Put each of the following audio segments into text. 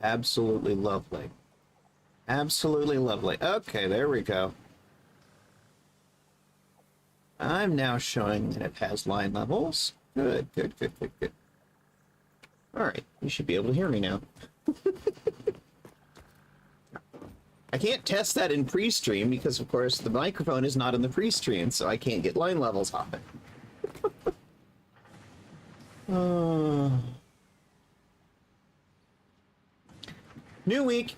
Absolutely lovely. Absolutely lovely. Okay, there we go. I'm now showing that it has line levels. Good, good, good, good, good. All right, you should be able to hear me now. I can't test that in pre-stream because, of course, the microphone is not in the pre-stream, so I can't get line levels off it. New week.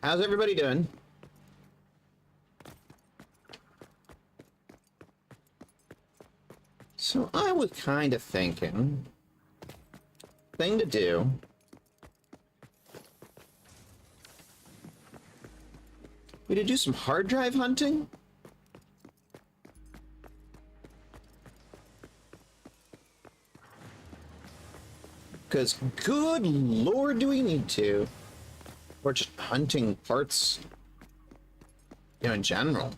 How's everybody doing? So I was kind of thinking, thing to do, we to do some hard drive hunting? Because good lord do we need to. Or just hunting parts, you know, in general.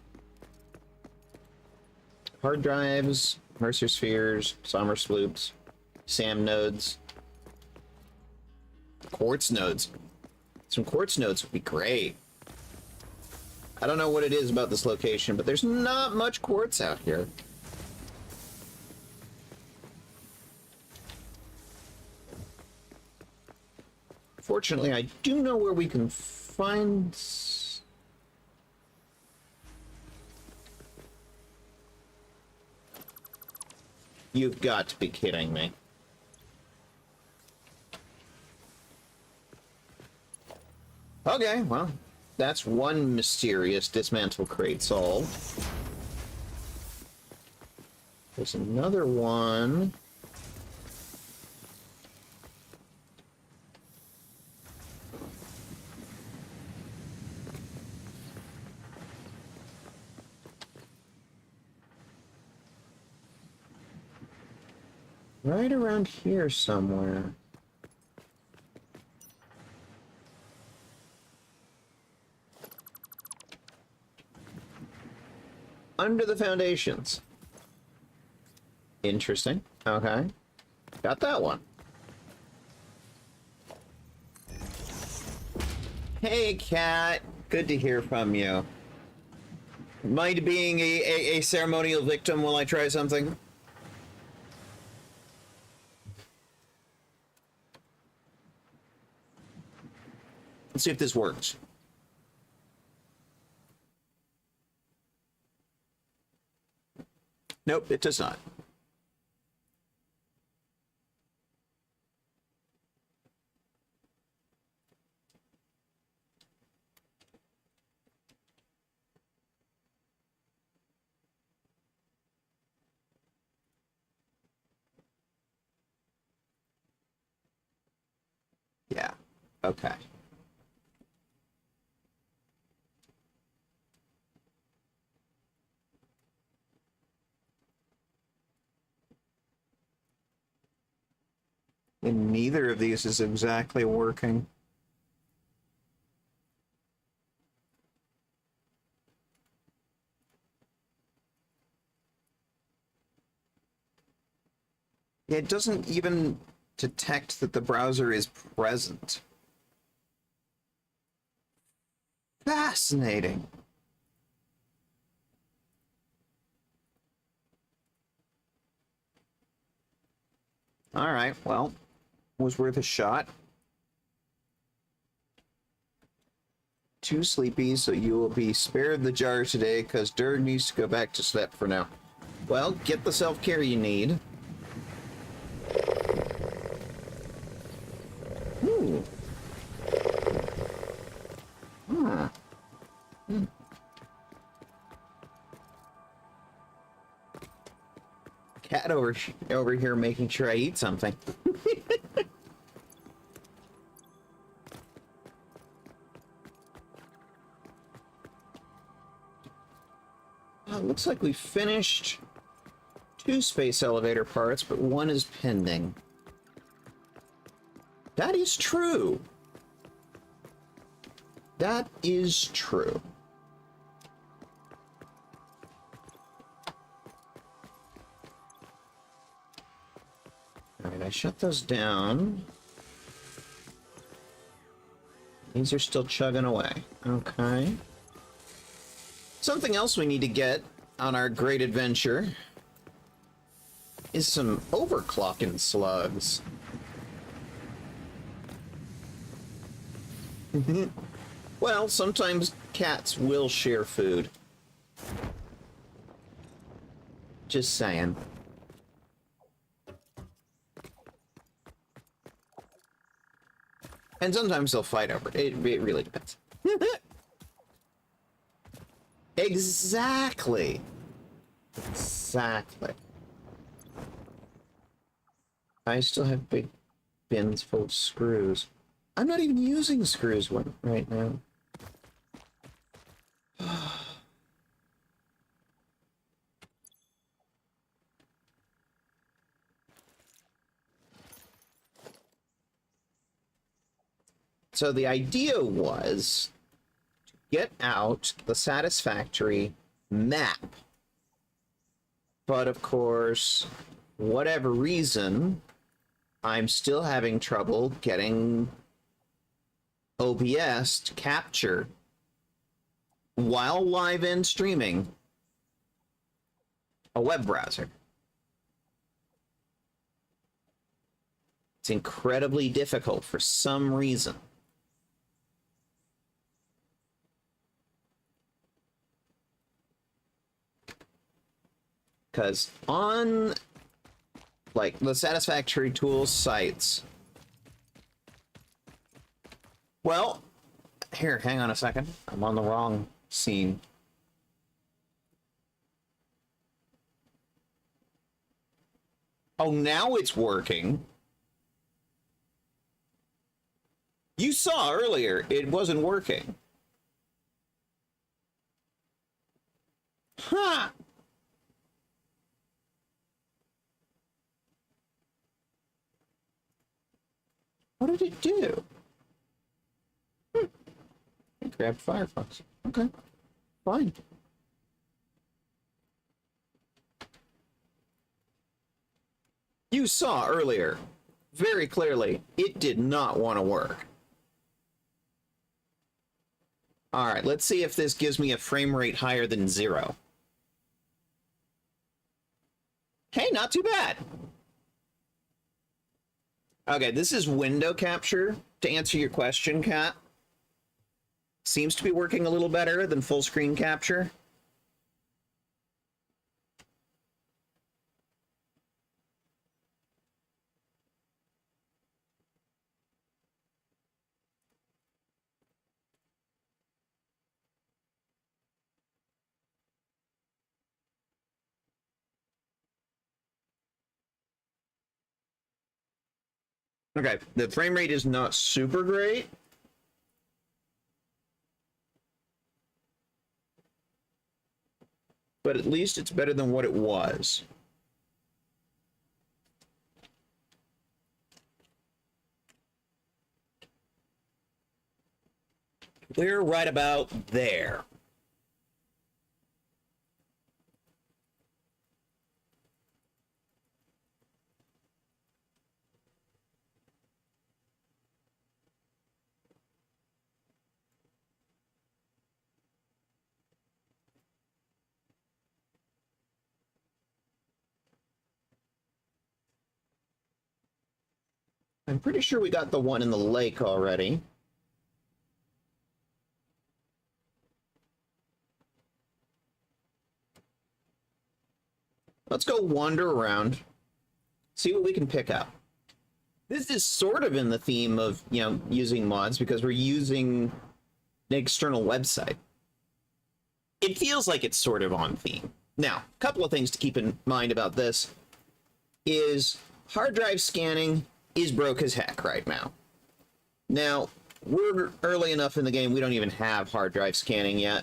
Hard drives, Mercer spheres, Sommer sloops, SAM nodes, quartz nodes. Some quartz nodes would be great. I don't know what it is about this location, but there's not much quartz out here. Fortunately, I do know where we can find... You've got to be kidding me. Okay, well, that's one mysterious dismantle crate solved. There's another one. Right around here somewhere. Under the foundations. Interesting. Okay. Got that one. Hey, Cat. Good to hear from you. Mind being a ceremonial victim while I try something? Let's see if this works. Nope, it does not. Yeah, okay. And neither of these is exactly working. It doesn't even detect that the browser is present. Fascinating. All right, well, was worth a shot. Too sleepy, so you will be spared the jar today because Dirk needs to go back to sleep for now. Well, get the self-care you need. Ooh. Ah. Hmm. Cat over here making sure I eat something. Looks like we finished 2 space elevator parts, but 1 is pending. That is true. That is true. All right, I shut those down. These are still chugging away. Okay. Something else we need to get on our great adventure is some overclocking slugs. Well, sometimes cats will share food. Just saying. And sometimes they'll fight over it. It really depends. Exactly. Exactly. I still have big bins full of screws. I'm not even using screws right now. So the idea was to get out the Satisfactory map. But of course, whatever reason, I'm still having trouble getting OBS to capture while live and streaming a web browser. It's incredibly difficult for some reason. Because on, like, the Satisfactory Tools sites... Well, here, hang on a second. I'm on the wrong scene. Oh, now it's working. You saw earlier, it wasn't working. Huh! What did it do? It grabbed Firefox. Okay, fine. You saw earlier, very clearly, it did not want to work. All right, let's see if this gives me a frame rate higher than 0. Hey, not too bad. Okay, this is window capture, to answer your question, Kat. Seems to be working a little better than full screen capture. Okay, the frame rate is not super great. But at least it's better than what it was. We're right about there. I'm pretty sure we got the one in the lake already. Let's go wander around, see what we can pick up. This is sort of in the theme of, you know, using mods because we're using an external website. It feels like it's sort of on theme. Now, a couple of things to keep in mind about this is hard drive scanning is broke as heck right now. Now, we're early enough in the game, we don't even have hard drive scanning yet.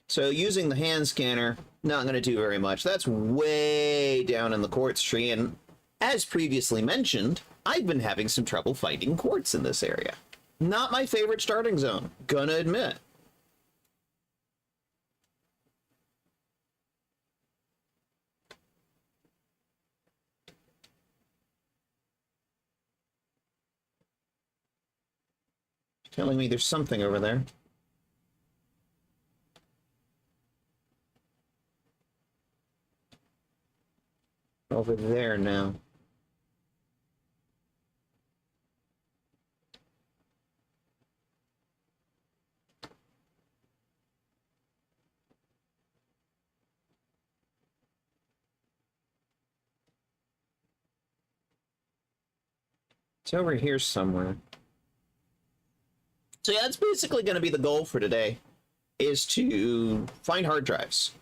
So using the hand scanner, not going to do very much. That's way down in the quartz tree, and as previously mentioned, I've been having some trouble finding quartz in this area. Not my favorite starting zone, gonna admit. Telling me there's something over there. Over there now. It's over here somewhere. So yeah, that's basically going to be the goal for today, is to find hard drives.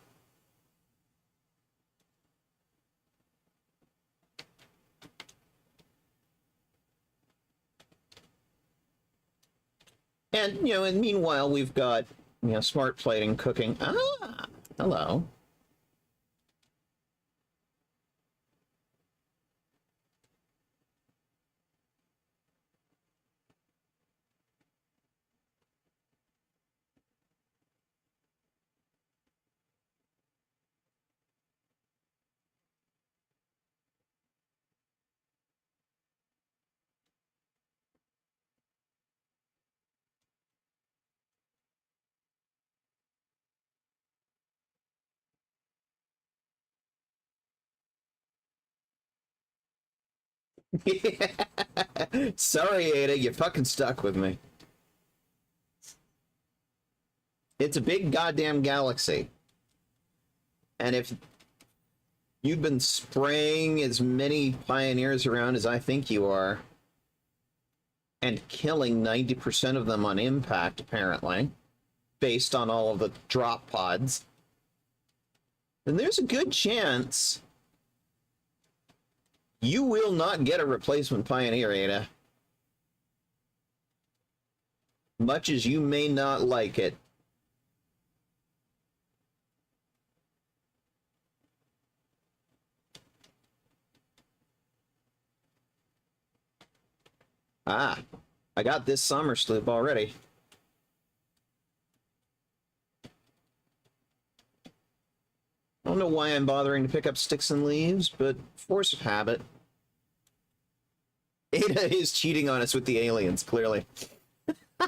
And, you know, and meanwhile, we've got, you know, smart plating cooking. Ah, hello. Sorry, Ada, you fucking stuck with me. It's a big goddamn galaxy. And if you've been spraying as many pioneers around as I think you are, and killing 90% of them on impact, apparently, based on all of the drop pods, then there's a good chance you will not get a replacement pioneer, Ada. Much as you may not like it. Ah, I got this summer sloop already. I don't know why I'm bothering to pick up sticks and leaves, but force of habit. Ada is cheating on us with the aliens, clearly. If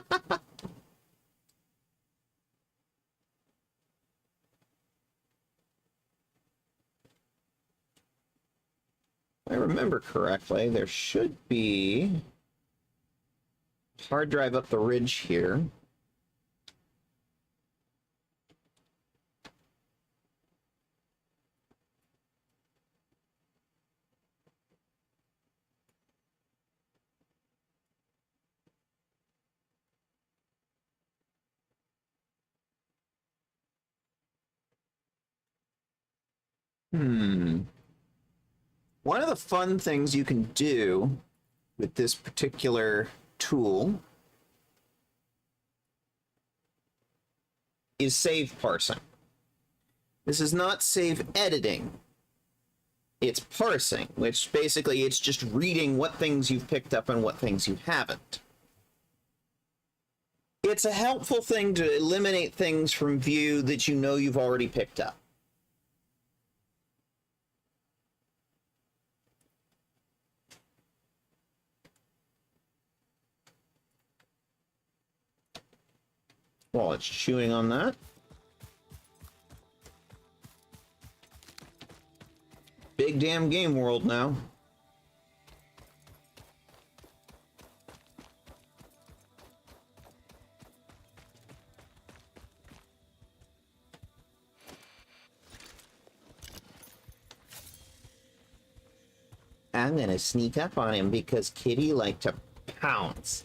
I remember correctly, there should be a hard drive up the ridge here. One of the fun things you can do with this particular tool is save parsing. This is not save editing. It's parsing, which basically it's just reading what things you've picked up and what things you haven't. It's a helpful thing to eliminate things from view that you know you've already picked up. While it's chewing on that. Big damn game world now. I'm gonna sneak up on him because Kitty liked to pounce.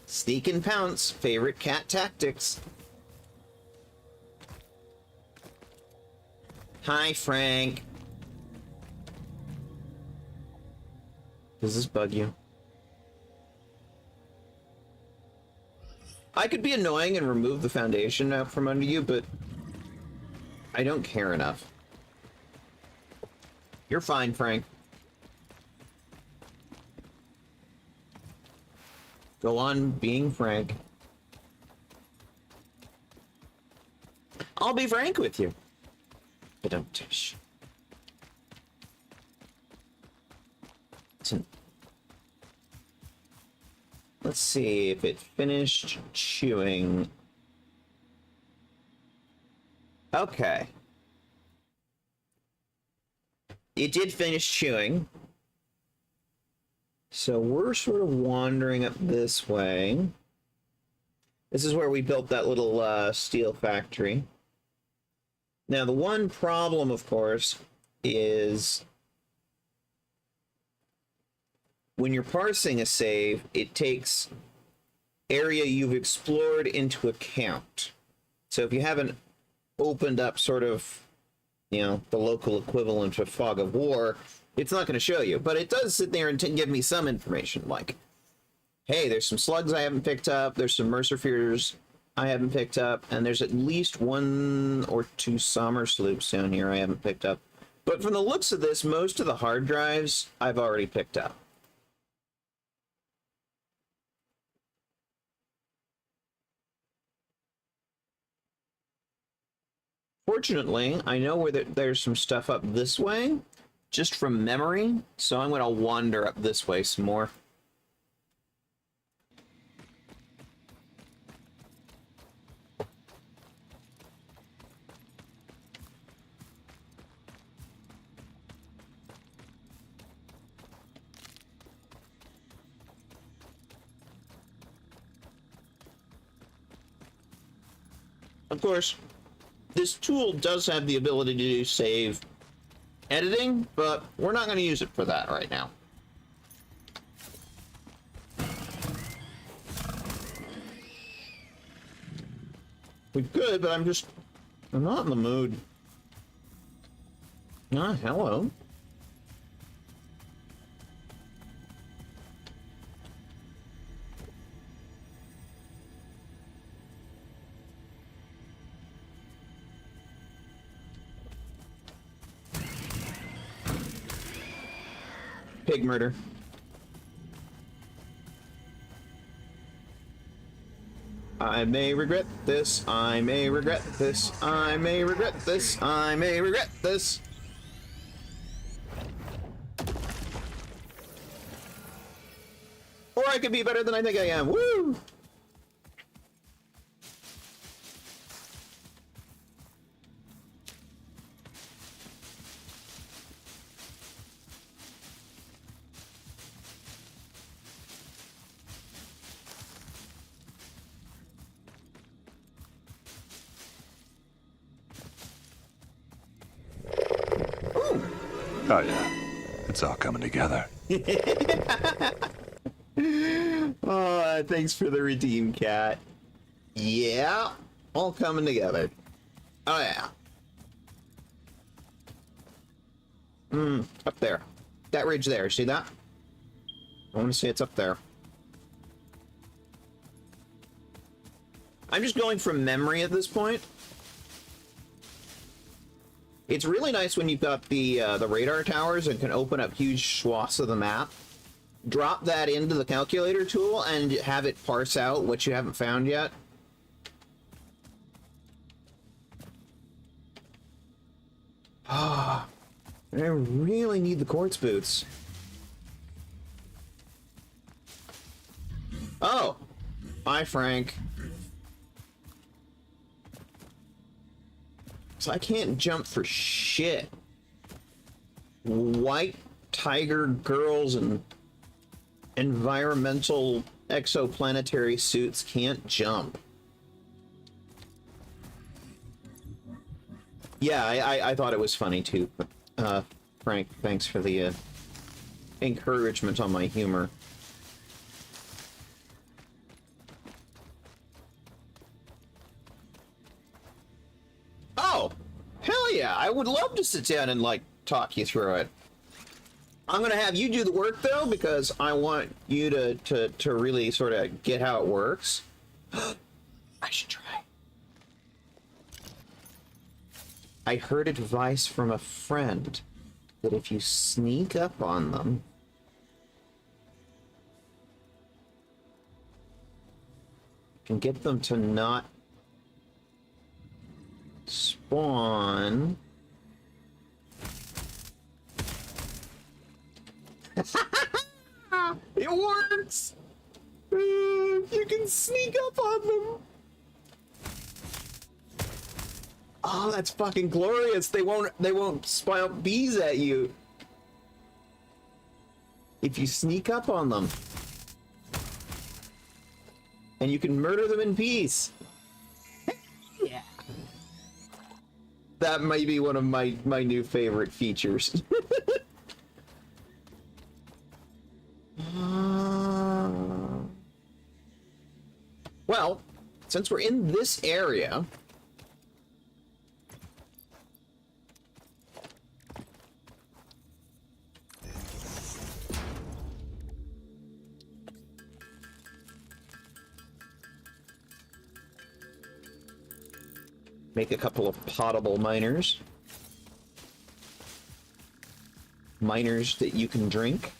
Sneak and pounce, favorite cat tactics. Hi, Frank. Does this bug you? I could be annoying and remove the foundation out from under you, but I don't care enough. You're fine, Frank. Go on being Frank. I'll be frank with you. But don't tish. skeleton. Let's see if it finished chewing. Okay. It did finish chewing. So we're sort of wandering up this way. This is where we built that little steel factory. Now, the one problem, of course, is when you're parsing a save, it takes area you've explored into account. So if you haven't opened up sort of, you know, the local equivalent of Fog of War, it's not going to show you. But it does sit there and give me some information, like, hey, there's some slugs I haven't picked up, there's some Mercer Fears I haven't picked up, and there's at least 1 or 2 Sommer Sloops down here I haven't picked up. But from the looks of this, most of the hard drives I've already picked up. Fortunately, I know where there's some stuff up this way, just from memory, so I'm going to wander up this way some more. Of course, this tool does have the ability to do save editing, but we're not going to use it for that right now. We could, but I'm not in the mood. Ah, hello. Pig murder. I may regret this. I may regret this. I may regret this. I may regret this. Or I could be better than I think I am. Woo! Oh yeah, it's all coming together. Oh, thanks for the redeem, cat. Yeah, all coming together. Oh yeah. Up there. That ridge there, see that? I want to say it's up there. I'm just going from memory at this point. It's really nice when you've got the radar towers and can open up huge swaths of the map. Drop that into the calculator tool and have it parse out what you haven't found yet. Ah, I really need the quartz boots. Oh, hi, Frank. So I can't jump for shit. White tiger girls and environmental exoplanetary suits can't jump. Yeah, I thought it was funny too. Frank, thanks for the encouragement on my humor. Oh, hell yeah. I would love to sit down and, like, talk you through it. I'm going to have you do the work, though, because I want you to really sort of get how it works. I should try. I heard advice from a friend that if you sneak up on them, you can get them to not spawn. It works! You can sneak up on them! Oh, that's fucking glorious! They won't spy out bees at you if you sneak up on them. And you can murder them in peace. Yeah. That might be one of my new favorite features. Well, since we're in this area, make a couple of potable miners. Miners that you can drink.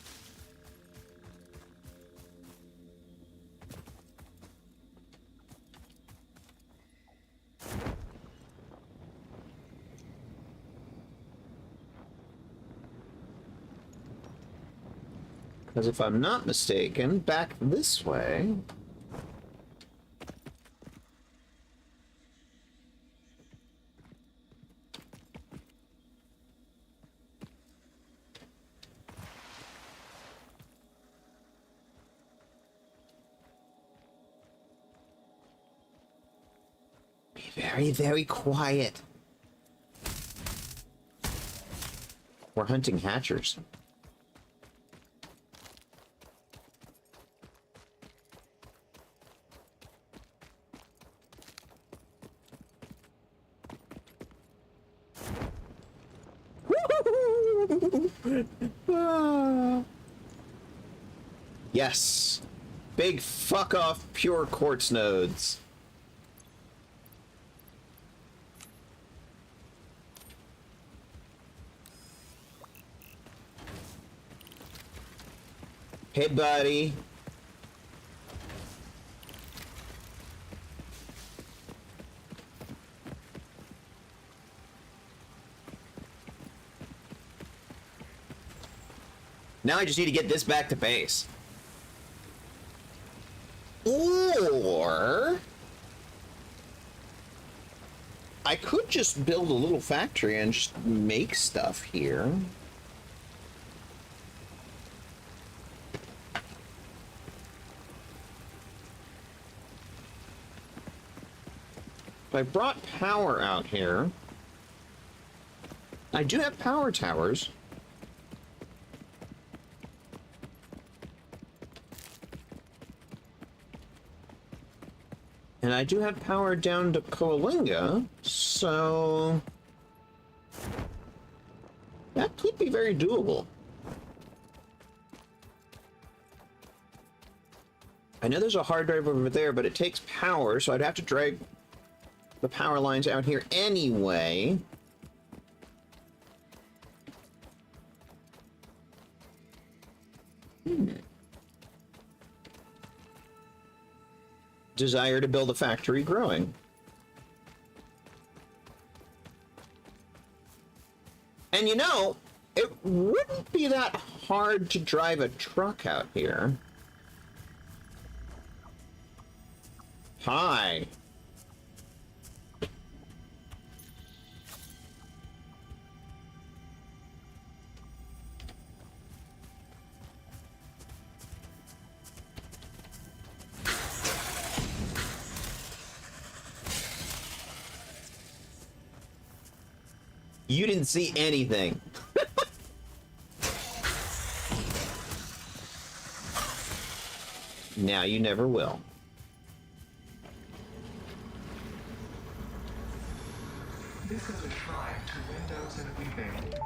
Because if I'm not mistaken, back this way... Be very, very quiet. We're hunting hatchers. Yes. Big fuck off pure quartz nodes. Hey, buddy. Now I just need to get this back to base. Or... I could just build a little factory and just make stuff here. If I brought power out here... I do have power towers. And I do have power down to Coalinga, so... that could be very doable. I know there's a hard drive over there, but it takes power, so I'd have to drag the power lines out here anyway. Desire to build a factory growing. And you know, it wouldn't be that hard to drive a truck out here. Hi. You didn't see anything. Now you never will. This is a shrine to windows and weeping.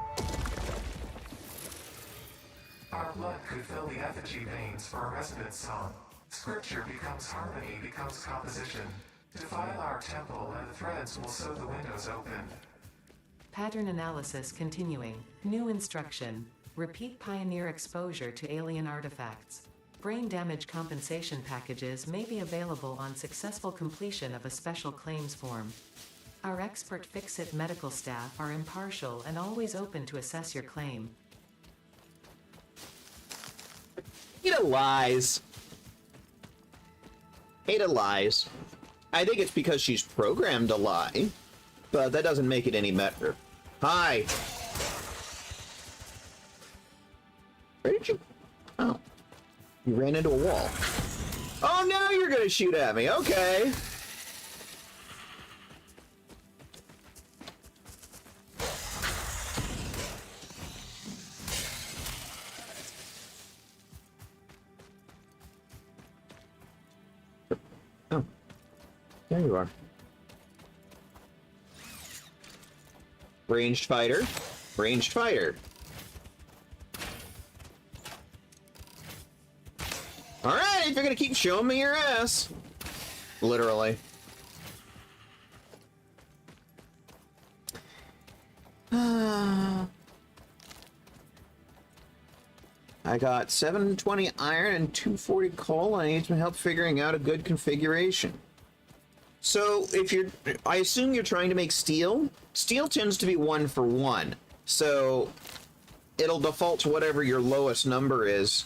Our blood could fill the effigy veins for a resonance song. Scripture becomes harmony, becomes composition. Defile our temple and the threads will sew the windows open. Pattern analysis continuing. New instruction. Repeat pioneer exposure to alien artifacts. Brain damage compensation packages may be available on successful completion of a special claims form. Our expert Fix-It medical staff are impartial and always open to assess your claim. Ada lies. Ada lies. I think it's because she's programmed to lie, but that doesn't make it any better. Hi. Where did you... Oh. You ran into a wall. Oh, now you're gonna shoot at me. Okay. Oh. There you are. Ranged fighter. Ranged fighter. Alright, if you're gonna keep showing me your ass. Literally. I got 720 iron and 240 coal. I need some help figuring out a good configuration. So, if you're... I assume you're trying to make steel? Steel tends to be 1 for 1. So, it'll default to whatever your lowest number is.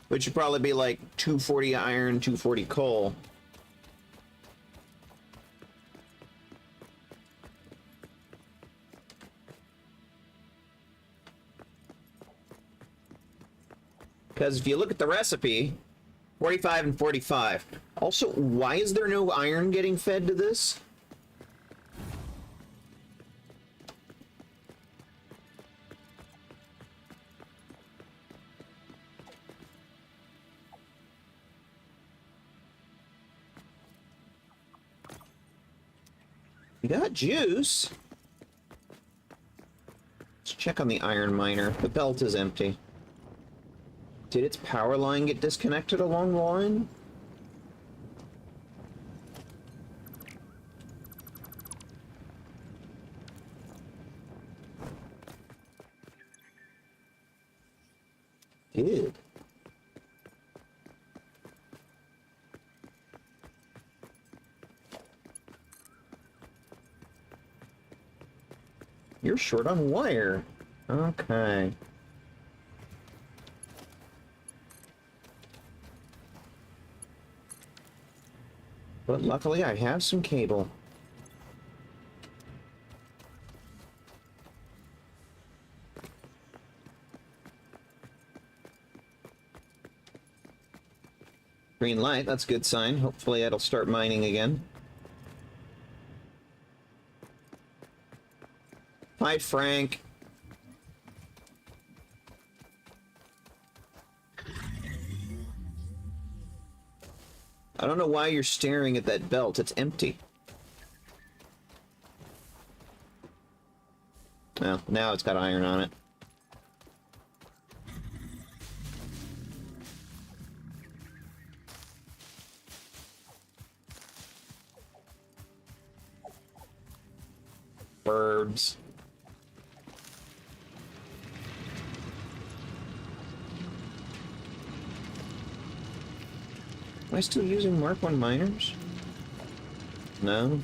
Which would probably be like 240 iron, 240 coal. Because if you look at the recipe, 45 and 45. Also, why is there no iron getting fed to this? You got juice. Let's check on the iron miner. The belt is empty. Did its power line get disconnected along the line? Did. You're short on wire. Okay. But luckily I have some cable. Green light, that's a good sign. Hopefully it'll start mining again. Hi, Frank. I don't know why you're staring at that belt. It's empty. Well, now it's got iron on it. Birds. Am I still using Mark 1 miners? No?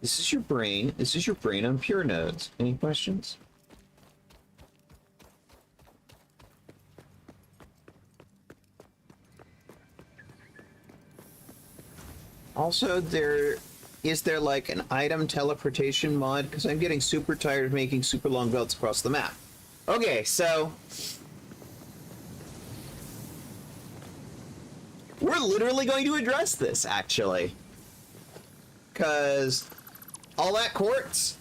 This is your brain. This is your brain on pure nodes. Any questions? Also, is there like an item teleportation mod? Because I'm getting super tired of making super long belts across the map. Okay, so we're literally going to address this, actually. Because all that quartz,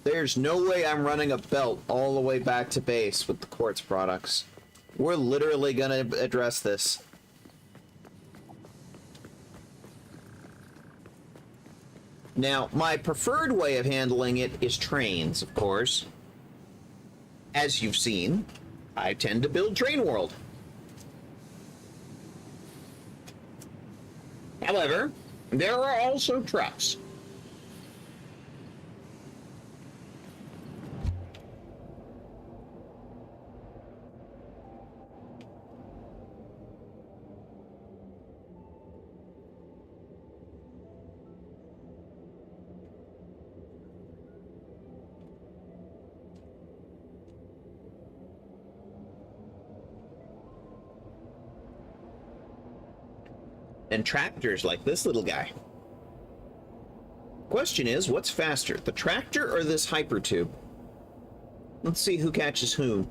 there's no way I'm running a belt all the way back to base with the quartz products. We're literally going to address this. Now, my preferred way of handling it is trains, of course. As you've seen, I tend to build Train World. However, there are also trucks. and tractors like this little guy. Question is, what's faster, the tractor or this hypertube? Let's see who catches whom.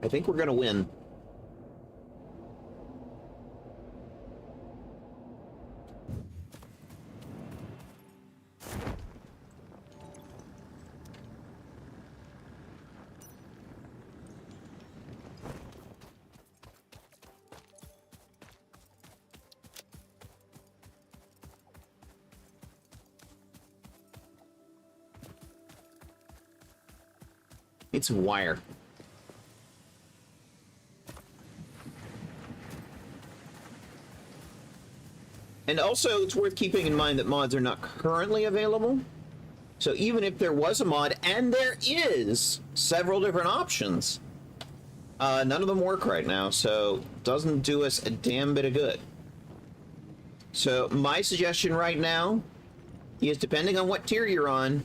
I think we're gonna win. It's wire. And also, it's worth keeping in mind that mods are not currently available. So even if there was a mod, and there is several different options, none of them work right now, so doesn't do us a damn bit of good. So my suggestion right now is, depending on what tier you're on,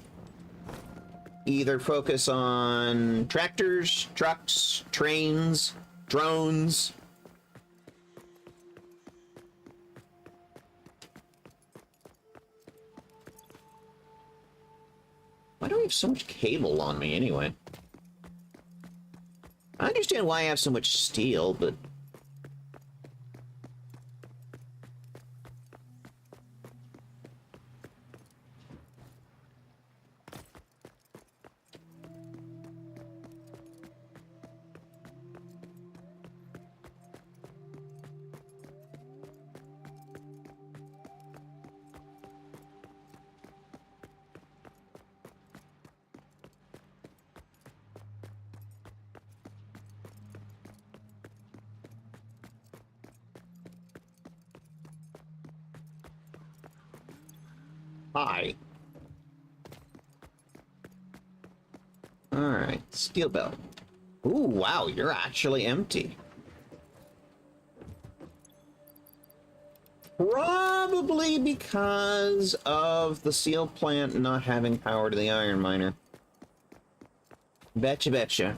either focus on tractors, trucks, trains, drones. Why do I have so much cable on me anyway? I understand why I have so much steel, but... Hi. Alright, steel belt. Ooh, wow, you're actually empty. Probably because of the steel plant not having power to the iron miner. Betcha, betcha.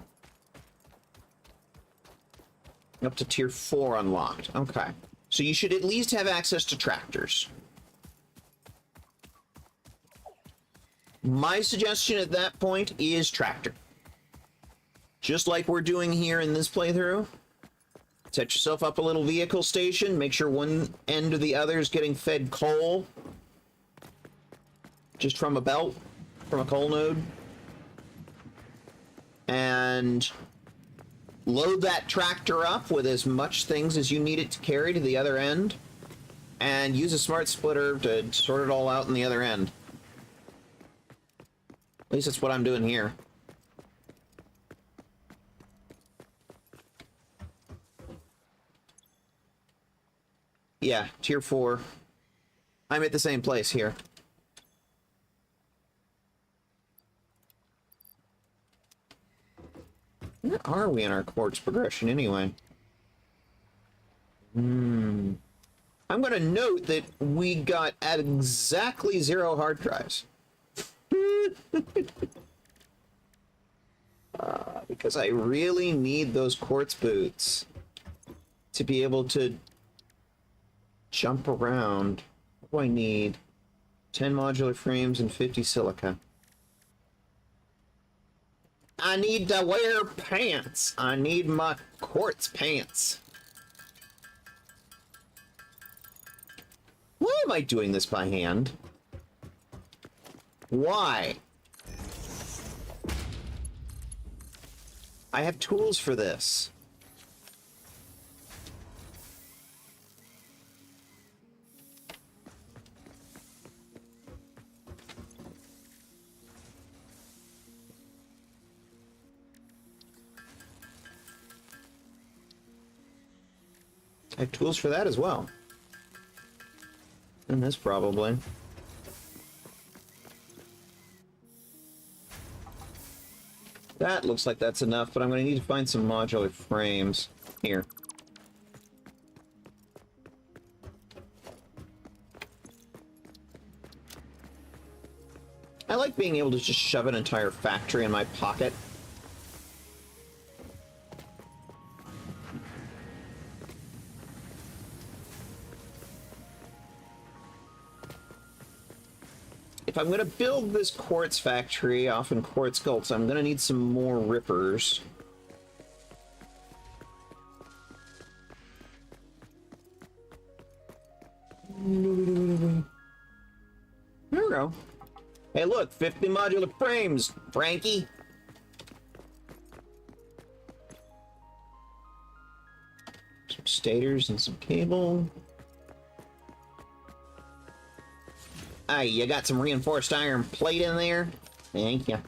Up to tier 4 unlocked. Okay. So you should at least have access to tractors. My suggestion at that point is tractor. Just like we're doing here in this playthrough. Set yourself up a little vehicle station. Make sure one end or the other is getting fed coal. Just from a belt, from a coal node. And load that tractor up with as much things as you need it to carry to the other end. And use a smart splitter to sort it all out in the other end. At least that's what I'm doing here. Yeah, tier 4. I'm at the same place here. Where are we in our quartz progression anyway? I'm going to note that we got at exactly 0 hard drives. Because I really need those quartz boots to be able to jump around. What do I need? 10 modular frames and 50 silica. I need to wear pants. I need my quartz pants. Why am I doing this by hand? Why? I have tools for this. I have tools for that as well. And this probably. That looks like that's enough, but I'm going to need to find some modular frames. Here. being able to just shove an entire factory in my pocket. If I'm going to build this quartz factory off in quartz gults, I'm going to need some more rippers. There we go. Hey, look, 50 modular frames, Frankie. Some stators and some cable. Hey, you got some reinforced iron plate in there? Thank you.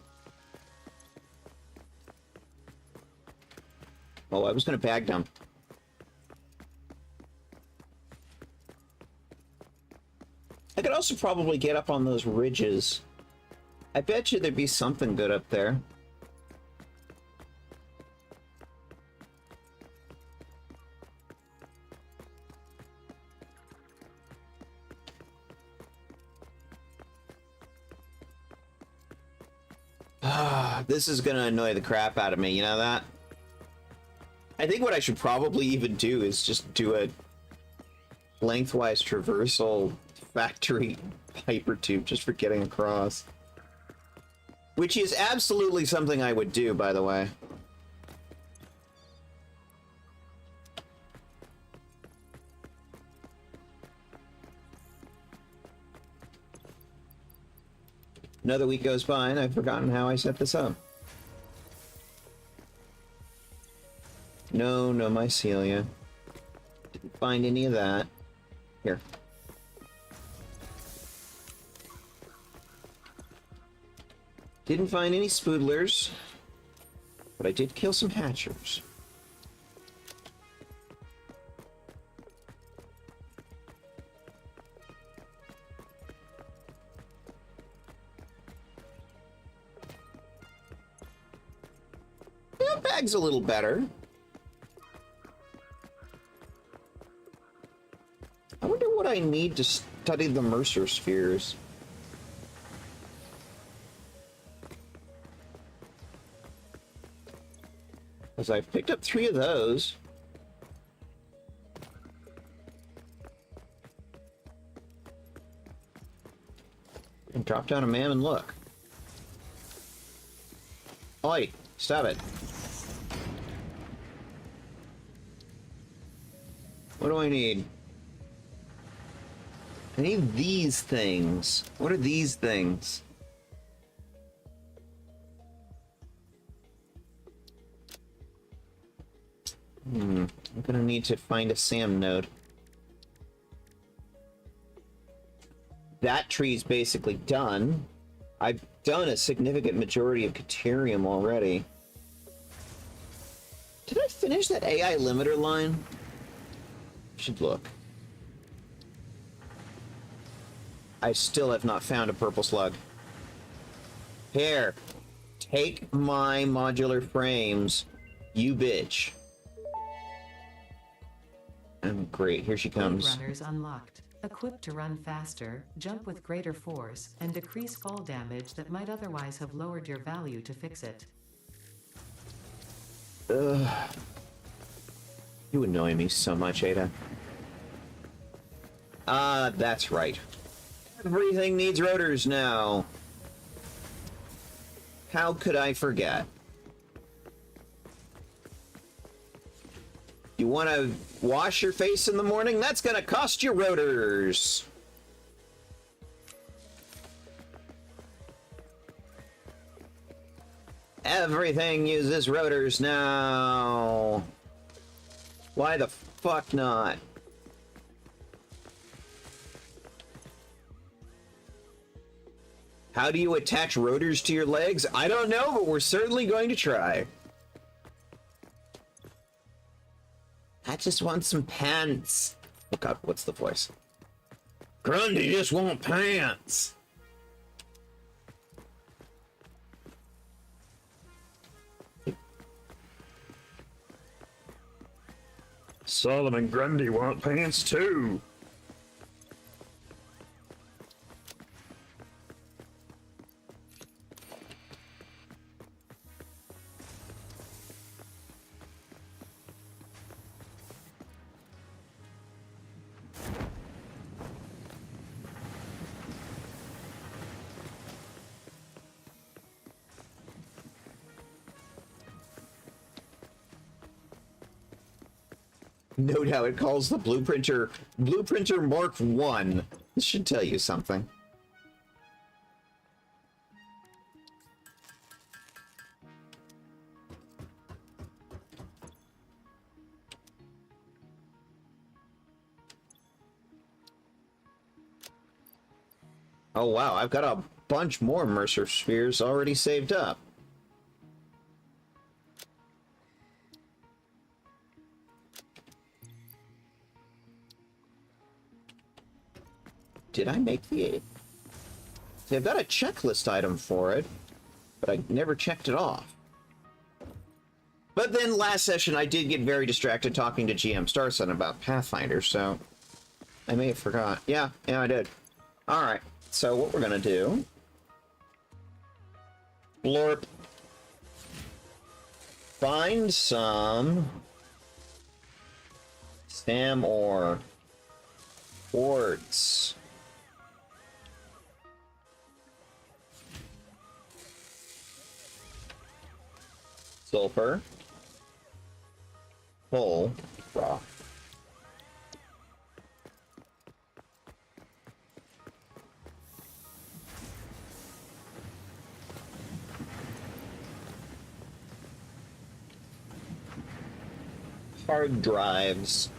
Oh, I was gonna bag dump. I could also probably get up on those ridges. I bet you there'd be something good up there. This is gonna annoy the crap out of me, you know that? I think what I should probably even do is just do a lengthwise traversal factory hypertube just for getting across. Which is absolutely something I would do, by the way. Another week goes by and I've forgotten how I set this up. No mycelia. Didn't find any of that. Here. Didn't find any spoodlers, but I did kill some hatchers. That bag's a little better. I wonder what I need to study the Mercer spheres. Because I've picked up 3 of those. And drop down a man and look. Oi, stop it. What do I need? I need these things. What are these things? I'm gonna need to find a SAM node. That tree's basically done. I've done a significant majority of Caterium already. Did I finish that AI limiter line? Should look. I still have not found a purple slug. Here, take my modular frames, you bitch. Great, here she comes. Runners unlocked. Equipped to run faster, jump with greater force, and decrease fall damage that might otherwise have lowered your value to fix it. Ugh. You annoy me so much, Ada. That's right. Everything needs rotors now. How could I forget? You want to wash your face in the morning? That's gonna cost you rotors. Everything uses rotors now. Why the fuck not? How do you attach rotors to your legs? I don't know, but we're certainly going to try. I just want some pants. Oh god, what's the voice? Grundy just want pants. Solomon Grundy want pants too. Note how it calls the Blueprinter Mark 1. This should tell you something. Oh wow, I've got a bunch more Mercer spheres already saved up. Did I make the... See, I've got a checklist item for it, but I never checked it off. But then last session I did get very distracted talking to GM Starson about Pathfinder, so I may have forgot. Yeah, I did. Alright, so what we're gonna do... Blorp. Find some... Stam ore. Quartz. Sulfur. Coal. Rock. Hard drives.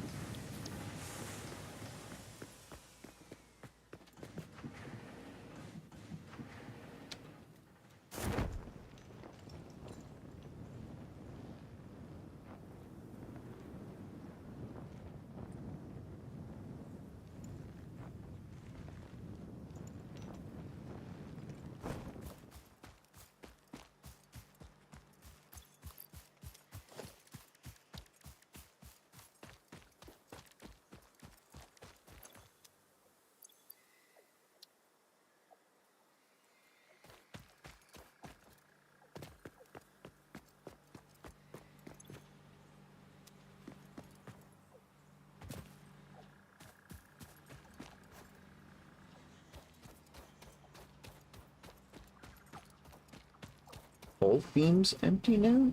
Both beams empty now?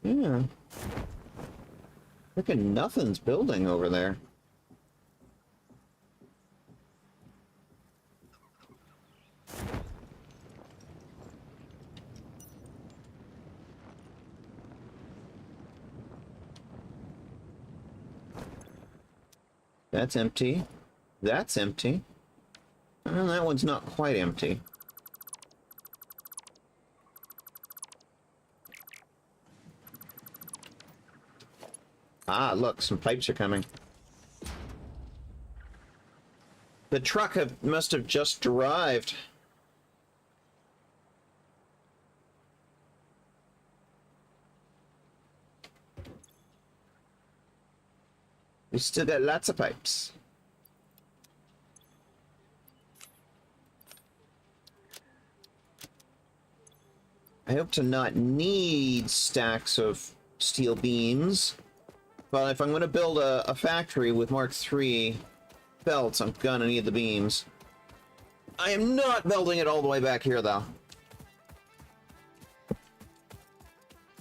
Yeah. Freaking nothing's building over there. That's empty. That's empty. Well, that one's not quite empty. Ah, look, some pipes are coming. The truck must have just arrived. We still got lots of pipes. I hope to not need stacks of steel beams. But if I'm going to build a factory with Mark III belts, I'm going to need the beams. I am not building it all the way back here, though.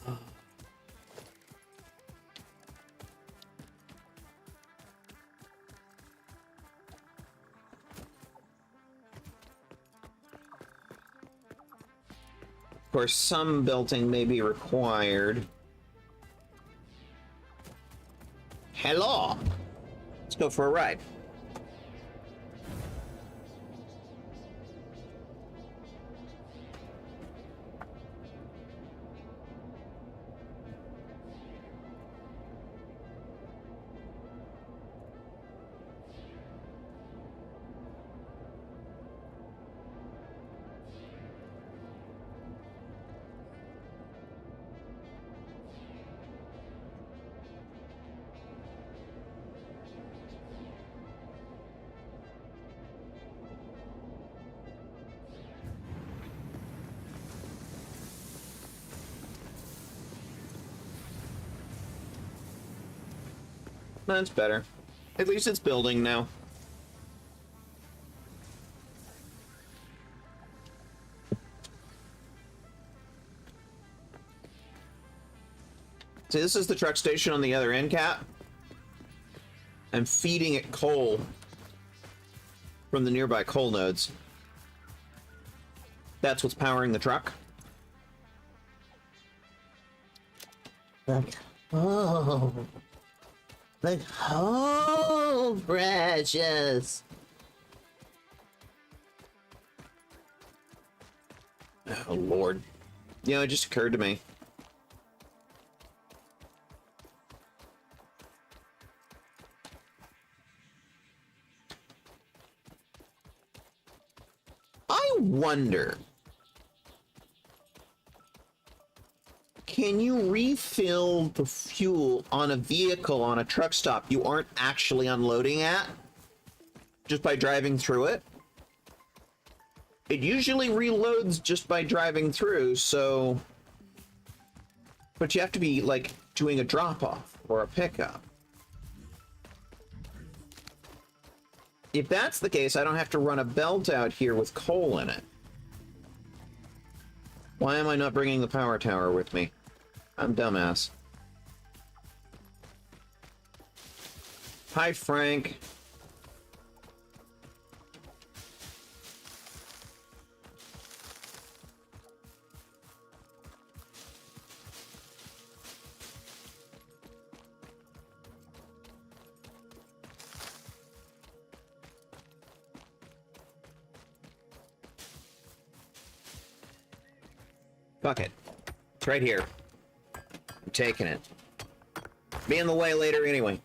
Of course, some belting may be required. Hello! Let's go for a ride. That's better. At least it's building now. See, this is the truck station on the other end, Cap. I'm feeding it coal from the nearby coal nodes. That's what's powering the truck. Oh, precious. Oh, Lord. You know, it just occurred to me. I wonder, can you refill the fuel on a vehicle on a truck stop you aren't actually unloading at just by driving through it? It usually reloads just by driving through, so... But you have to be, like, doing a drop-off or a pickup. If that's the case, I don't have to run a belt out here with coal in it. Why am I not bringing the power tower with me? I'm dumbass. Hi, Frank. Fuck it. It's right here. I'm taking it. Be in the way later anyway.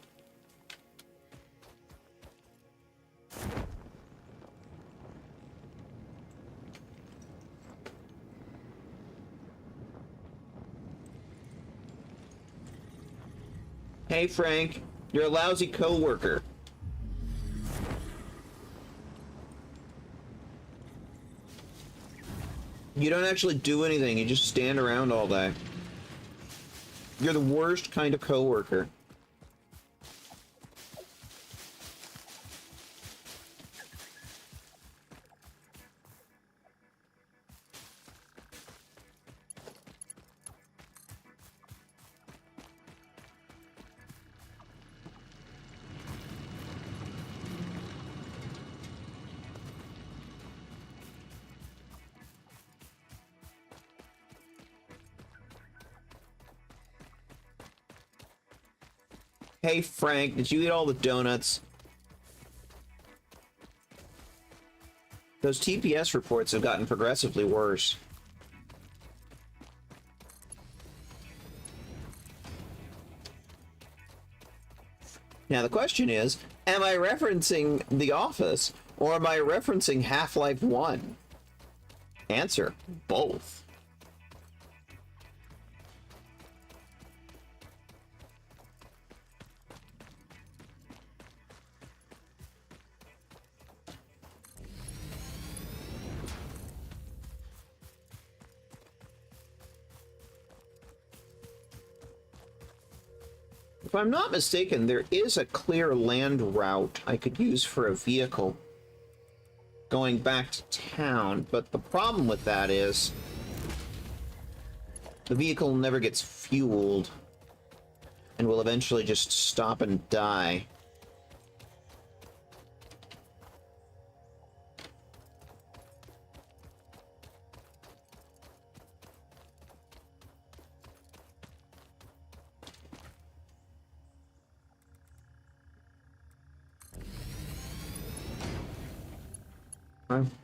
Hey, Frank. You're a lousy coworker. You don't actually do anything, you just stand around all day. You're the worst kind of coworker. Hey, Frank, did you eat all the donuts? Those TPS reports have gotten progressively worse. Now the question is, am I referencing The Office, or am I referencing Half-Life 1? Answer, both. If I'm not mistaken, there is a clear land route I could use for a vehicle going back to town, but the problem with that is the vehicle never gets fueled and will eventually just stop and die.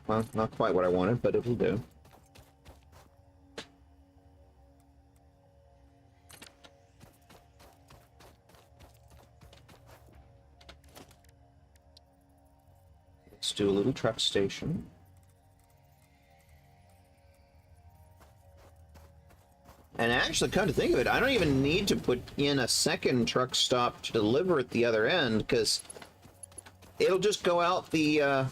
Well, not quite what I wanted, but it'll do. Let's do a little truck station. And actually, come to think of it, I don't even need to put in a second truck stop to deliver at the other end, because it'll just go out the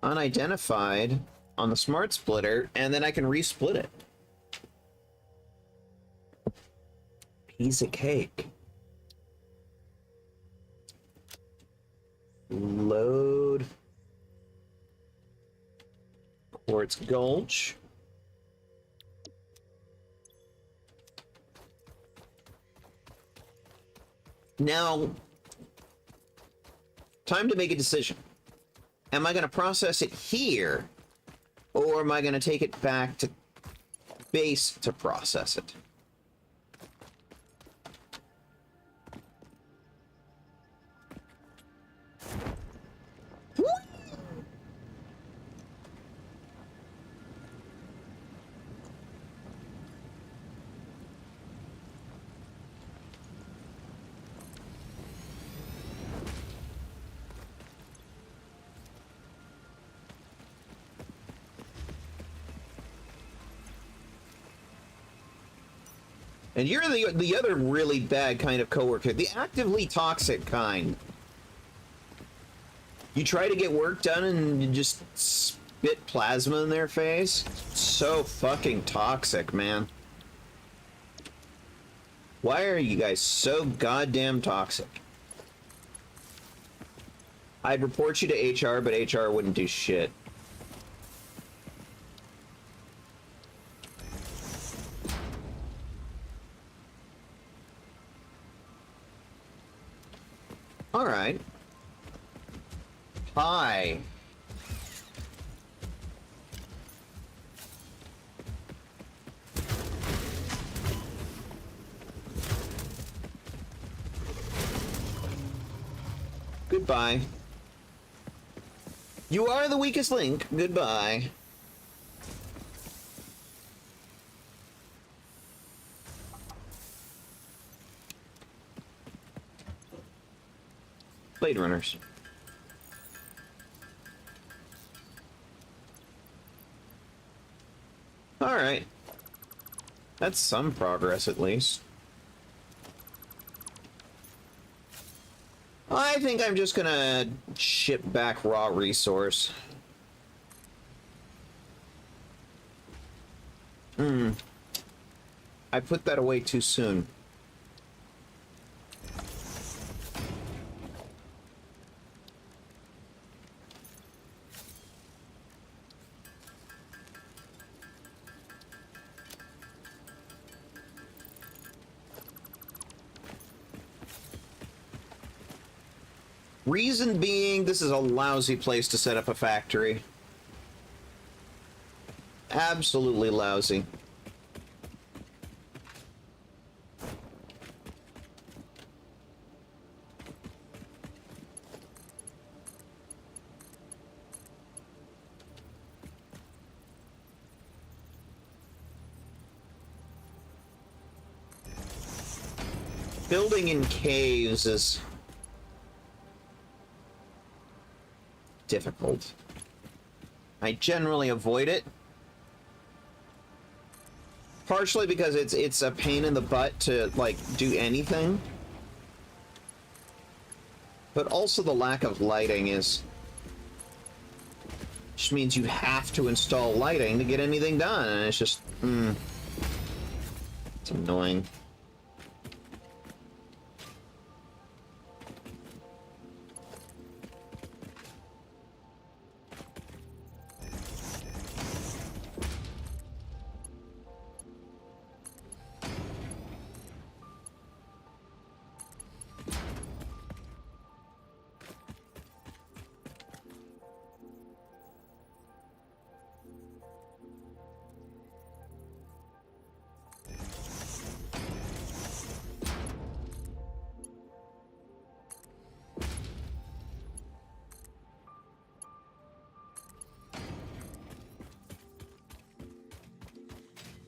unidentified on the smart splitter, and then I can resplit it. Piece of cake. Load Quartz Gulch. Now, time to make a decision. Am I going to process it here, or am I going to take it back to base to process it? And you're the other really bad kind of coworker, the actively toxic kind. You try to get work done and you just spit plasma in their face. So fucking toxic, man. Why are you guys so goddamn toxic? I'd report you to HR, but HR wouldn't do shit. All right. Hi. Goodbye. You are the weakest link. Goodbye. Blade Runners. Alright. That's some progress, at least. I think I'm just gonna ship back raw resource. I put that away too soon. Reason being, this is a lousy place to set up a factory. Absolutely lousy. Building in caves is difficult. I generally avoid it. Partially because it's a pain in the butt to, like, do anything. But also the lack of lighting is... just means you have to install lighting to get anything done, and it's just... it's annoying.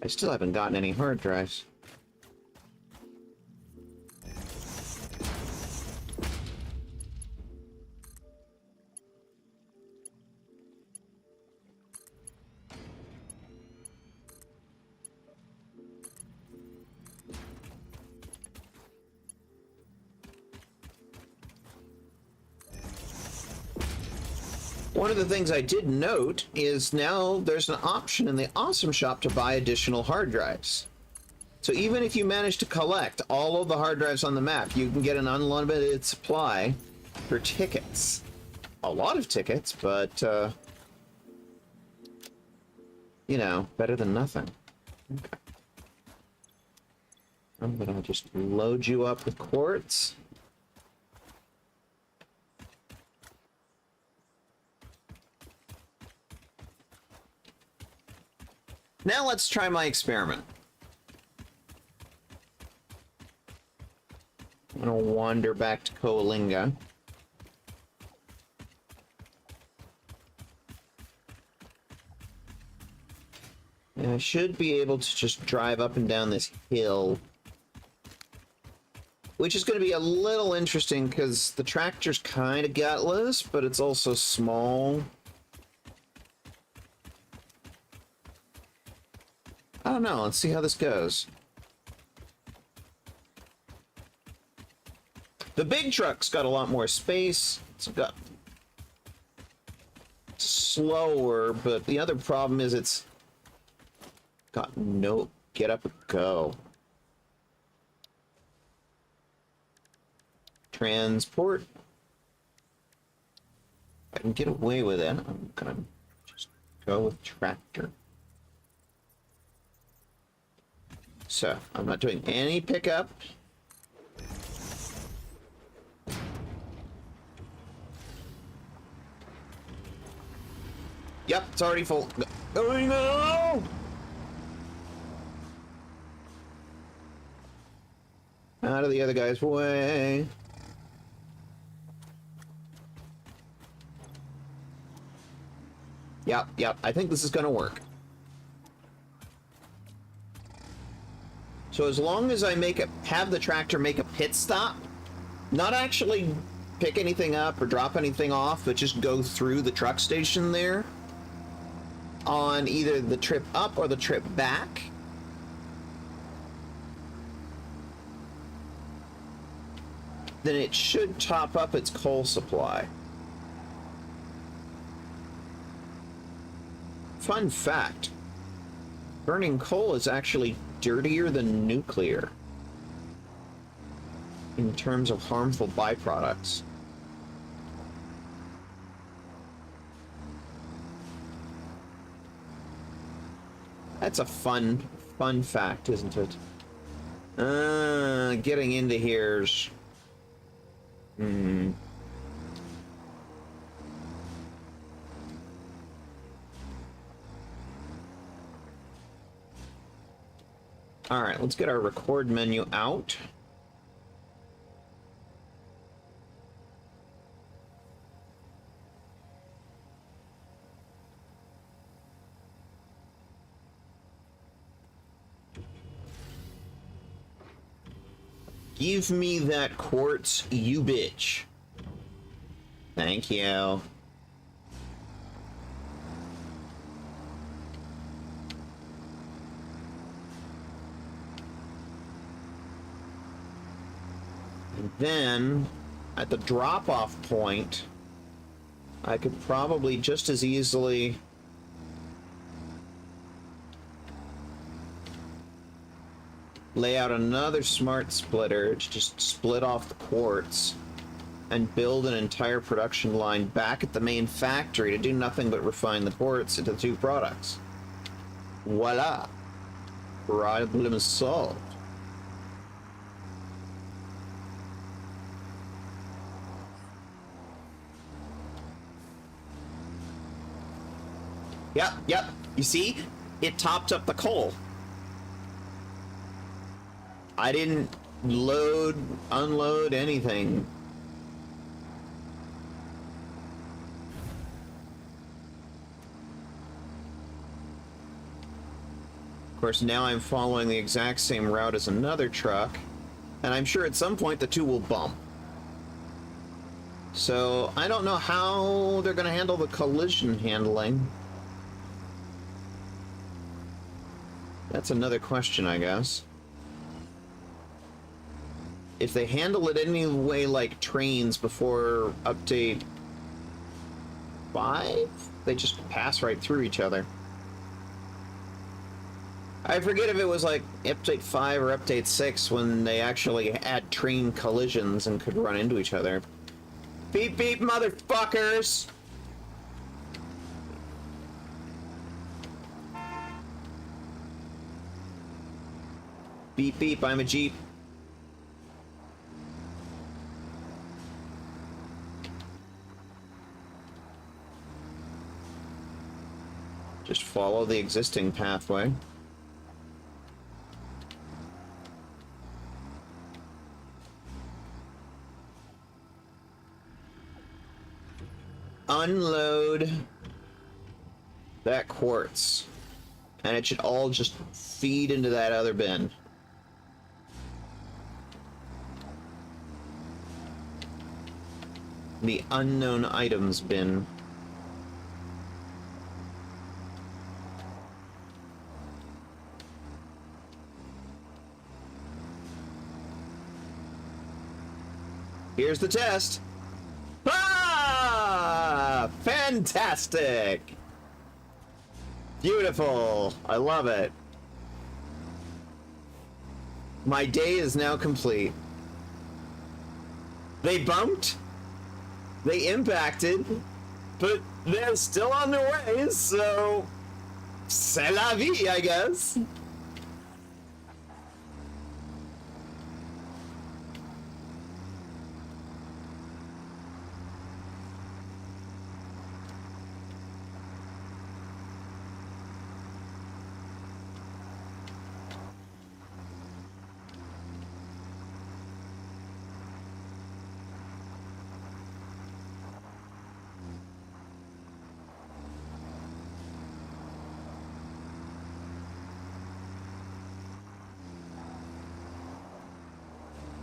I still haven't gotten any hard drives. One of the things I did note is now there's an option in the Awesome Shop to buy additional hard drives. So even if you manage to collect all of the hard drives on the map, you can get an unlimited supply for tickets. A lot of tickets, but, you know, better than nothing. Okay. I'm gonna just load you up with quartz. Now let's try my experiment. I'm gonna wander back to Coalinga. And I should be able to just drive up and down this hill. Which is going to be a little interesting because the tractor's kind of gutless, but it's also small. I don't know. Let's see how this goes. The big truck's got a lot more space. It's got slower, but the other problem is it's got no get up and go. Transport. If I can get away with it, I'm gonna just go with tractor. So, I'm not doing any pickup. Yep, it's already full. Oh no! Out of the other guy's way. Yep, I think this is gonna work. So as long as I have the tractor make a pit stop, not actually pick anything up or drop anything off, but just go through the truck station there on either the trip up or the trip back, then it should top up its coal supply. Fun fact, burning coal is actually dirtier than nuclear in terms of harmful byproducts. That's a fun fact, isn't it? Getting into here's... Alright, let's get our record menu out. Give me that quartz, you bitch. Thank you. And then, at the drop-off point, I could probably just as easily lay out another smart splitter to just split off the quartz and build an entire production line back at the main factory to do nothing but refine the quartz into two products. Voila! Problem solved. Yep. You see? It topped up the coal. I didn't load, unload anything. Of course, now I'm following the exact same route as another truck, and I'm sure at some point the two will bump. So, I don't know how they're going to handle the collision handling. That's another question, I guess. If they handle it any way like trains before update 5, they just pass right through each other. I forget if it was like update 5 or update 6 when they actually had train collisions and could run into each other. Beep beep, motherfuckers! Beep beep, I'm a Jeep. Just follow the existing pathway. Unload that quartz. And it should all just feed into that other bin. The unknown items bin. Here's the test. Ah! Fantastic! Beautiful. I love it. My day is now complete. They bumped. They impacted. But they're still on their way, so... C'est la vie, I guess.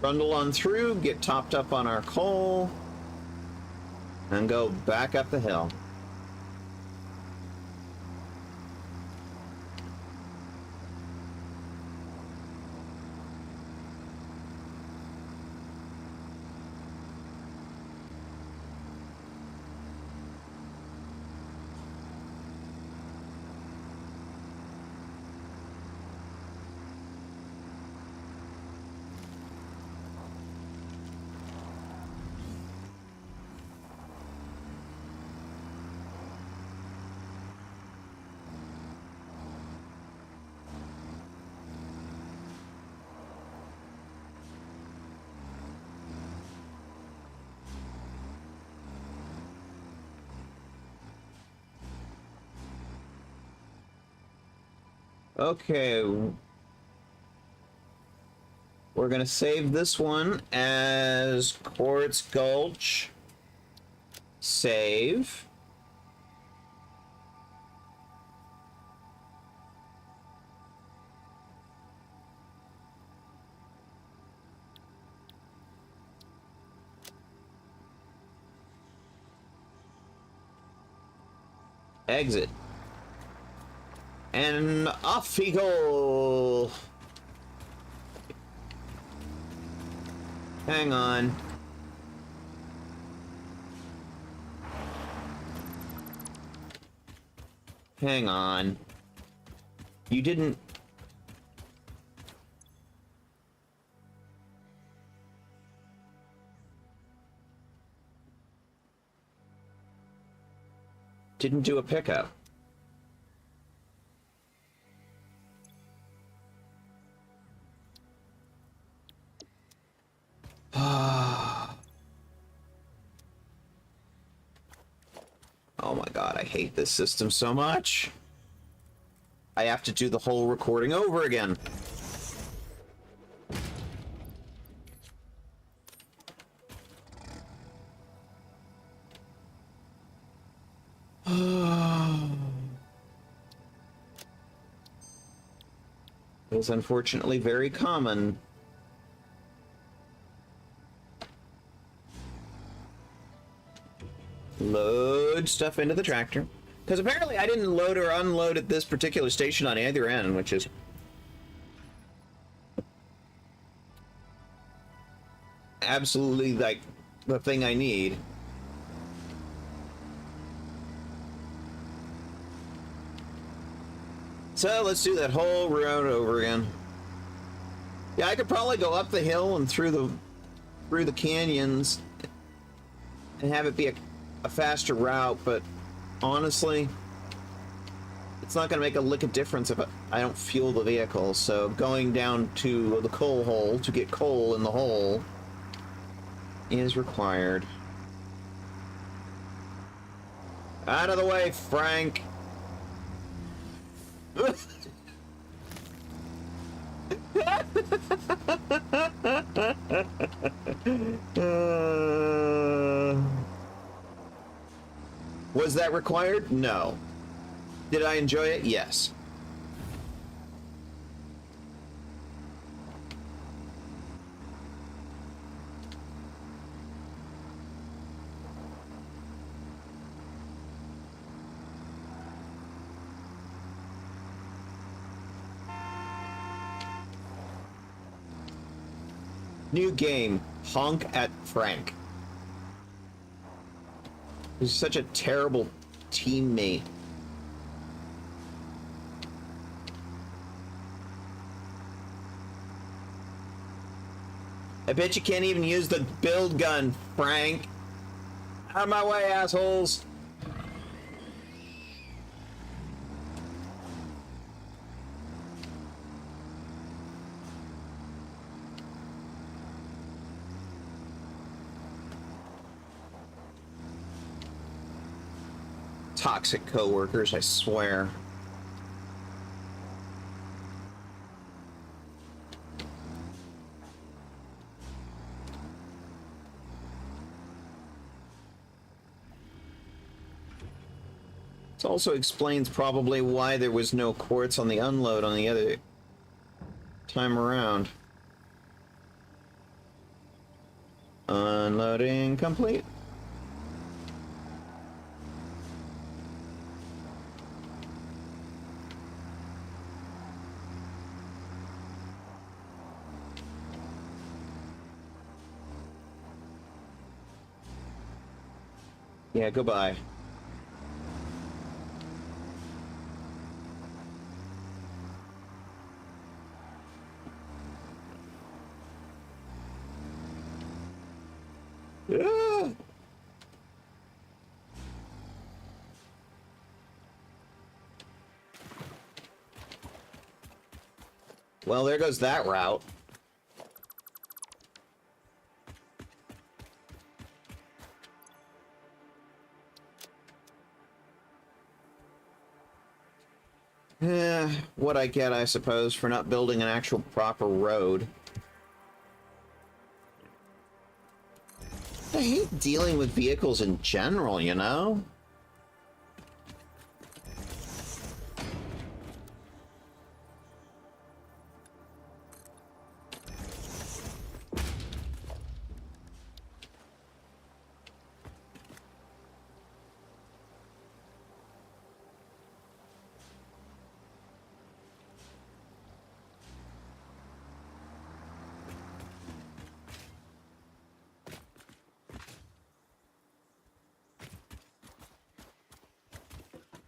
Rundle on through, get topped up on our coal, and go back up the hill. Okay. We're gonna save this one as Quartz Gulch. Save. Exit. And off we go. Hang on. Hang on. You didn't... Didn't do a pickup. Oh my god, I hate this system so much. I have to do the whole recording over again. It's unfortunately very common. Load stuff into the tractor. Because apparently I didn't load or unload at this particular station on either end, which is... absolutely, like, the thing I need. So let's do that whole road over again. Yeah, I could probably go up the hill and through the canyons and have it be a faster route, but honestly, it's not going to make a lick of difference if I don't fuel the vehicle. So going down to the coal hole to get coal in the hole is required. Out of the way, Frank. Was that required? No. Did I enjoy it? Yes. New game, Honk at Frank. He's such a terrible teammate. I bet you can't even use the build gun, Frank. Out of my way, assholes. Toxic coworkers, I swear. This also explains probably why there was no quartz on the unload on the other time around. Unloading complete. Yeah, goodbye. Ah. Well, there goes that route. What I get, I suppose, for not building an actual proper road. I hate dealing with vehicles in general, you know?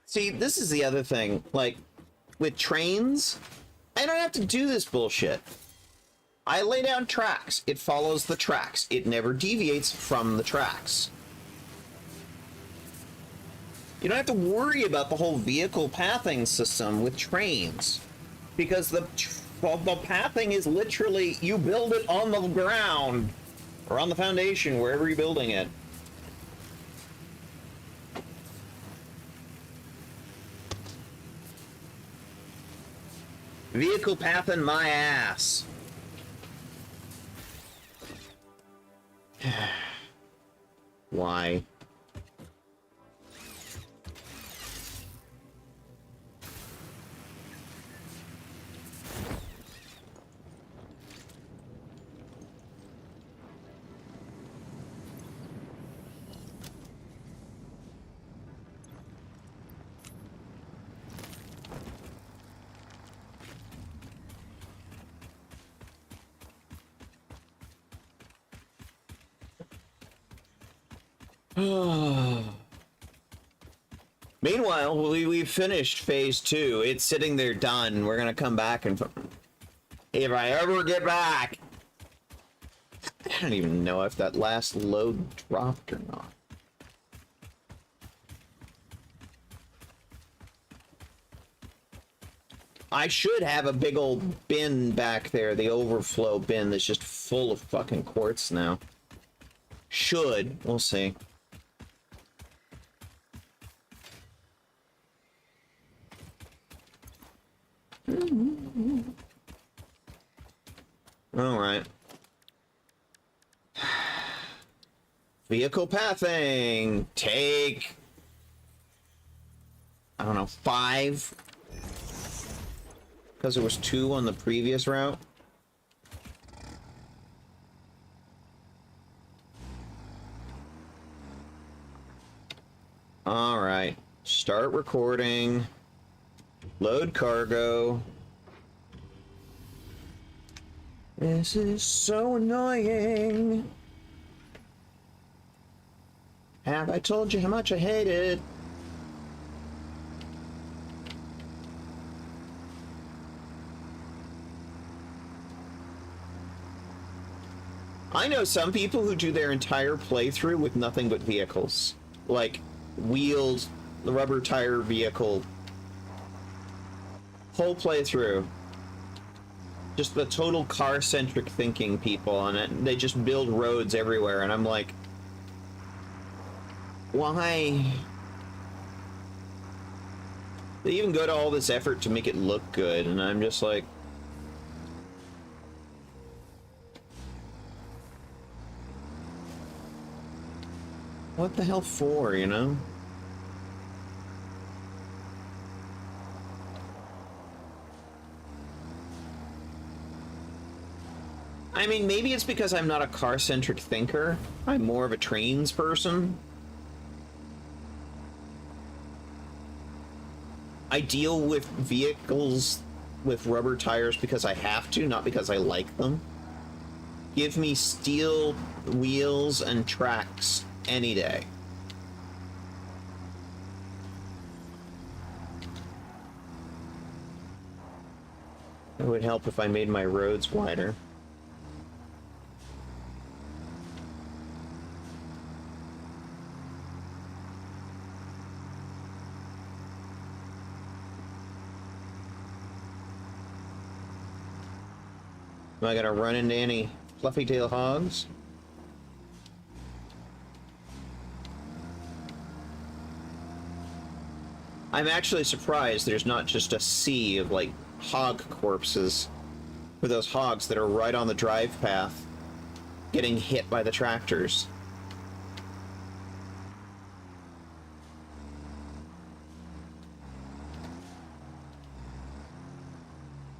See, this is the other thing. Like, with trains, I don't have to do this bullshit. I lay down tracks. It follows the tracks. It never deviates from the tracks. You don't have to worry about the whole vehicle pathing system with trains. Because the pathing is literally, you build it on the ground. Or on the foundation, wherever you're building it. Vehicle pathing my ass. Why? Meanwhile, we've finished phase 2. It's sitting there done. We're gonna come back and... If I ever get back... I don't even know if that last load dropped or not. I should have a big old bin back there, the overflow bin that's just full of fucking quartz now. Should. We'll see. All right. Vehicle pathing. Take, I don't know, 5. Because there was 2 on the previous route. All right. Start recording. Load cargo. This is so annoying. Have I told you how much I hate it? I know some people who do their entire playthrough with nothing but vehicles. Like, wheeled, the rubber tire vehicle. Whole playthrough. Just the total car-centric thinking people on it. They just build roads everywhere, and I'm like, why? They even go to all this effort to make it look good, and I'm just like, what the hell for, you know? I mean, maybe it's because I'm not a car-centric thinker. I'm more of a trains person. I deal with vehicles with rubber tires because I have to, not because I like them. Give me steel wheels and tracks any day. It would help if I made my roads wider. Am I gonna run into any fluffy tail hogs? I'm actually surprised there's not just a sea of, like, hog corpses for those hogs that are right on the drive path getting hit by the tractors.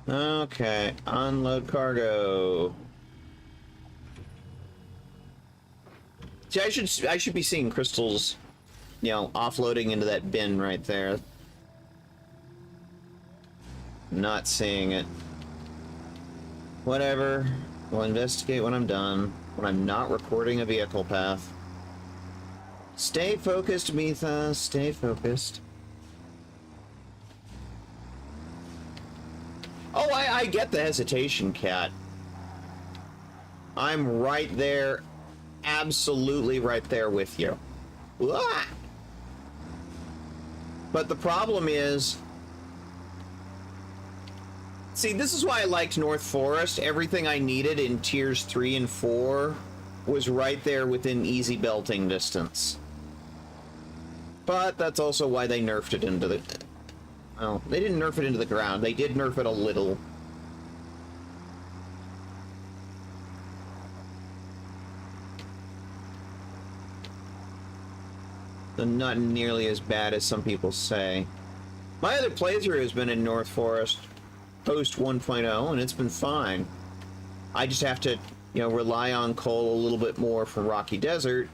Okay, unload cargo. See, I should be seeing crystals, you know, offloading into that bin right there. Not seeing it. Whatever. We'll investigate when I'm done. When I'm not recording a vehicle path. Stay focused, Mitha. Stay focused. Oh, I get the hesitation, Cat. I'm right there. Absolutely right there with you. Ah! But the problem is... See, this is why I liked North Forest. Everything I needed in tiers 3 and 4 was right there within easy belting distance. But that's also why they nerfed it into the... Well, they didn't nerf it into the ground. They did nerf it a little. So not nearly as bad as some people say. My other playthrough has been in North Forest post 1.0, and it's been fine. I just have to, you know, rely on coal a little bit more from Rocky Desert.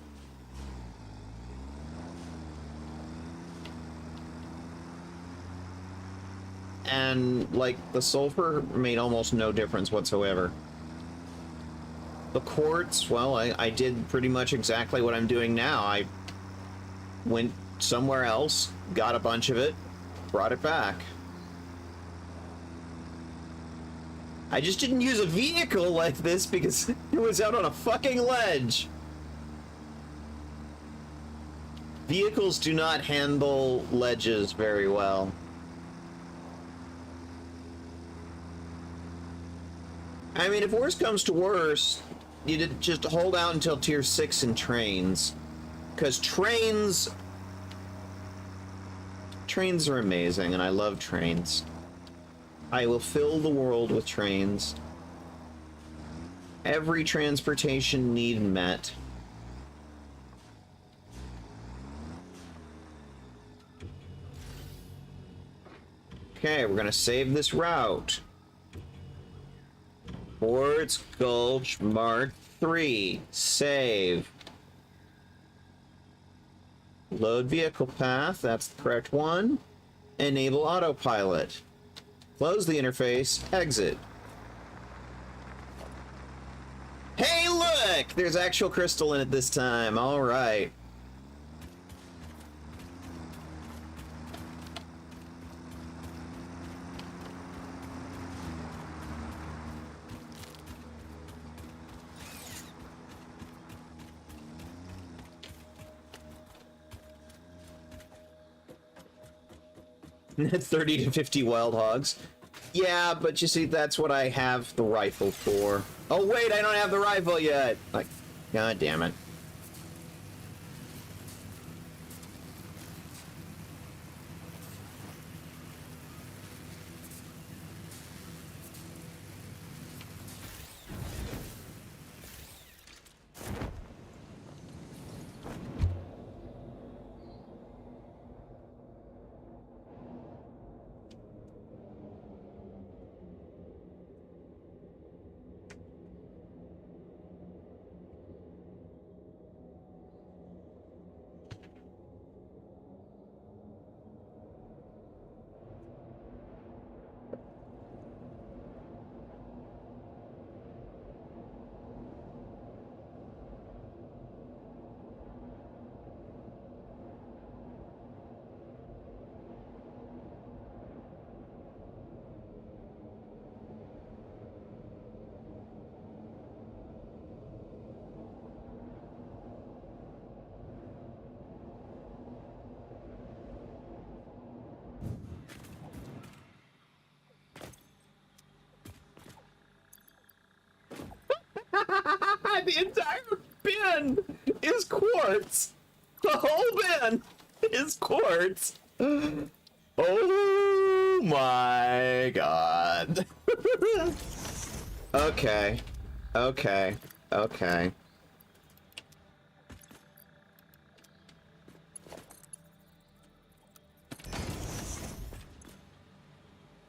And, like, the sulfur made almost no difference whatsoever. The quartz, well, I did pretty much exactly what I'm doing now. I went somewhere else, got a bunch of it, brought it back. I just didn't use a vehicle like this because it was out on a fucking ledge. Vehicles do not handle ledges very well. I mean, if worse comes to worse, you did just hold out until tier 6 in trains. Because trains are amazing, and I love trains. I will fill the world with trains. Every transportation need met. Okay, we're gonna save this route. Quartz Gulch Mark 3. Save. Load vehicle path, that's the correct one. Enable autopilot. Close the interface, exit. Hey, look! There's actual crystal in it this time. All right. That's 30 to 50 wild hogs. Yeah, but you see, that's what I have the rifle for. Oh, wait, I don't have the rifle yet. Like, god damn it. The entire bin is quartz. The whole bin is quartz. Oh my god. Okay. Okay. Okay.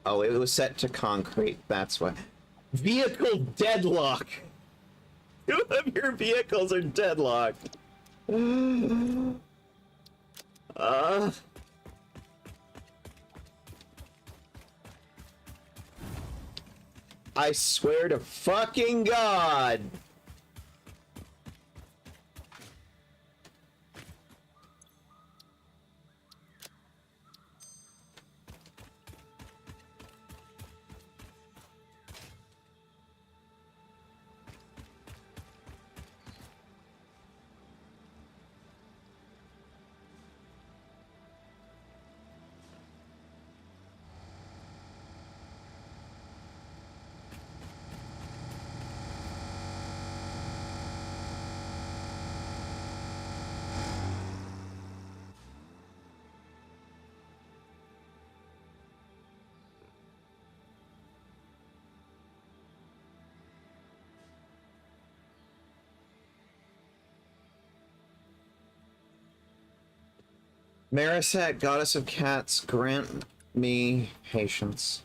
Oh, it was set to concrete. That's why. Vehicle deadlock. Two of your vehicles are deadlocked. I swear to fucking God. Marisette, goddess of cats, grant me patience.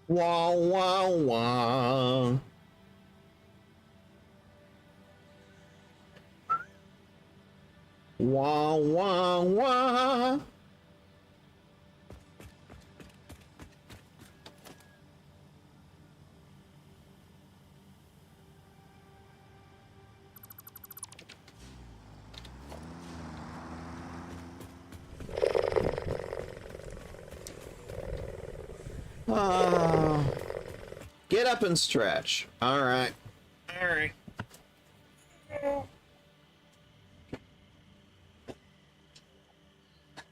Wah, wah, wah. Wah, wah, wah. Oh. Get up and stretch. All right. All right.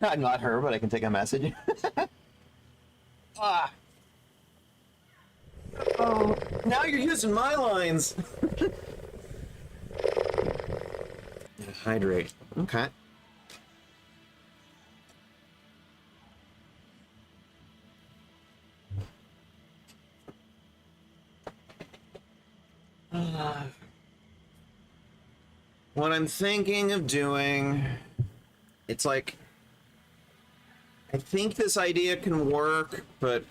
I'm not her, but I can take a message. Ah. Oh, now you're using my lines. Hydrate. Okay. What I'm thinking of doing, it's like, I think this idea can work, but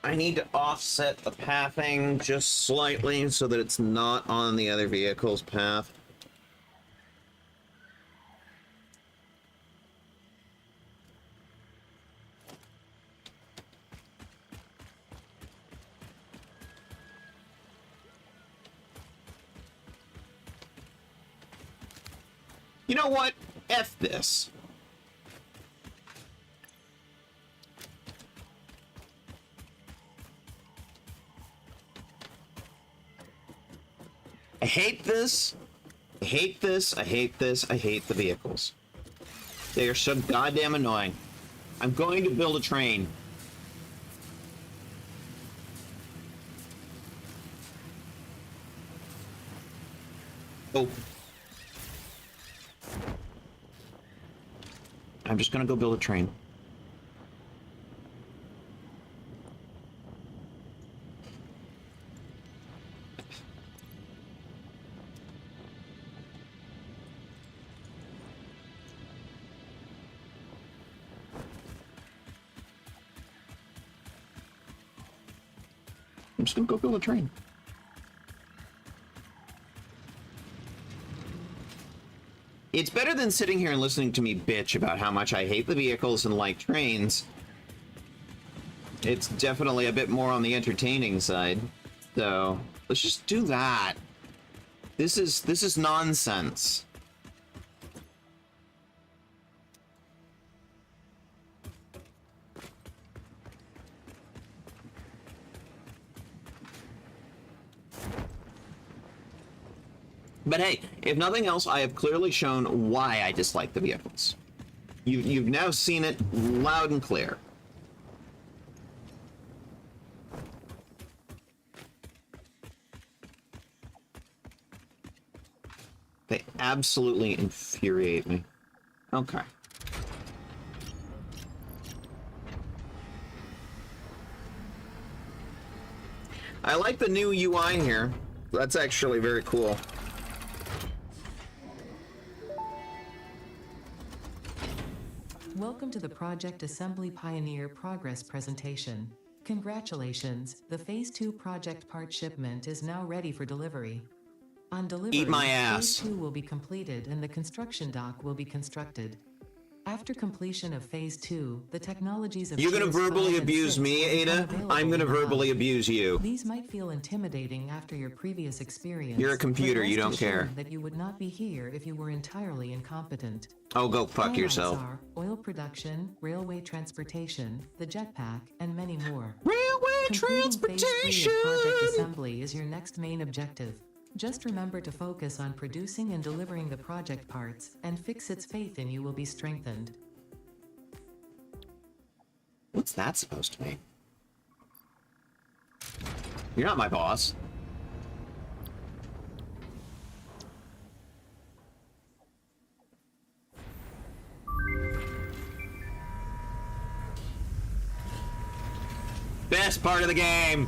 I need to offset the pathing just slightly so that it's not on the other vehicle's path. You know what? F this. I hate this. I hate this. I hate this. I hate the vehicles. They are so goddamn annoying. I'm going to build a train. Oh. I'm just gonna go build a train. I'm just gonna go build a train. It's better than sitting here and listening to me bitch about how much I hate the vehicles and like trains. It's definitely a bit more on the entertaining side. So, let's just do that. This is nonsense. But hey, if nothing else, I have clearly shown why I dislike the vehicles. You've now seen it loud and clear. They absolutely infuriate me. Okay. I like the new UI here. That's actually very cool. Welcome to the Project Assembly Pioneer Progress presentation. Congratulations, the Phase 2 project part shipment is now ready for delivery. On delivery, Eat my ass. Phase 2 will be completed and the construction dock will be constructed. After completion of Phase 2, the technologies of You're gonna Phase verbally 5 and abuse 6 me, will become Ada? available I'm gonna in the hub. verbally abuse you. These might feel intimidating after your previous experience. You're a computer, but you rest don't care. assured that you would not be here if you were entirely incompetent. Oh, go fuck Highlights yourself. are oil production, railway transportation, the jetpack, and many more. Railway Completing Phase 3 of Project transportation! Assembly is your next main objective. Just remember to focus on producing and delivering the project parts, and Fixit's faith in you will be strengthened. What's that supposed to mean? You're not my boss. Best part of the game!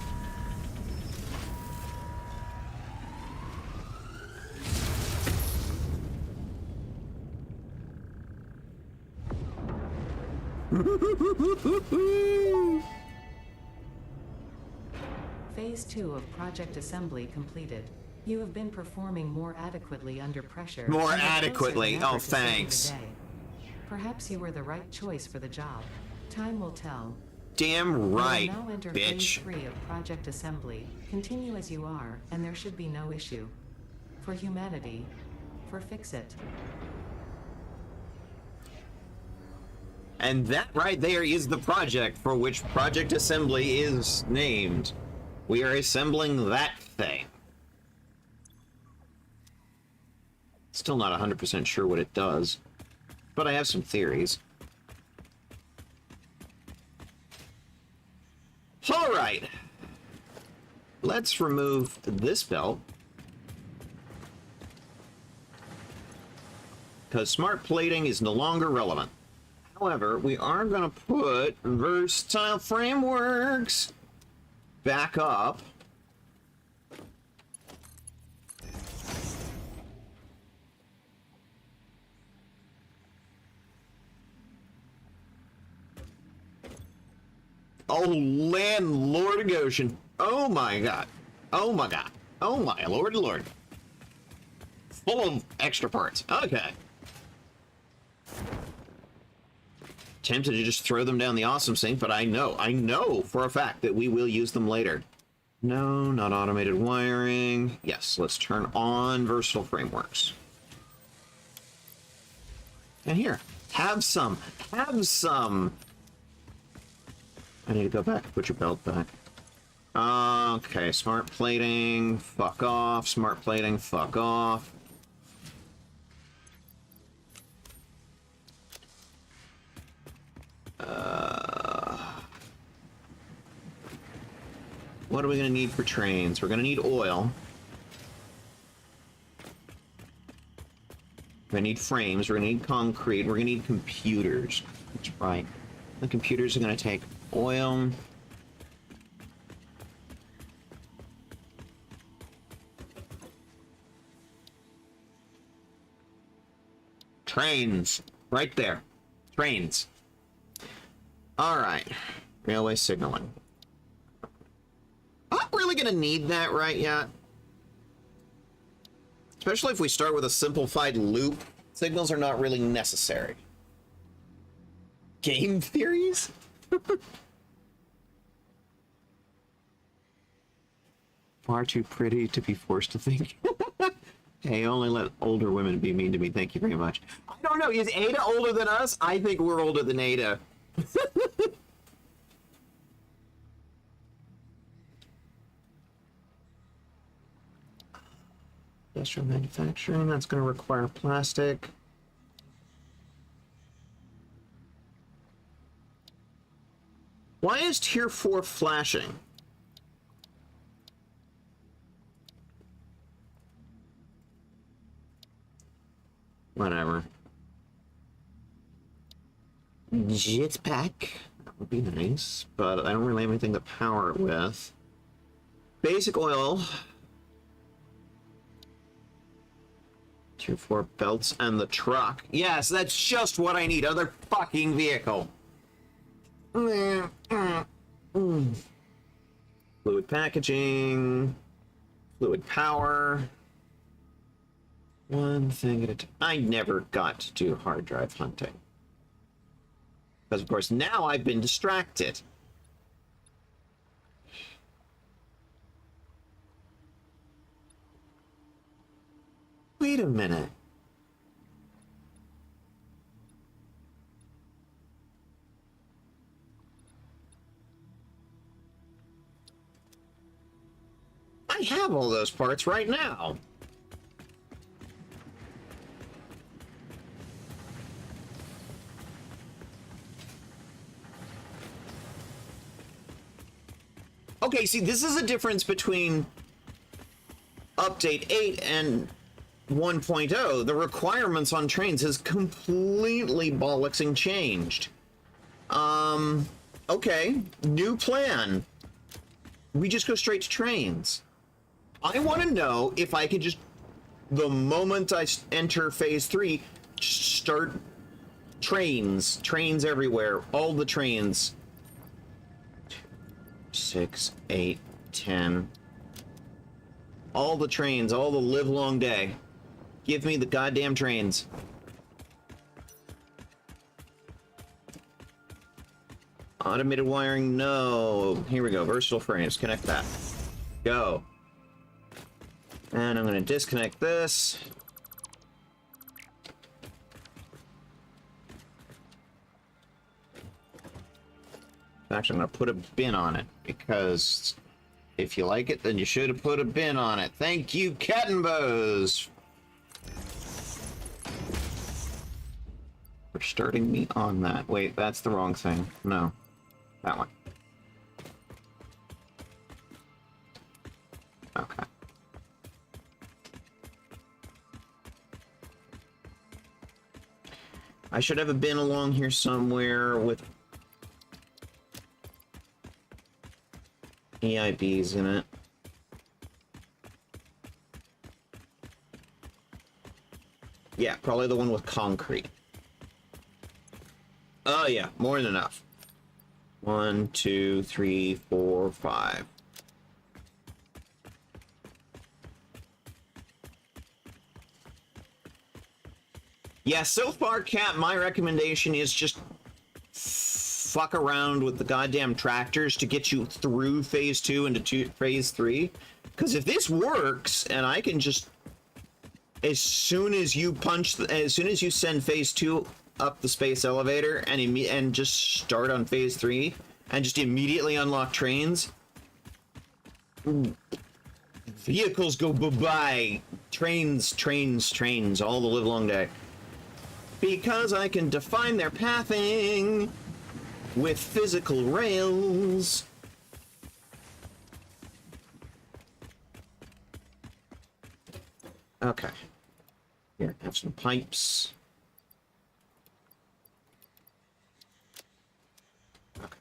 Phase 2 of Project Assembly completed. You have been performing more adequately under pressure. More and are closer adequately. than ever Oh, to saving the thanks. day. Perhaps you were the right choice for the job. Time will tell. Damn right, You will now enter Phase bitch. 3 of Project Assembly. Continue as you are, and there should be no issue. For humanity. For Fix-It. And that right there is the project for which Project Assembly is named. We are assembling that thing. Still not 100% sure what it does, but I have some theories. All right. Let's remove this belt. Because smart plating is no longer relevant. However, we are going to put versatile frameworks back up. Oh, landlord of Goshen. Oh my god. Oh my god. Oh my lord. Full of extra parts. Okay. Tempted to just throw them down the awesome sink, but I know for a fact that we will use them later. No, not automated wiring. Yes, let's turn on versatile frameworks. And here, have some. Have some. I need to go back and put your belt back. Okay, smart plating, fuck off. Smart plating, fuck off. What are we gonna need for trains? We're gonna need oil. We're gonna need frames, we're gonna need concrete, we're gonna need computers. That's right. The computers are gonna take oil. Trains. Right there. Trains. Alright. Railway signaling. I'm not really gonna need that right yet. Especially if we start with a simplified loop. Signals are not really necessary. Game theories? Far too pretty to be forced to think. Hey, only let older women be mean to me. Thank you very much. I don't know. Is Ada older than us? I think we're older than Ada. Industrial manufacturing, that's going to require plastic. Why is Tier 4 flashing? Whatever. Jetpack. That would be nice, but I don't really have anything to power it with. Basic oil. Tier 4 belts and the truck. Yes, that's just what I need. Other fucking vehicle. Fluid packaging. Fluid power. One thing at a time. I never got to do hard drive hunting. Because, of course, now I've been distracted. Wait a minute. I have all those parts right now. Okay, see, this is a difference between Update 8 and 1.0. The requirements on trains has completely bollocksing changed. Okay, new plan. We just go straight to trains. I want to know if I could just, the moment I enter Phase 3, just start Trains everywhere. All the trains. 6, 8, 10. All the trains, all the live long day. Give me the goddamn trains. Automated wiring, no. Here we go, versatile frames, connect that. Go. And I'm gonna disconnect this. Actually, I'm gonna put a bin on it, because if you like it, then you should have put a bin on it. Thank you, Kettenbows, for starting me on that. Wait, that's the wrong thing. No. That one. Okay. I should have a bin along here somewhere with EIBs in it. Yeah, probably the one with concrete. Oh yeah, more than enough. 1, 2, 3, 4, 5. Yeah, so far, Cat, my recommendation is just fuck around with the goddamn tractors to get you through phase 2 into phase 3. Because if this works, and I can just, as soon as you send phase 2 up the space elevator and just start on phase 3 and just immediately unlock trains, vehicles go bye-bye. Trains all the live long day. Because I can define their pathing with physical rails. Okay. Here, have some pipes. Okay.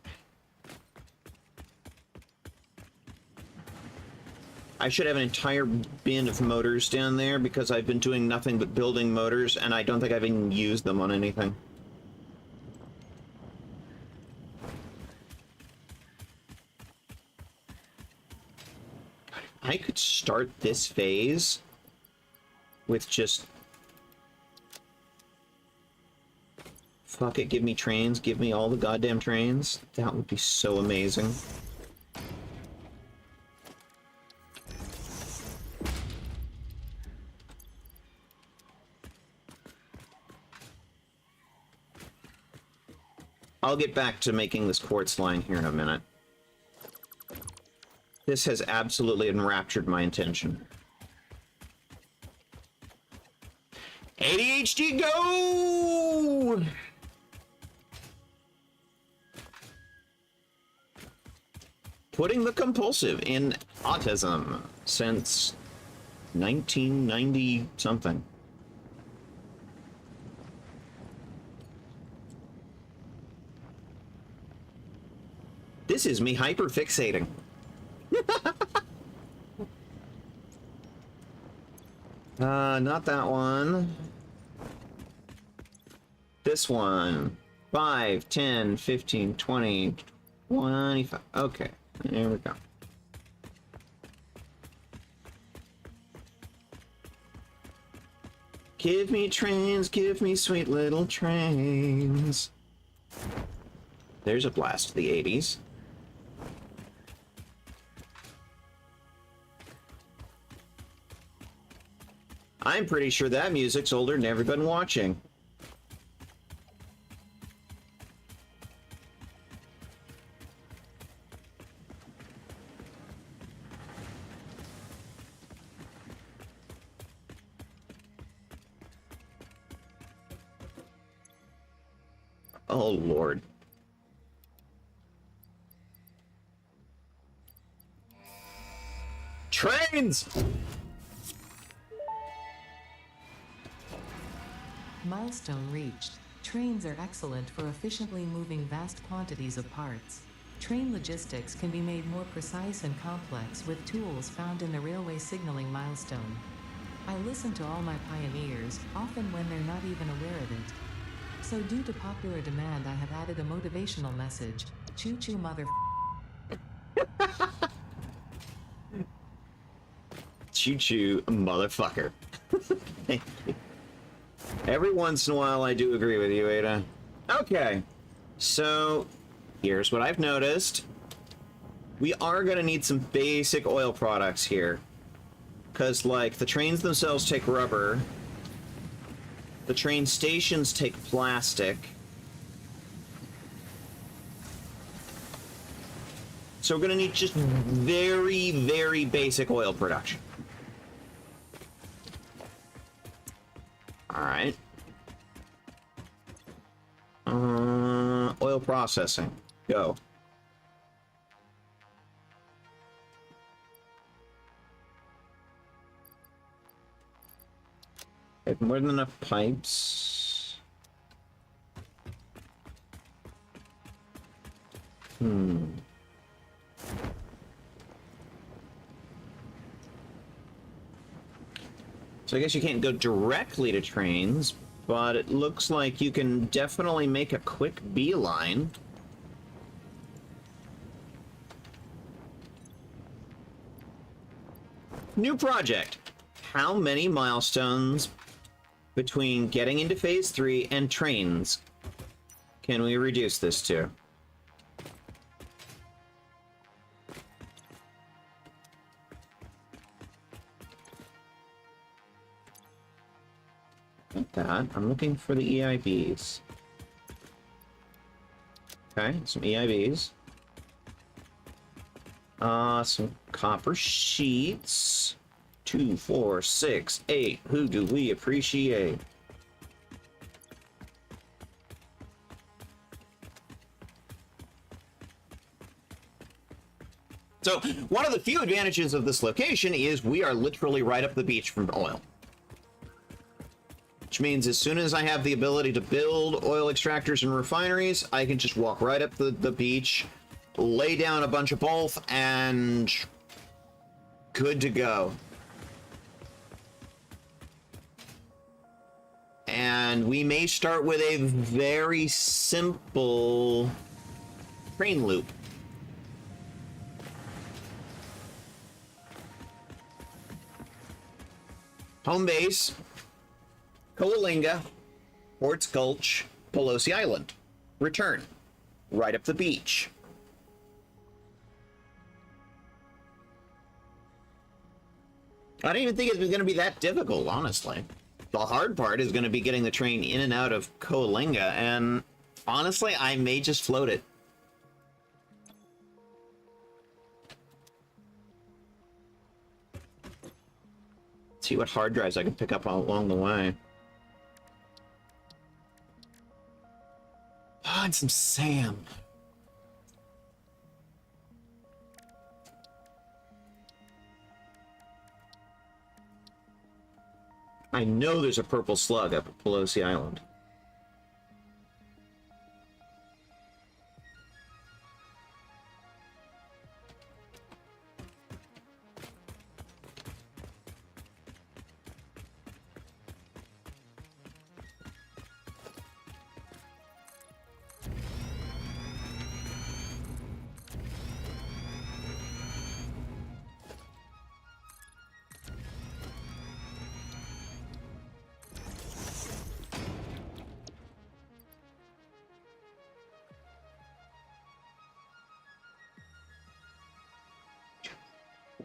I should have an entire bin of motors down there because I've been doing nothing but building motors, and I don't think I've even used them on anything. I could start this phase with just... Fuck it, give me trains, give me all the goddamn trains. That would be so amazing. I'll get back to making this quartz line here in a minute. This has absolutely enraptured my attention. ADHD, go! Putting the compulsive in autism since 1990 something. This is me hyperfixating. Not that one. This one. 5, 10, 15, 20, 25. Okay, there we go. Give me trains, give me sweet little trains. There's a blast of the 80s. I'm pretty sure that music's older than everyone watching. Oh, Lord. Trains! Milestone reached. Trains are excellent for efficiently moving vast quantities of parts. Train logistics can be made more precise and complex with tools found in the railway signaling milestone. I listen to all my pioneers, often when they're not even aware of it. So due to popular demand, I have added a motivational message. Choo choo mother. Choo choo, motherfucker. Thank you. Every once in a while, I do agree with you, Ada. Okay, so here's what I've noticed. We are gonna need some basic oil products here. Because, like, the trains themselves take rubber. The train stations take plastic. So we're gonna need just very, very basic oil production. Alright. Oil processing. Go. I have more than enough pipes. So I guess you can't go directly to trains, but it looks like you can definitely make a quick beeline. New project. How many milestones between getting into phase 3 and trains can we reduce this to? Like that. I'm looking for the EIBs. Okay, some EIBs. Some copper sheets. 2, 4, 6, 8. Who do we appreciate? So, one of the few advantages of this location is we are literally right up the beach from oil. Which means as soon as I have the ability to build oil extractors and refineries, I can just walk right up the beach, lay down a bunch of both, and good to go. And we may start with a very simple train loop. Home base, Coalinga, Ports Gulch, Pelosi Island. Return. Right up the beach. I don't even think it's going to be that difficult, honestly. The hard part is going to be getting the train in and out of Coalinga, and honestly, I may just float it. See what hard drives I can pick up along the way. Oh, and some SAM. I know there's a purple slug up at Pelosi Island.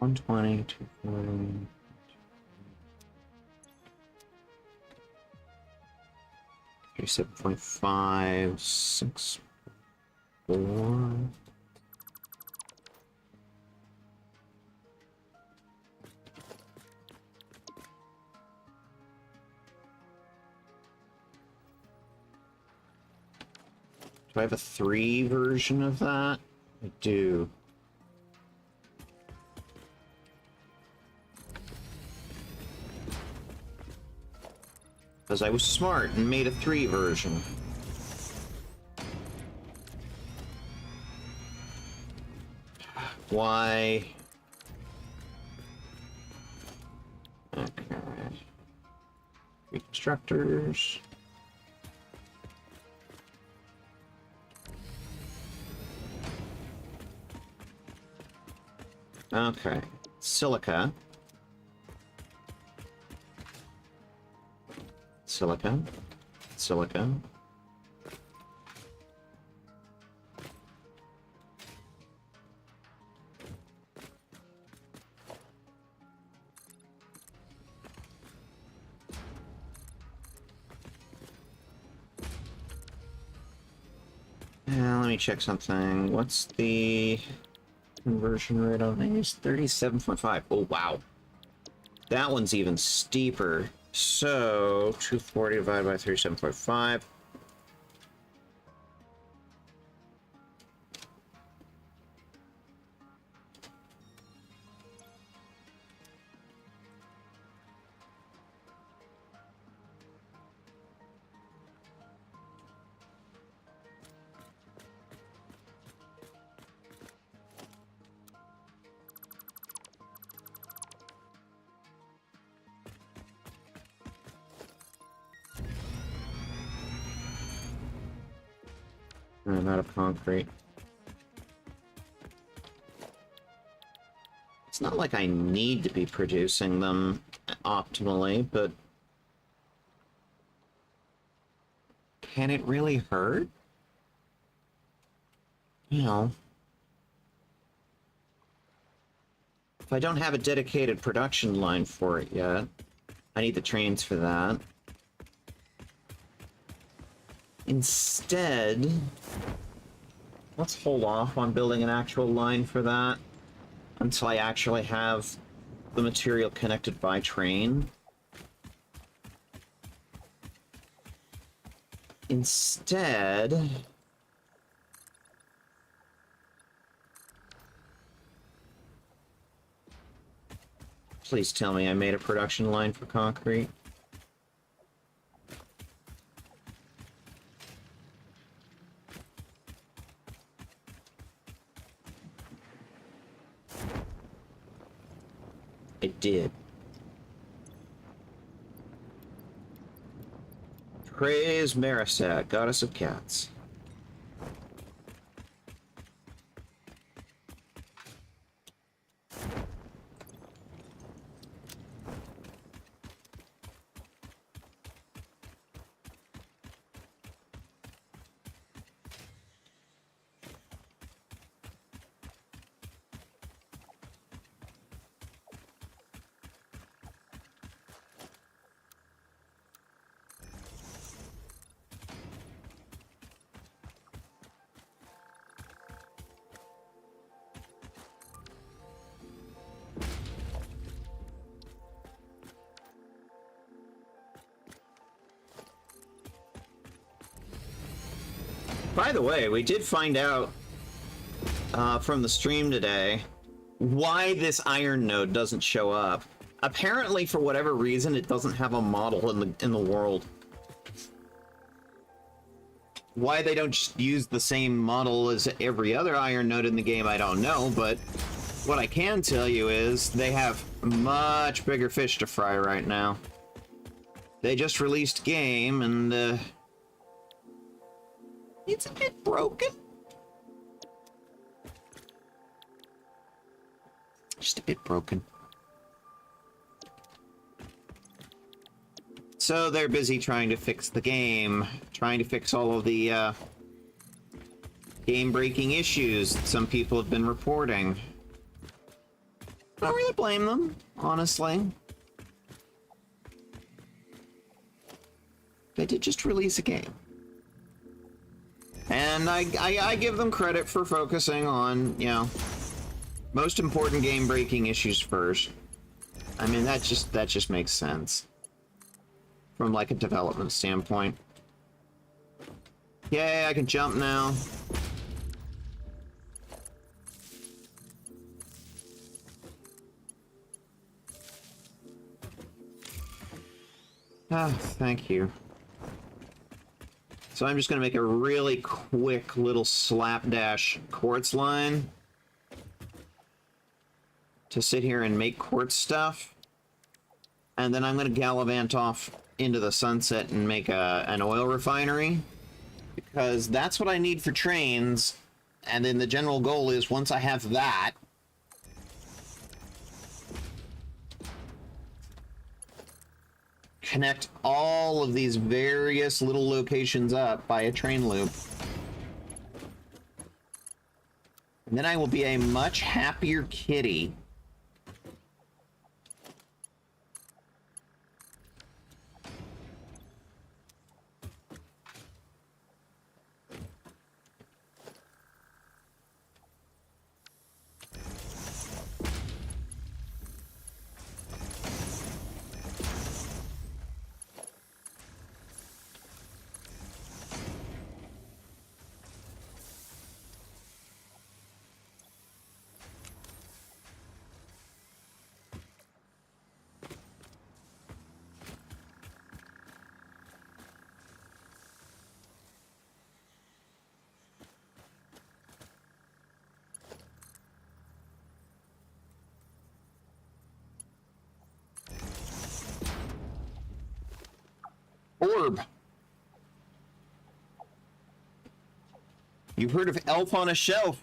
$120, $240. 37.5, 6, 4. Do I have a 3 version of that? I do. Because I was smart and made a 3 version. Why? Okay. Reconstructors. Okay. Silica. Silica. Silica. Let me check something. What's the conversion rate on these? 37.5. Oh, wow. That one's even steeper. So, 240 divided by 37.5. I'm out of concrete. It's not like I need to be producing them optimally, but can it really hurt? You know, if I don't have a dedicated production line for it yet, I need the trains for that. Instead, let's hold off on building an actual line for that until I actually have the material connected by train. Instead, please tell me I made a production line for concrete. I did. Praise Marisat, goddess of cats. By the way, we did find out from the stream today why this iron node doesn't show up. Apparently, for whatever reason, it doesn't have a model in the world. Why they don't just use the same model as every other iron node in the game, I don't know, but what I can tell you is they have much bigger fish to fry right now. They just released game, and it's a bit broken. Just a bit broken. So they're busy trying to fix the game, trying to fix all of the game-breaking issues that some people have been reporting. I don't really blame them, honestly. They did just release a game. And I give them credit for focusing on, you know, most important game-breaking issues first. I mean, that just makes sense. From, like, a development standpoint. Yay, I can jump now. Ah, thank you. So I'm just going to make a really quick little slapdash quartz line to sit here and make quartz stuff. And then I'm going to gallivant off into the sunset and make an oil refinery, because that's what I need for trains. And then the general goal is, once I have that, connect all of these various little locations up by a train loop. And then I will be a much happier kitty. Orb. You've heard of elf on a shelf.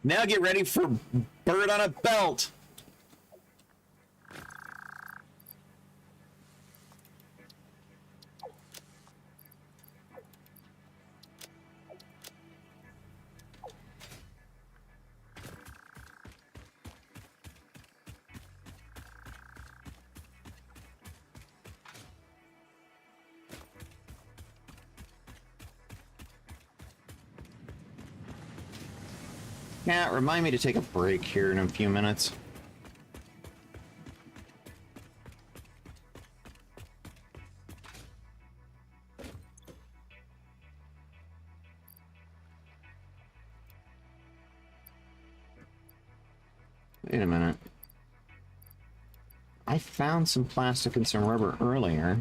Now get ready for bird on a belt. Cat, remind me to take a break here in a few minutes. Wait a minute. I found some plastic and some rubber earlier.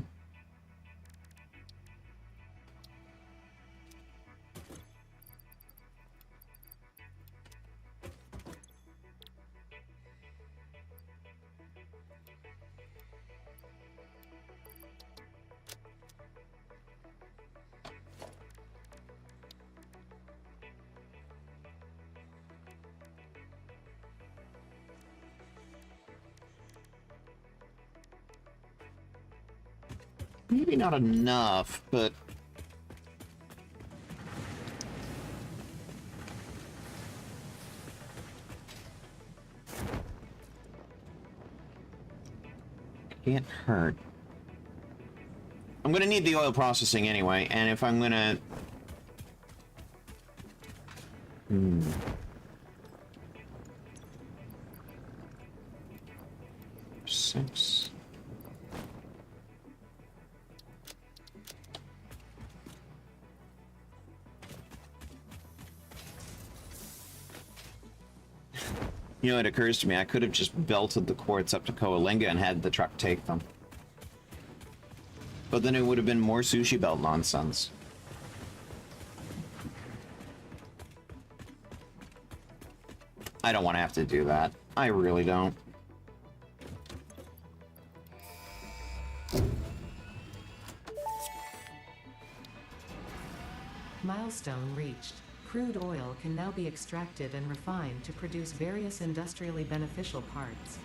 Maybe not enough, but... Can't hurt. I'm gonna need the oil processing anyway, and if I'm gonna... Six... You know, it occurs to me, I could have just belted the quartz up to Coalinga and had the truck take them. But then it would have been more sushi belt nonsense. I don't want to have to do that. I really don't. Milestone reached. Crude oil can now be extracted and refined to produce various industrially beneficial parts.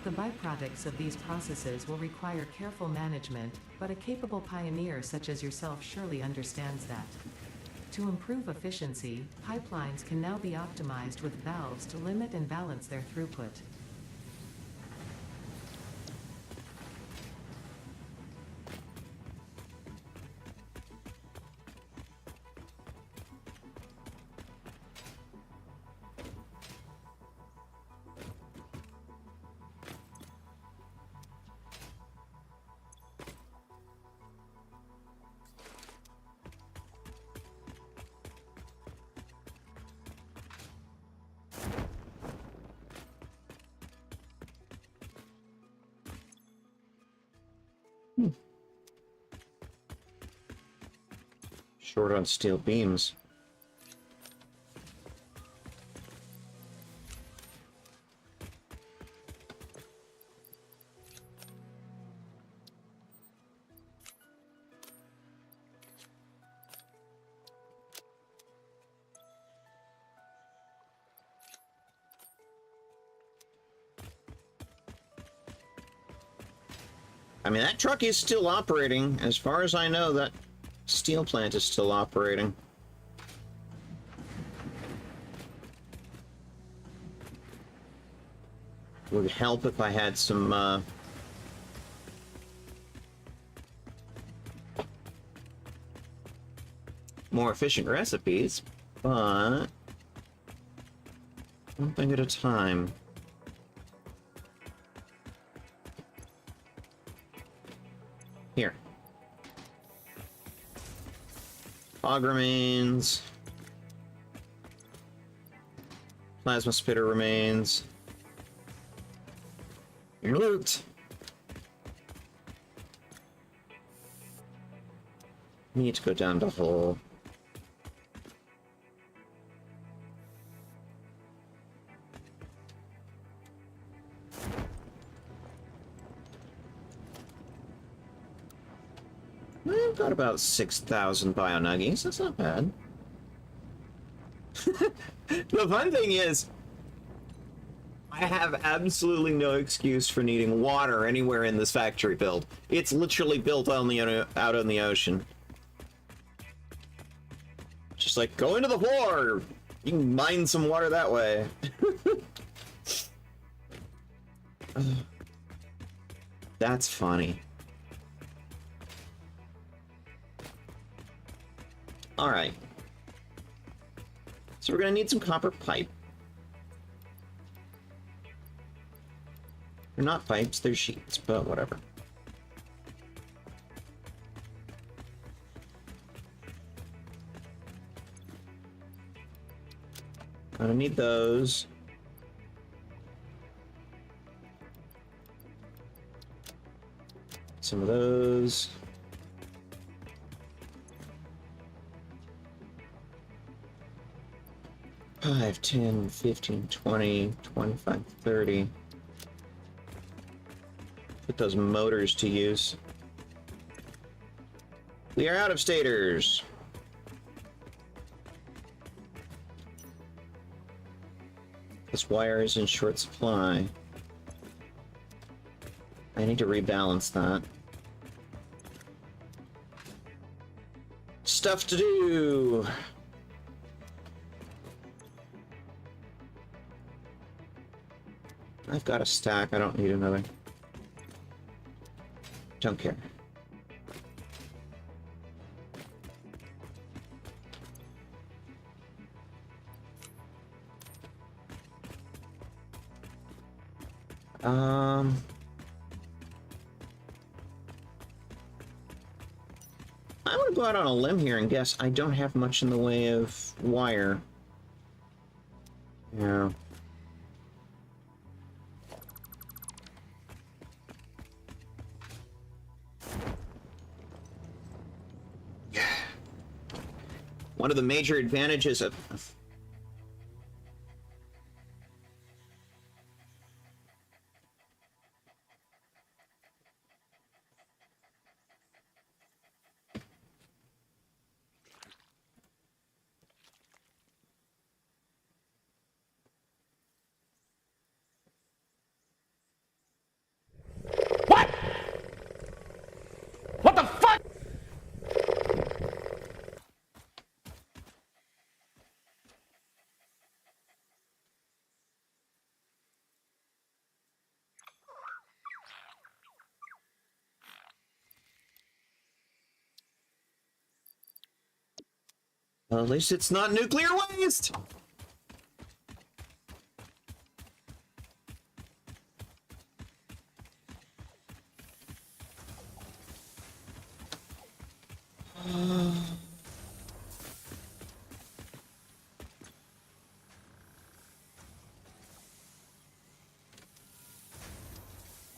The byproducts of these processes will require careful management, but a capable pioneer such as yourself surely understands that. To improve efficiency, pipelines can now be optimized with valves to limit and balance their throughput. Short on steel beams. I mean, that truck is still operating. As far as I know, that steel plant is still operating. Would help if I had some, more efficient recipes, but one thing at a time. Here. Fog remains. Plasma spitter remains. Your loot. Need to go down the hole. I've got about 6,000 bio-nuggies. That's not bad. The fun thing is, I have absolutely no excuse for needing water anywhere in this factory build. It's literally built on the out on the ocean. Just like, go into the floor! You can mine some water that way. That's funny. Alright. So we're gonna need some copper pipe. They're not pipes, they're sheets, but whatever. Gonna need those. Some of those. Five, 10, 15, 20, 25, 30. Put those motors to use. We are out of stators. This wire is in short supply. I need to rebalance that. Stuff to do! I've got a stack, I don't need another. Don't care. I'm gonna go out on a limb here and guess I don't have much in the way of wire. Yeah. One of the major advantages of... What? What the fuck? Well, at least it's not nuclear waste!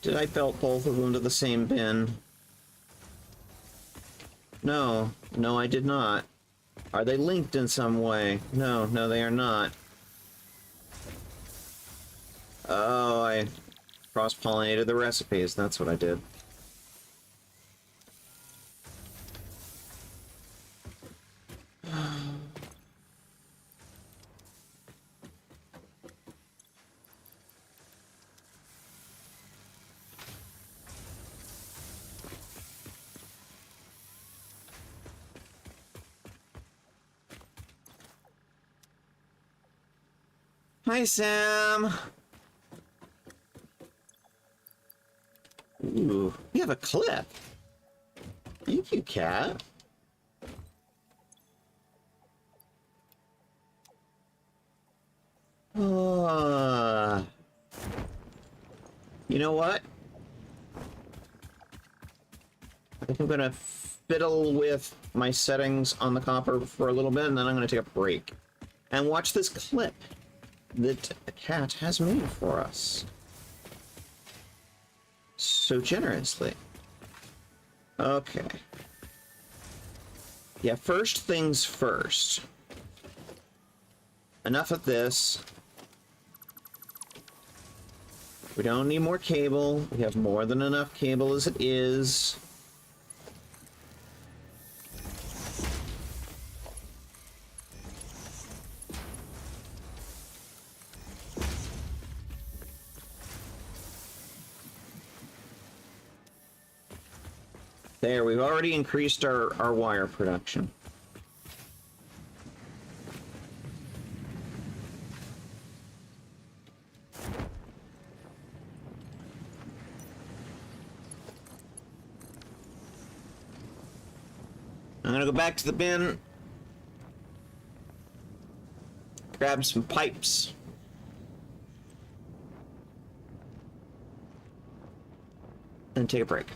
Did I belt both of them to the same bin? No. No, I did not. Are they linked in some way? No, no, they are not. Oh, I cross-pollinated the recipes. That's what I did. Hi, Sam. Ooh, we have a clip. Thank you, cat. You know what? I think I'm gonna fiddle with my settings on the copper for a little bit, and then I'm gonna take a break and watch this clip that the cat has made for us so generously. Okay. Yeah, first things first. Enough of this. We don't need more cable. We have more than enough cable as it is. There, we've already increased our wire production. I'm gonna go back to the bin, grab some pipes, and take a break.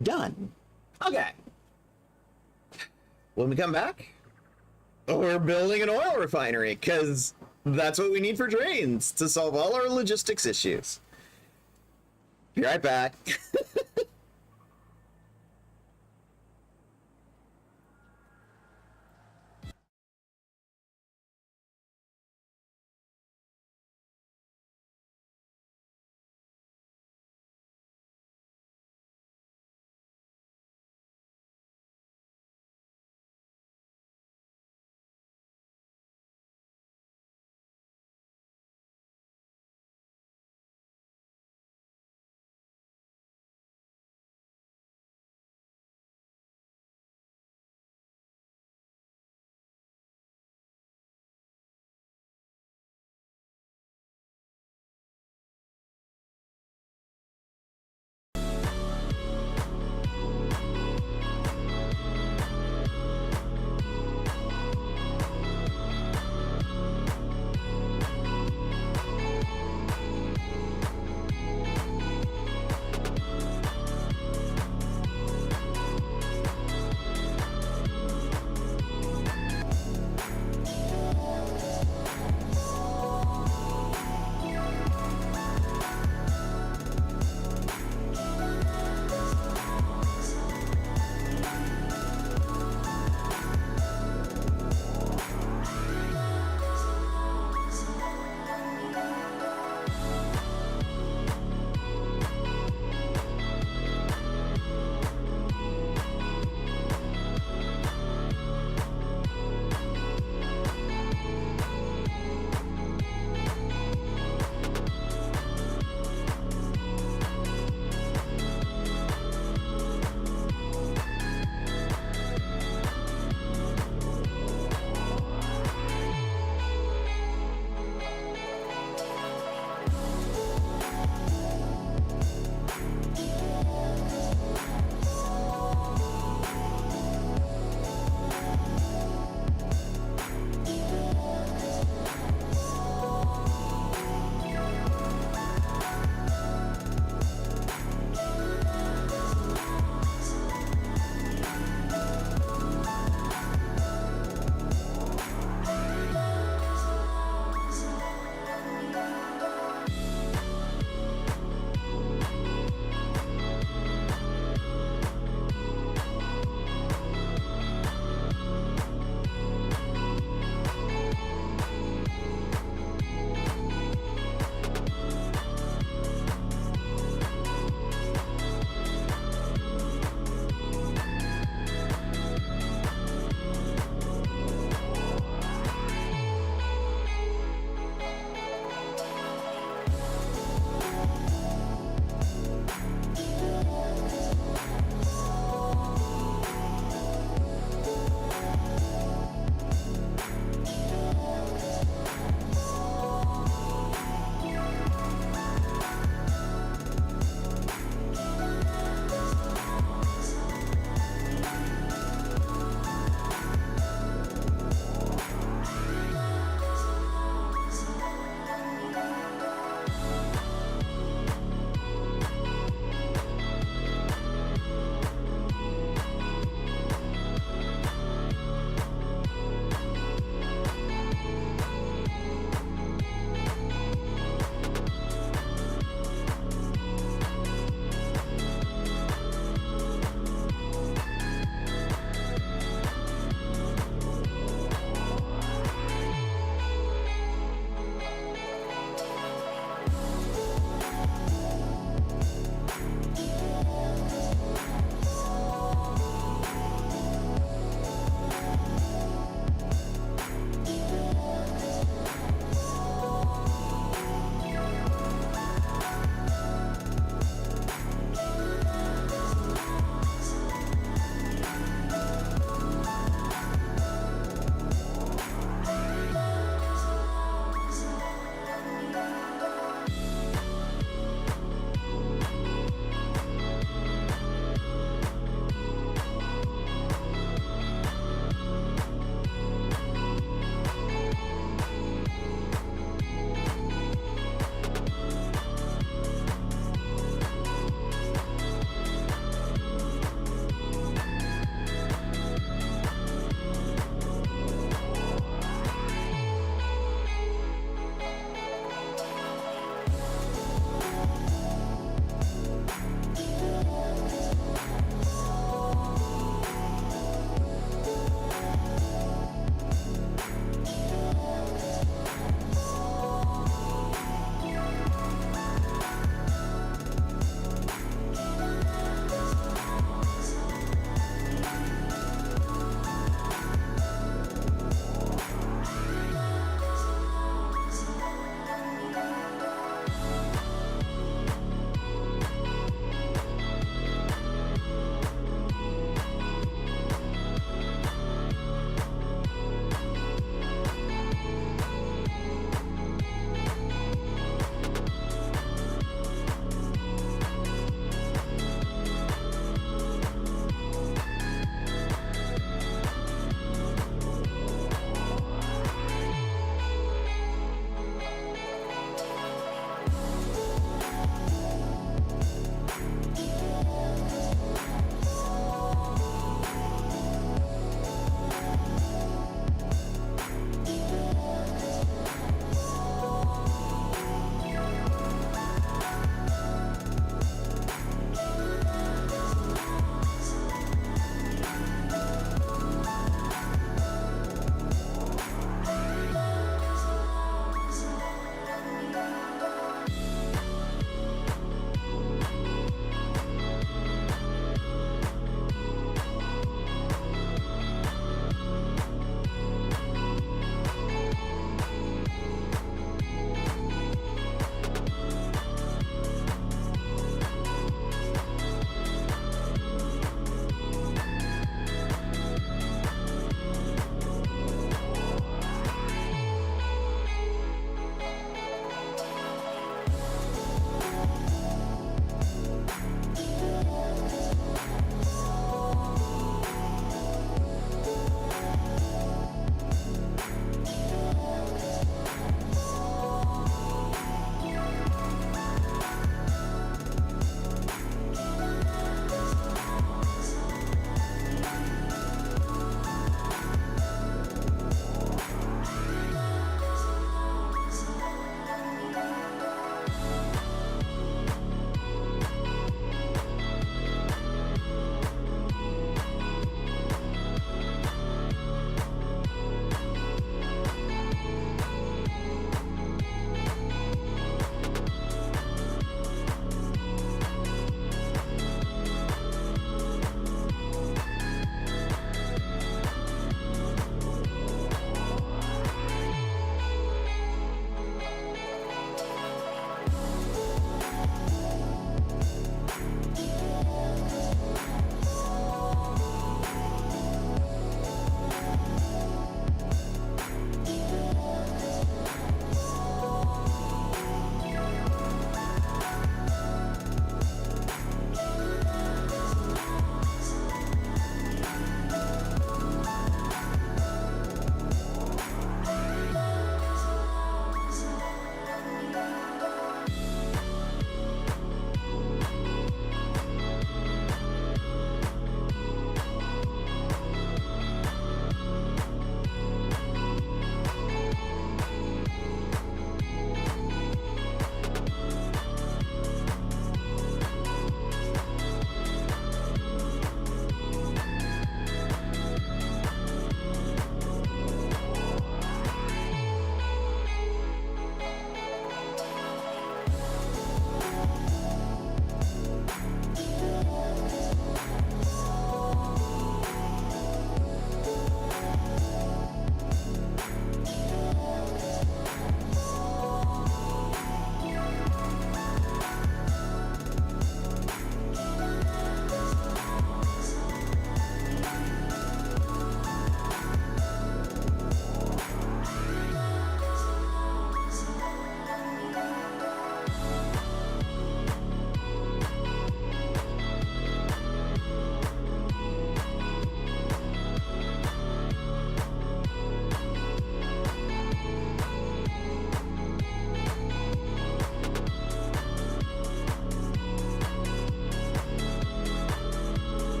Done. Okay. When we come back, we're building an oil refinery, because that's what we need for drains to solve all our logistics issues. Be right back.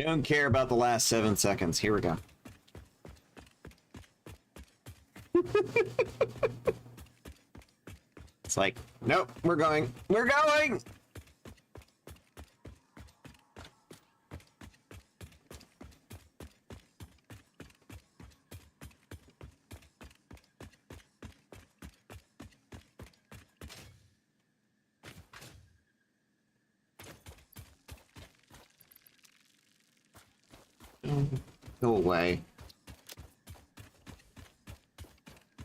I don't care about the last 7 seconds. Here we go. It's like, nope, we're going. We're going! Go away.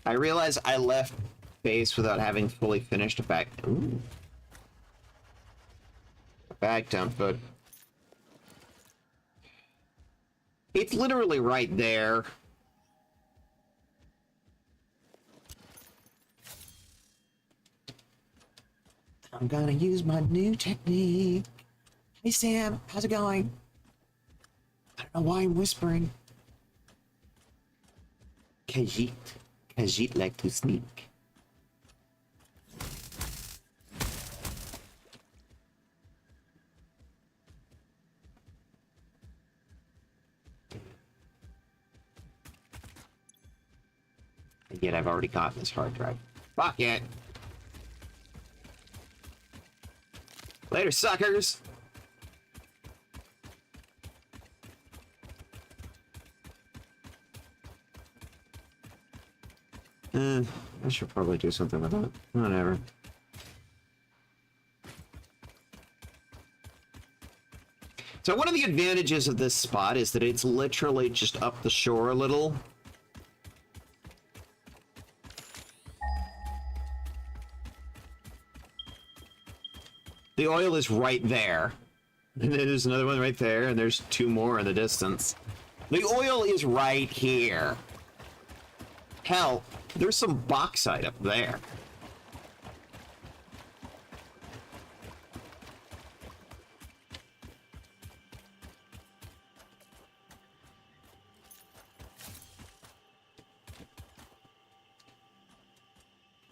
I realize I left base without having fully finished a bag. Ooh. A bag dump, but it's literally right there. I'm gonna use my new technique. Hey Sam, how's it going? I don't know why I'm whispering. Khajiit like to sneak. And yet I've already gotten this hard drive. Fuck it. Later, suckers. I should probably do something with that. Whatever. So one of the advantages of this spot is that it's literally just up the shore a little. The oil is right there. And then there's another one right there, and there's 2 more in the distance. The oil is right here. Hell, there's some bauxite up there.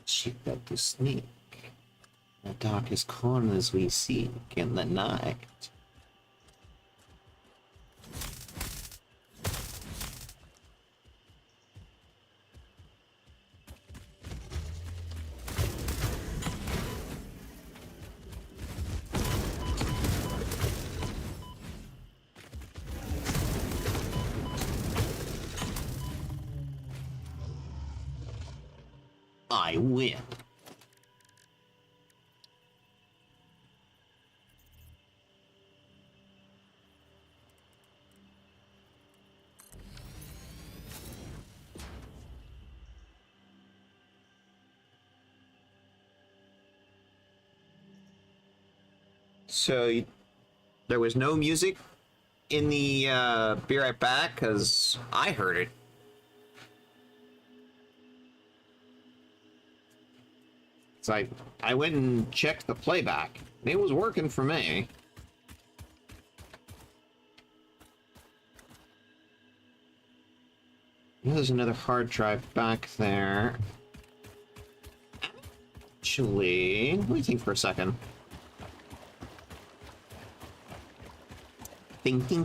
Sheep that to sneak. The darkest corners we seek in the night. I win. So there was no music in the Be Right Back, because I heard it. So I went and checked the playback. It was working for me. There's another hard drive back there. Actually, let me think for a second. Thinking.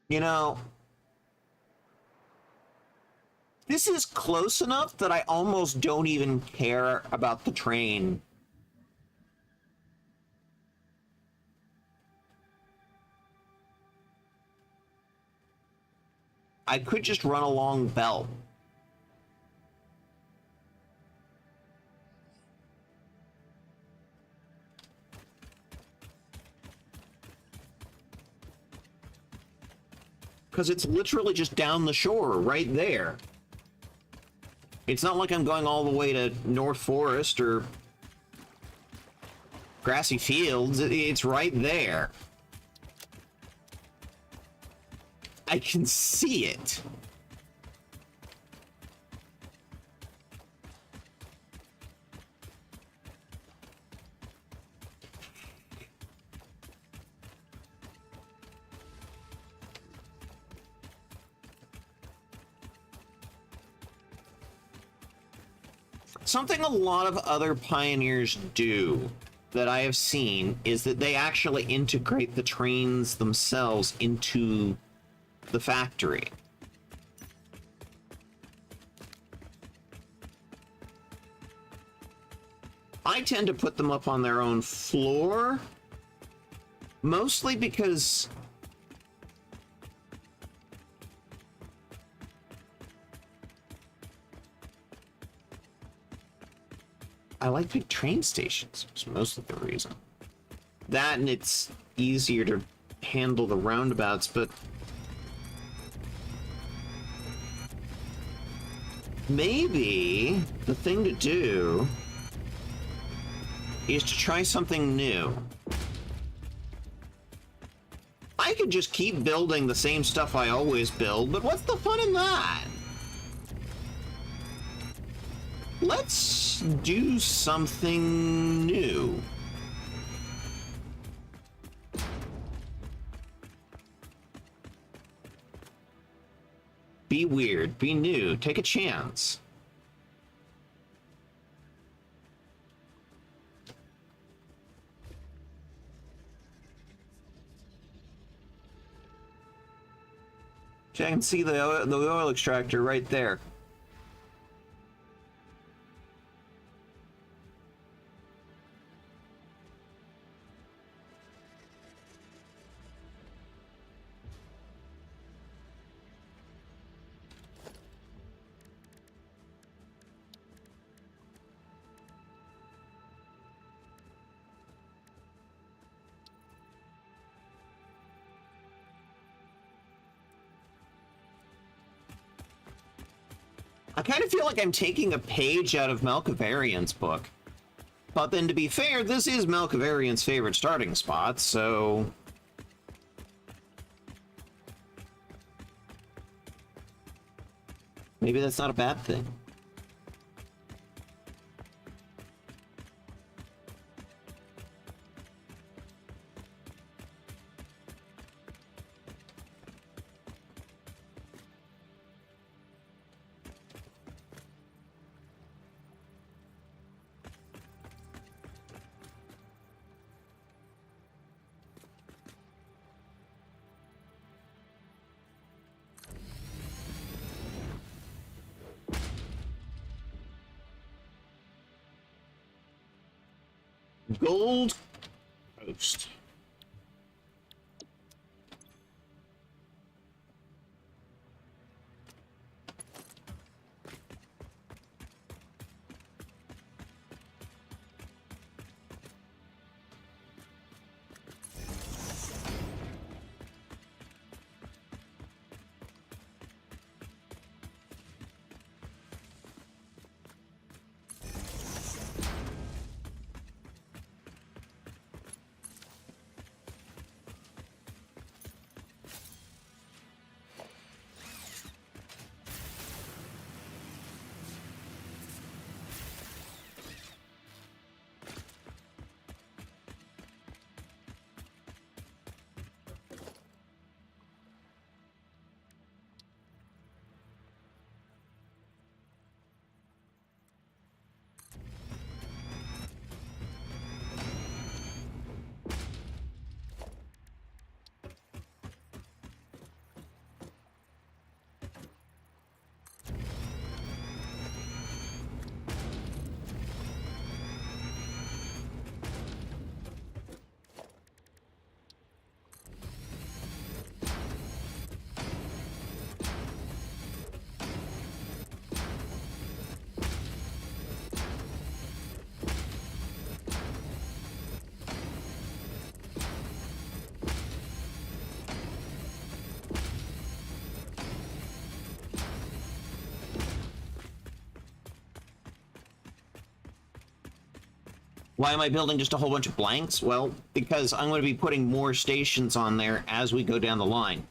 You know, this is close enough that I almost don't even care about the train. I could just run along Belt. Because it's literally just down the shore, right there. It's not like I'm going all the way to North Forest or Grassy Fields. It's right there. I can see it. Something a lot of other pioneers do that I have seen is that they actually integrate the trains themselves into the factory. I tend to put them up on their own floor, mostly because I like big train stations. It's mostly the reason. That, and it's easier to handle the roundabouts, but maybe the thing to do is to try something new. I could just keep building the same stuff I always build, but what's the fun in that? Let's do something new. Be weird, be new, take a chance. I can see the oil extractor right there. I kind of feel like I'm taking a page out of Malkavarian's book. But then to be fair, this is Malkavarian's favorite starting spot, so maybe that's not a bad thing. Gold Coast. Why am I building just a whole bunch of blanks? Well, because I'm going to be putting more stations on there as we go down the line.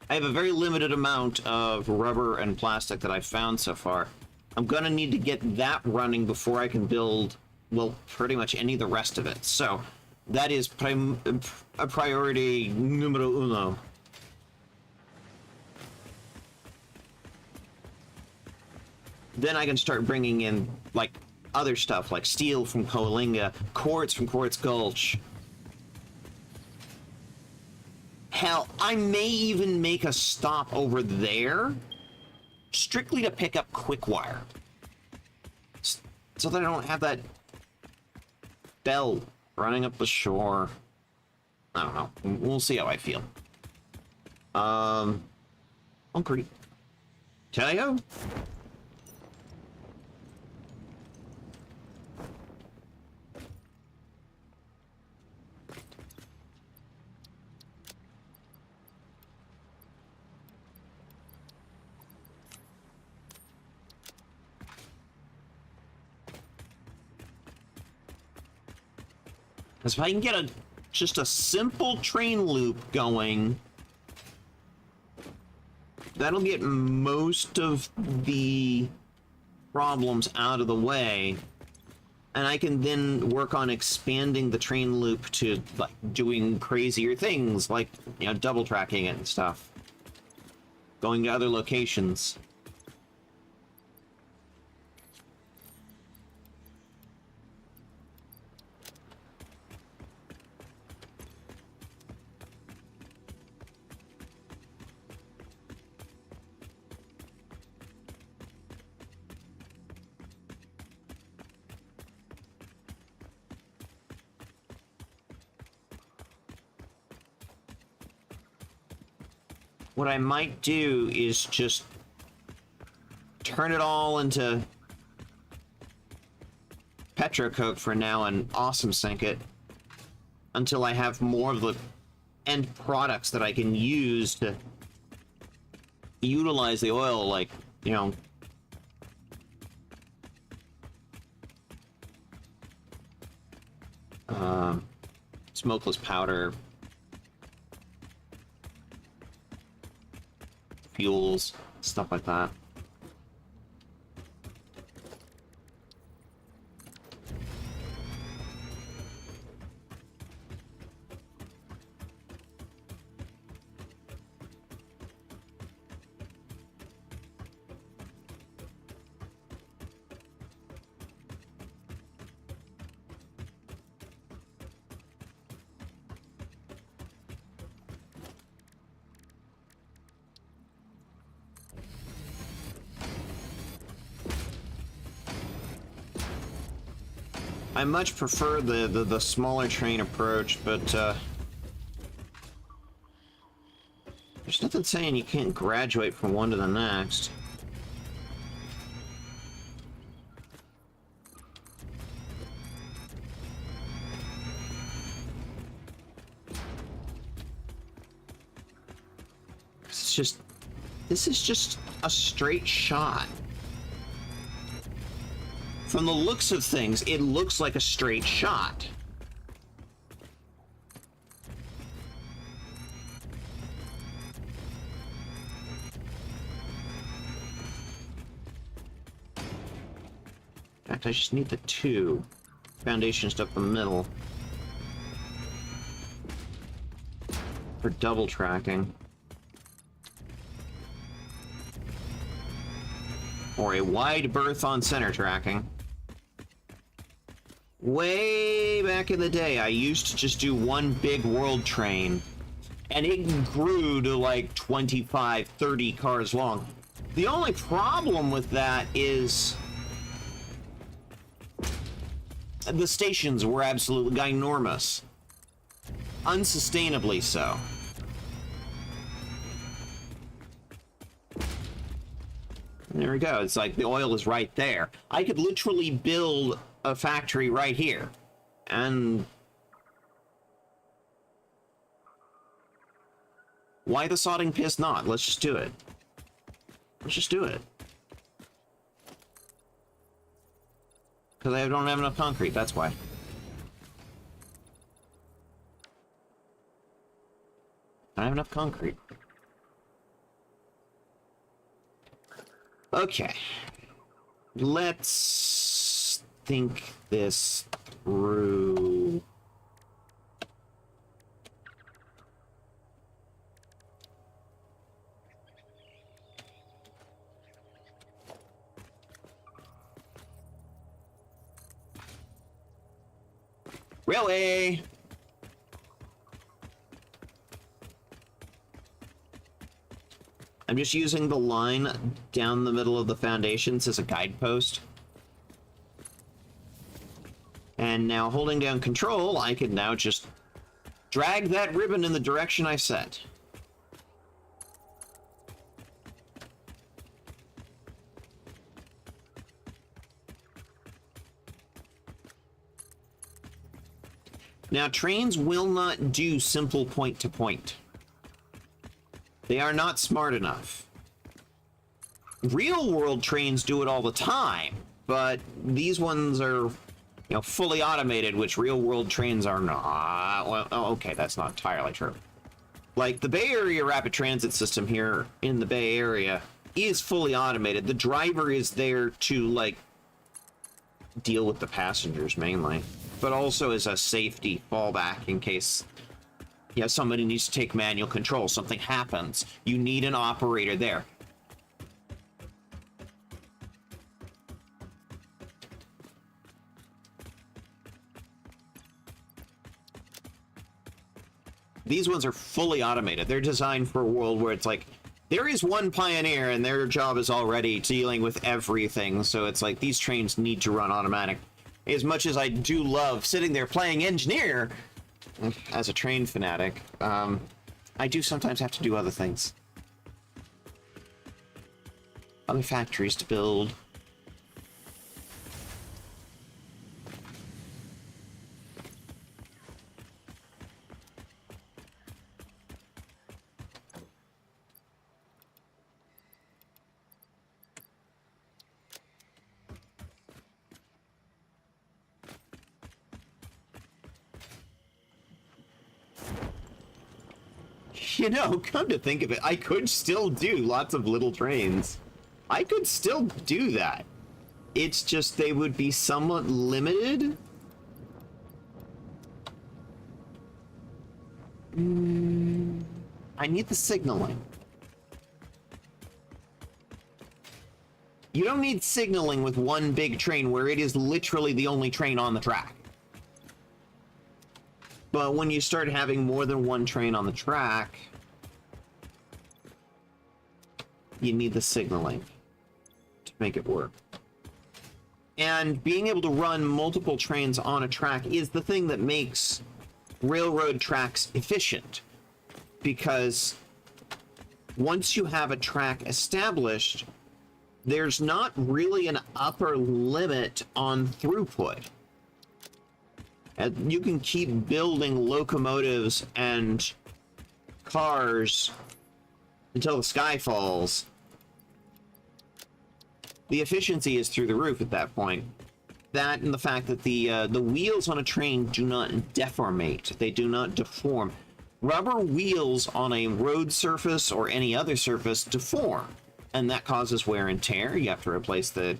I have a very limited amount of rubber and plastic that I've found so far. I'm going to need to get that running before I can build, well, pretty much any of the rest of it. So, that is a priority numero uno. Then I can start bringing in, like, other stuff, like steel from Coalinga, quartz from Quartz Gulch. Hell, I may even make a stop over there, strictly to pick up quick wire. So that I don't have that bell running up the shore. I don't know. We'll see how I feel. Concrete. Tell-yo. If I can get just a simple train loop going, that'll get most of the problems out of the way, and I can then work on expanding the train loop to, like, doing crazier things, like, you know, double tracking it and stuff, going to other locations. What I might do is just turn it all into petrocoke for now and awesome sink it until I have more of the end products that I can use to utilize the oil, like, you know, smokeless powder, fuels, stuff like that. I much prefer the smaller train approach, but there's nothing saying you can't graduate from one to the next. This is just a straight shot. From the looks of things, it looks like a straight shot. In fact, I just need the two foundations up the middle for double tracking. Or a wide berth on center tracking. Way back in the day, I used to just do one big world train, and it grew to like 25, 30 cars long. The only problem with that is the stations were absolutely ginormous. Unsustainably so. There we go. It's like the oil is right there. I could literally build a factory right here. And why the sodding piss not? Let's just do it. Let's just do it. Because I don't have enough concrete, that's why. I don't have enough concrete. Okay. Let's think this through. Railway! I'm just using the line down the middle of the foundations as a guidepost. And now holding down control, I can now just drag that ribbon in the direction I set. Now, trains will not do simple point-to-point. They are not smart enough. Real-world trains do it all the time, but these ones are, fully automated, which real-world trains are not. Well, okay, that's not entirely true. Like, the Bay Area rapid transit system here in the Bay Area is fully automated. The driver is there to, deal with the passengers, mainly. But also as a safety fallback in case, somebody needs to take manual control. Something happens. You need an operator there. These ones are fully automated. They're designed for a world where it's like, there is one pioneer and their job is already dealing with everything. So it's like, these trains need to run automatic. As much as I do love sitting there playing engineer as a train fanatic, I do sometimes have to do other things. Other factories to build. Come to think of it, I could still do lots of little trains. I could still do that. It's just they would be somewhat limited. I need the signaling. You don't need signaling with one big train where it is literally the only train on the track. But when you start having more than one train on the track, you need the signaling to make it work. And being able to run multiple trains on a track is the thing that makes railroad tracks efficient. Because once you have a track established, there's not really an upper limit on throughput. And you can keep building locomotives and cars until the sky falls. The efficiency is through the roof at that point. That and the fact that the wheels on a train do not deformate. They do not deform. Rubber wheels on a road surface or any other surface deform, and that causes wear and tear. You have to replace the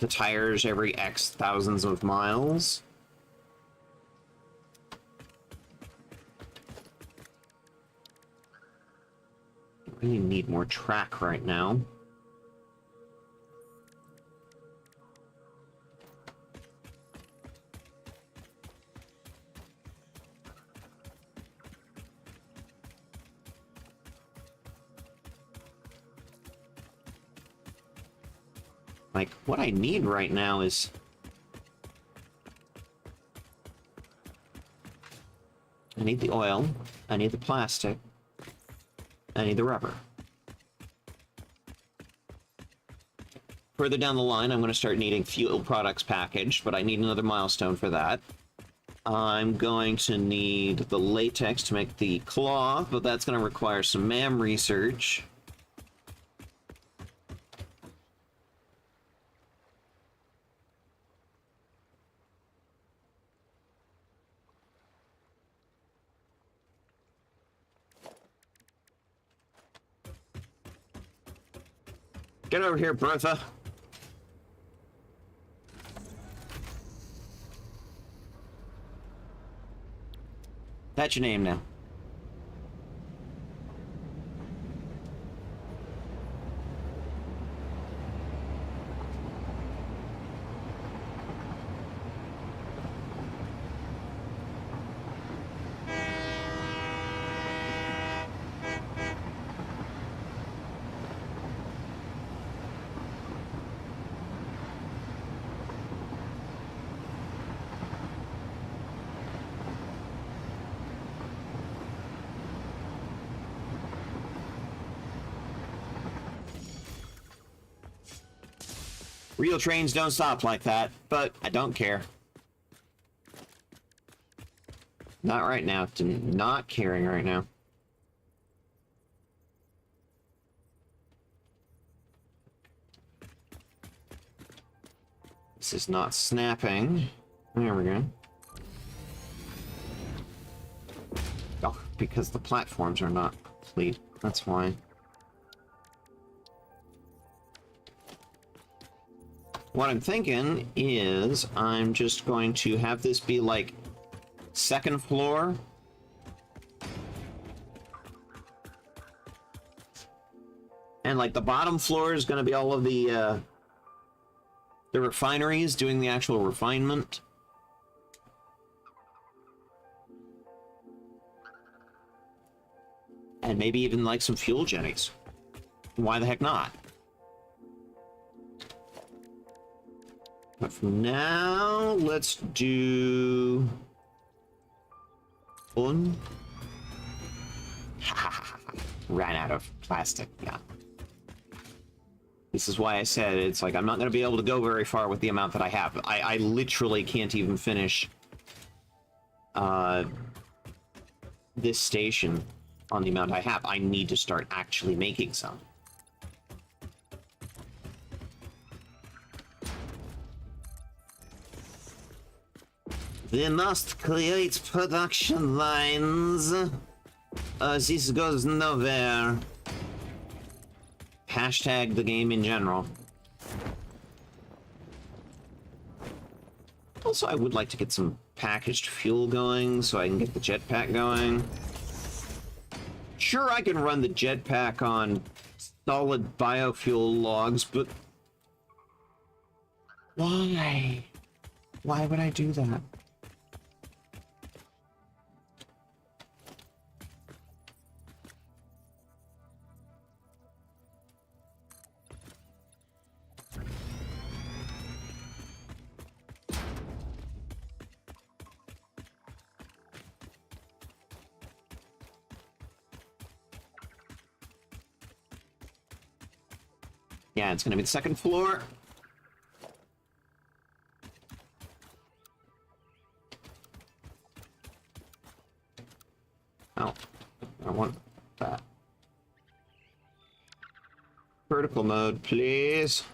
tires every X thousands of miles. Really need more track right now. Like, what I need right now is I need the oil, I need the plastic, I need the rubber. Further down the line, I'm going to start needing fuel products packaged, but I need another milestone for that. I'm going to need the latex to make the cloth, but that's going to require some MAM research. Get over here, Bertha. That's your name now. Real trains don't stop like that, but I don't care. Not right now. Not caring right now. This is not snapping. There we go. Oh, because the platforms are not complete. That's why. What I'm thinking is I'm just going to have this be like second floor. And like the bottom floor is going to be all of the refineries doing the actual refinement. And maybe even like some fuel jetties. Why the heck not? But for now, let's do one. Ran out of plastic, yeah. This is why I said it's like I'm not going to be able to go very far with the amount that I have. I literally can't even finish this station on the amount I have. I need to start actually making some. We must create production lines. This goes nowhere. Hashtag the game in general. Also, I would like to get some packaged fuel going so I can get the jetpack going. Sure, I can run the jetpack on solid biofuel logs, but why? Why would I do that? Yeah, it's gonna be the second floor. Oh, I want that. Vertical mode, please.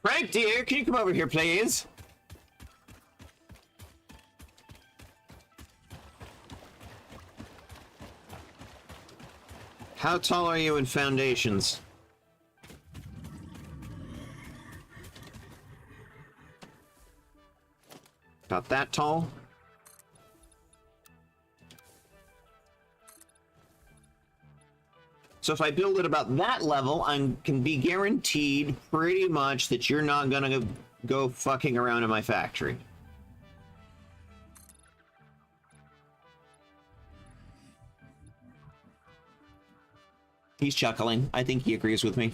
Frank, dear, can you come over here, please? How tall are you in foundations? About that tall? So if I build it about that level, I can be guaranteed pretty much that you're not gonna go fucking around in my factory. He's chuckling. I think he agrees with me.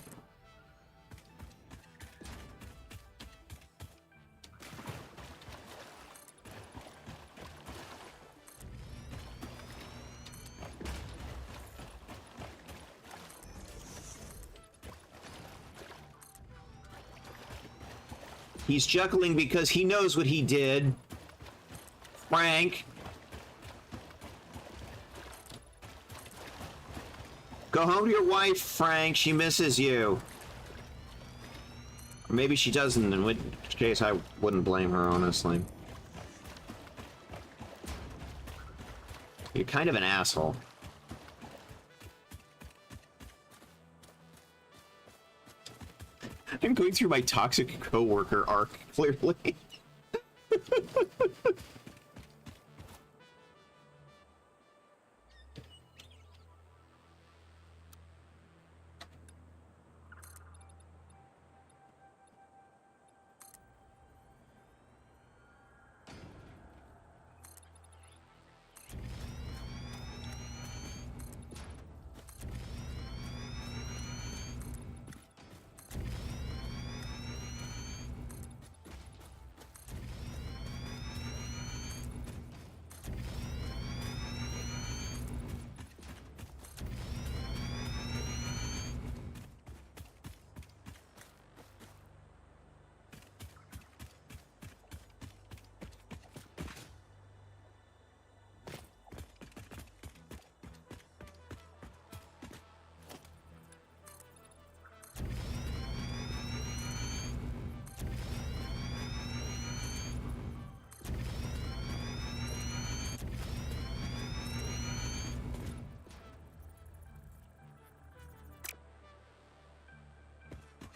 He's chuckling because he knows what he did. Frank. Go home to your wife, Frank. She misses you. Maybe she doesn't, in which case I wouldn't blame her, honestly. You're kind of an asshole. I'm going through my toxic coworker arc, clearly.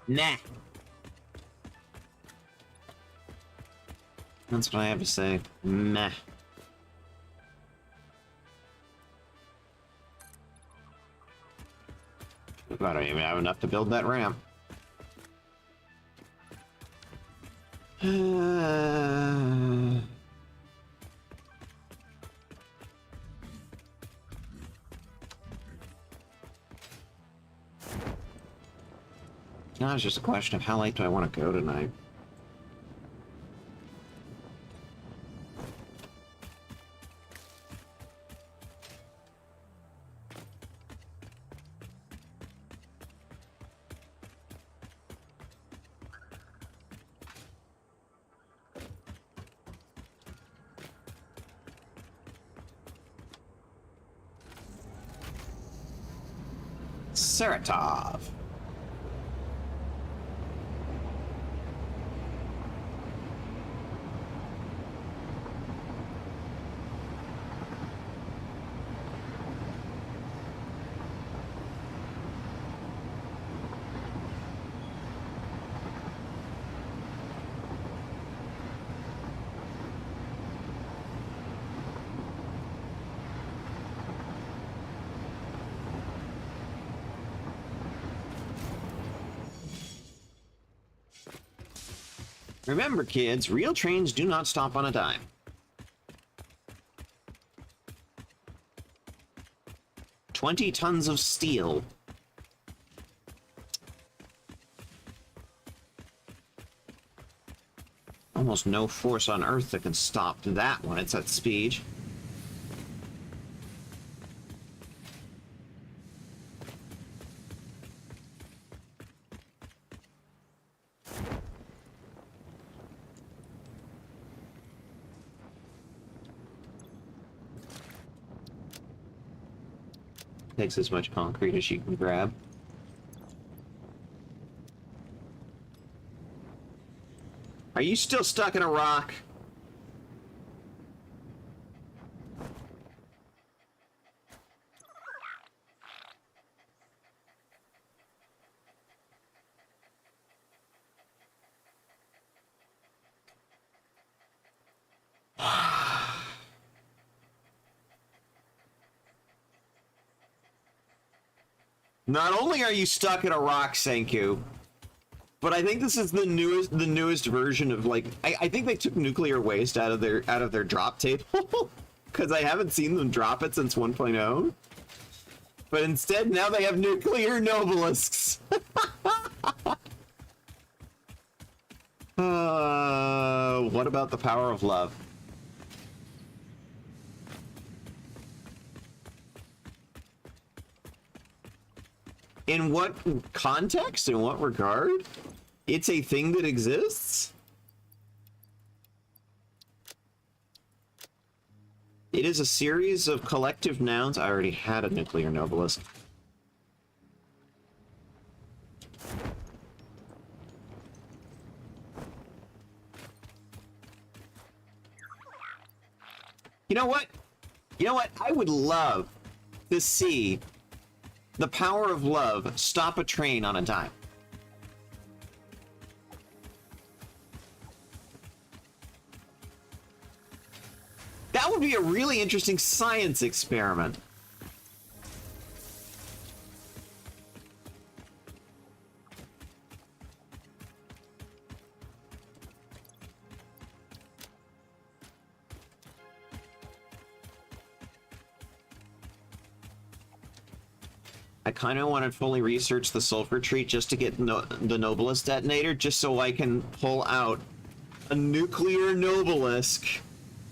Nah. That's what I have to say. Meh. I don't even have enough to build that ramp. Now it's just a question of how late do I want to go tonight. Saratov. Remember, kids, real trains do not stop on a dime. "20 tons of steel. Almost no force on Earth that can stop that when it's at speed. Takes as much concrete as you can grab. Are you still stuck in a rock? Not only are you stuck in a rock, Senku, but I think this is the newest version of, like, I think they took nuclear waste out of their drop table because I haven't seen them drop it since 1.0. But instead now they have nuclear nobelisks. What about the power of love? In what context? In what regard? It's a thing that exists? It is a series of collective nouns. I already had a nuclear nobelist. You know what? You know what? I would love to see the power of love stop a train on a dime. That would be a really interesting science experiment. I kind of want to fully research the sulfur tree just to get the Modless detonator, just so I can pull out a nuclear Modless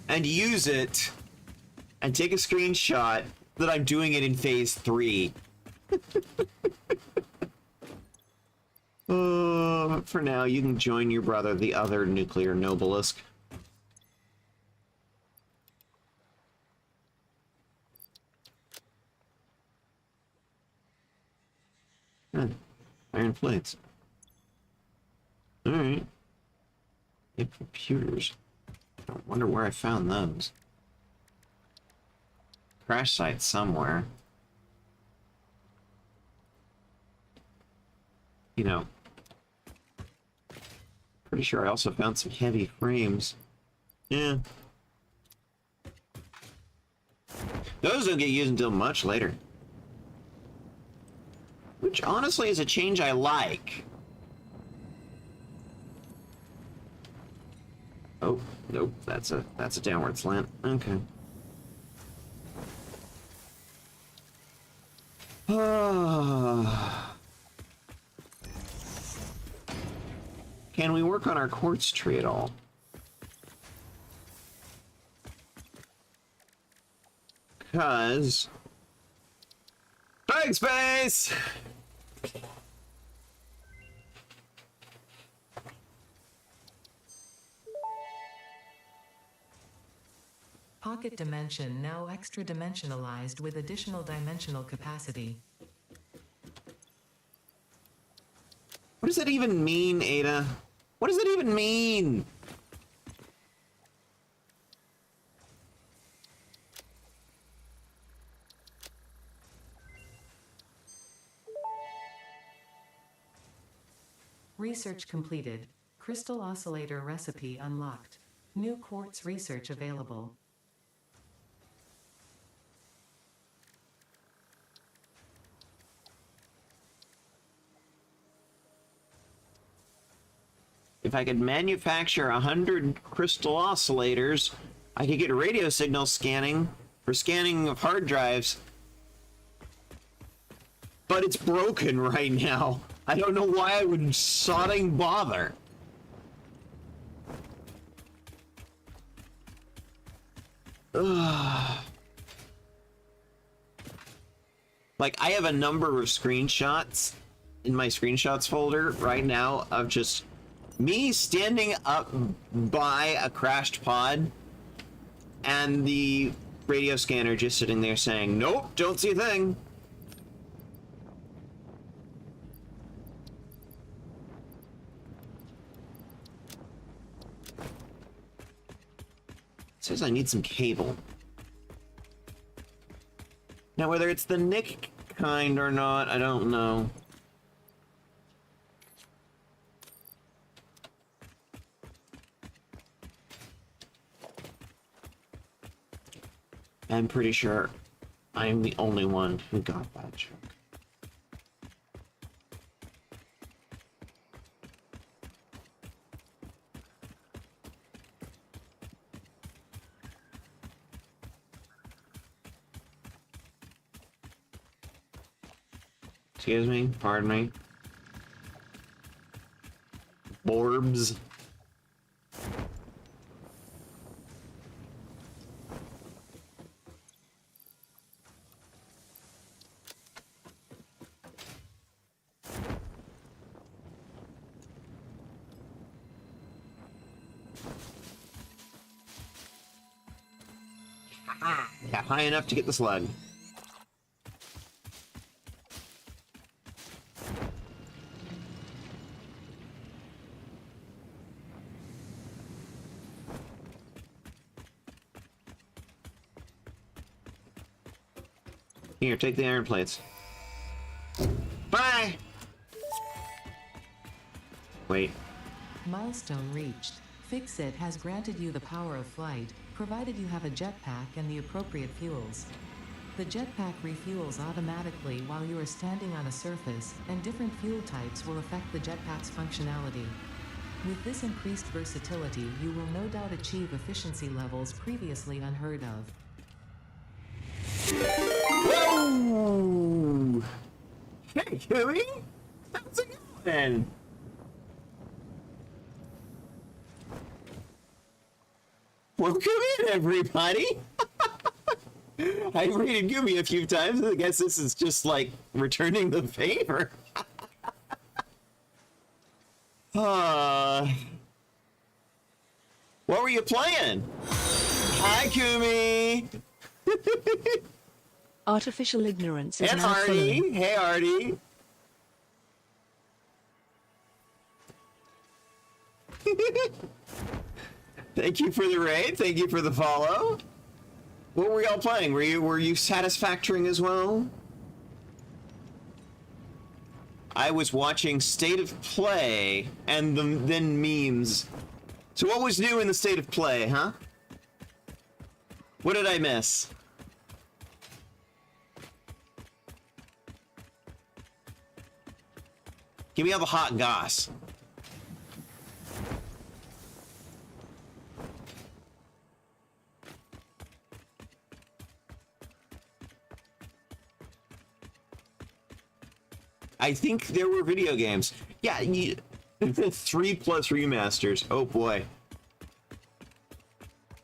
and use it and take a screenshot that I'm doing it in phase 3. For now, you can join your brother, the other nuclear Modless. Iron plates. Alright. Computers. I wonder where I found those. Crash site somewhere. You know. Pretty sure I also found some heavy frames. Yeah. Those don't get used until much later. Which honestly is a change I like. Oh, nope, that's a downward slant. Okay. Can we work on our quartz tree at all? Because big space! Pocket dimension now extra dimensionalized with additional dimensional capacity. What does that even mean, Ada? What does that even mean? Research completed. Crystal oscillator recipe unlocked. New quartz research available. If I could manufacture 100 crystal oscillators, I could get radio signal scanning for scanning of hard drives. But it's broken right now. I don't know why I would sodding bother. Ugh. Like, I have a number of screenshots in my screenshots folder right now of just me standing up by a crashed pod and the radio scanner just sitting there saying, nope, don't see a thing. It says I need some cable. Now, whether it's the Nick kind or not, I don't know. I'm pretty sure I'm the only one who got that joke. Excuse me, pardon me. Borbs. Yeah, high enough to get the slug. Here, take the iron plates. Bye! Wait. Milestone reached. Fix-It has granted you the power of flight, provided you have a jetpack and the appropriate fuels. The jetpack refuels automatically while you are standing on a surface, and different fuel types will affect the jetpack's functionality. With this increased versatility, you will no doubt achieve efficiency levels previously unheard of. Whoa! Hey, Huey! How's it going? Welcome in, everybody! I've raided Gumi a few times, and I guess this is just like returning the favor. What were you playing? Hi, Gumi! Artificial ignorance is And now Artie! following. Hey, Artie! Thank you for the raid. Thank you for the follow. What were y'all playing? Were you Satisfactory as well? I was watching State of Play and then memes. So what was new in the State of Play, huh? What did I miss? Give me all the hot goss. I think there were video games. Yeah, 3+ remasters. Oh boy.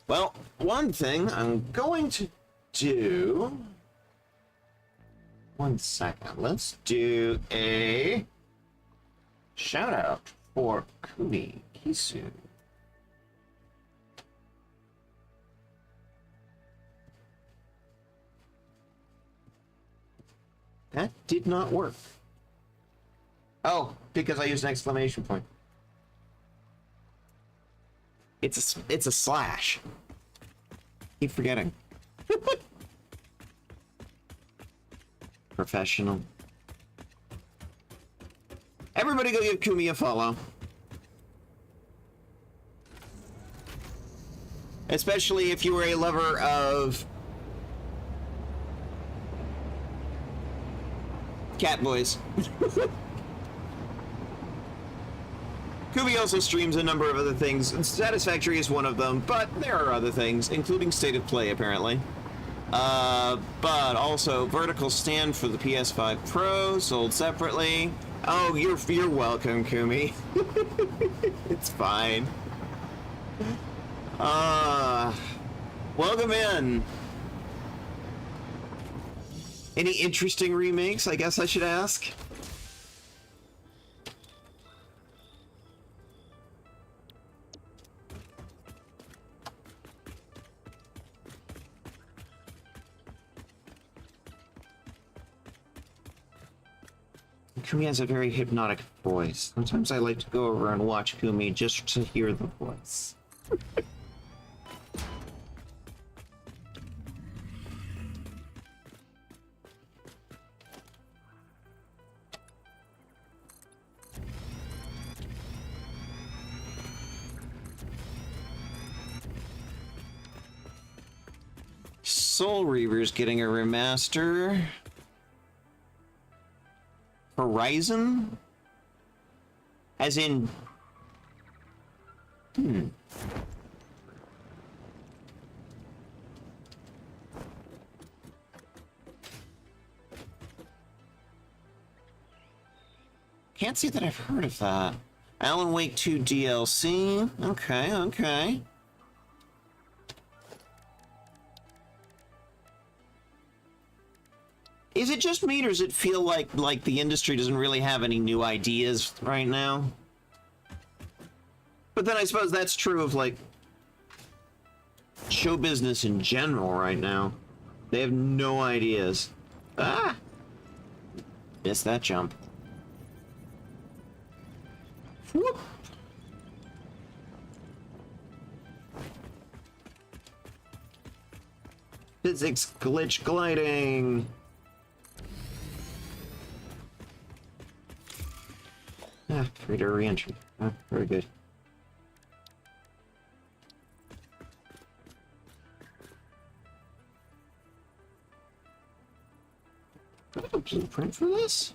Well, one thing I'm going to do... One second. Let's do a shout out for Kumi Kisu. That did not work. Oh, because I used an exclamation point. It's a slash. Keep forgetting. Professional. Everybody go give Kumi a follow. Especially if you were a lover of cat boys. Kumi also streams a number of other things. Satisfactory is one of them, but there are other things, including State of Play, apparently. But also Vertical Stand for the PS5 Pro, sold separately. Oh, you're welcome, Kumi. It's fine. Welcome in. Any interesting remakes, I guess I should ask? Kumi has a very hypnotic voice. Sometimes I like to go over and watch Kumi just to hear the voice. Soul Reaver's getting a remaster. Horizon? As in... Can't say that I've heard of that. Alan Wake 2 DLC. Okay, okay. Is it just me, or does it feel like the industry doesn't really have any new ideas right now? But then I suppose that's true of, like, show business in general right now. They have no ideas. Ah! Missed that jump. Whoop! Physics glitch gliding. Freighter re-entry. Very good. Do I have a blueprint for this?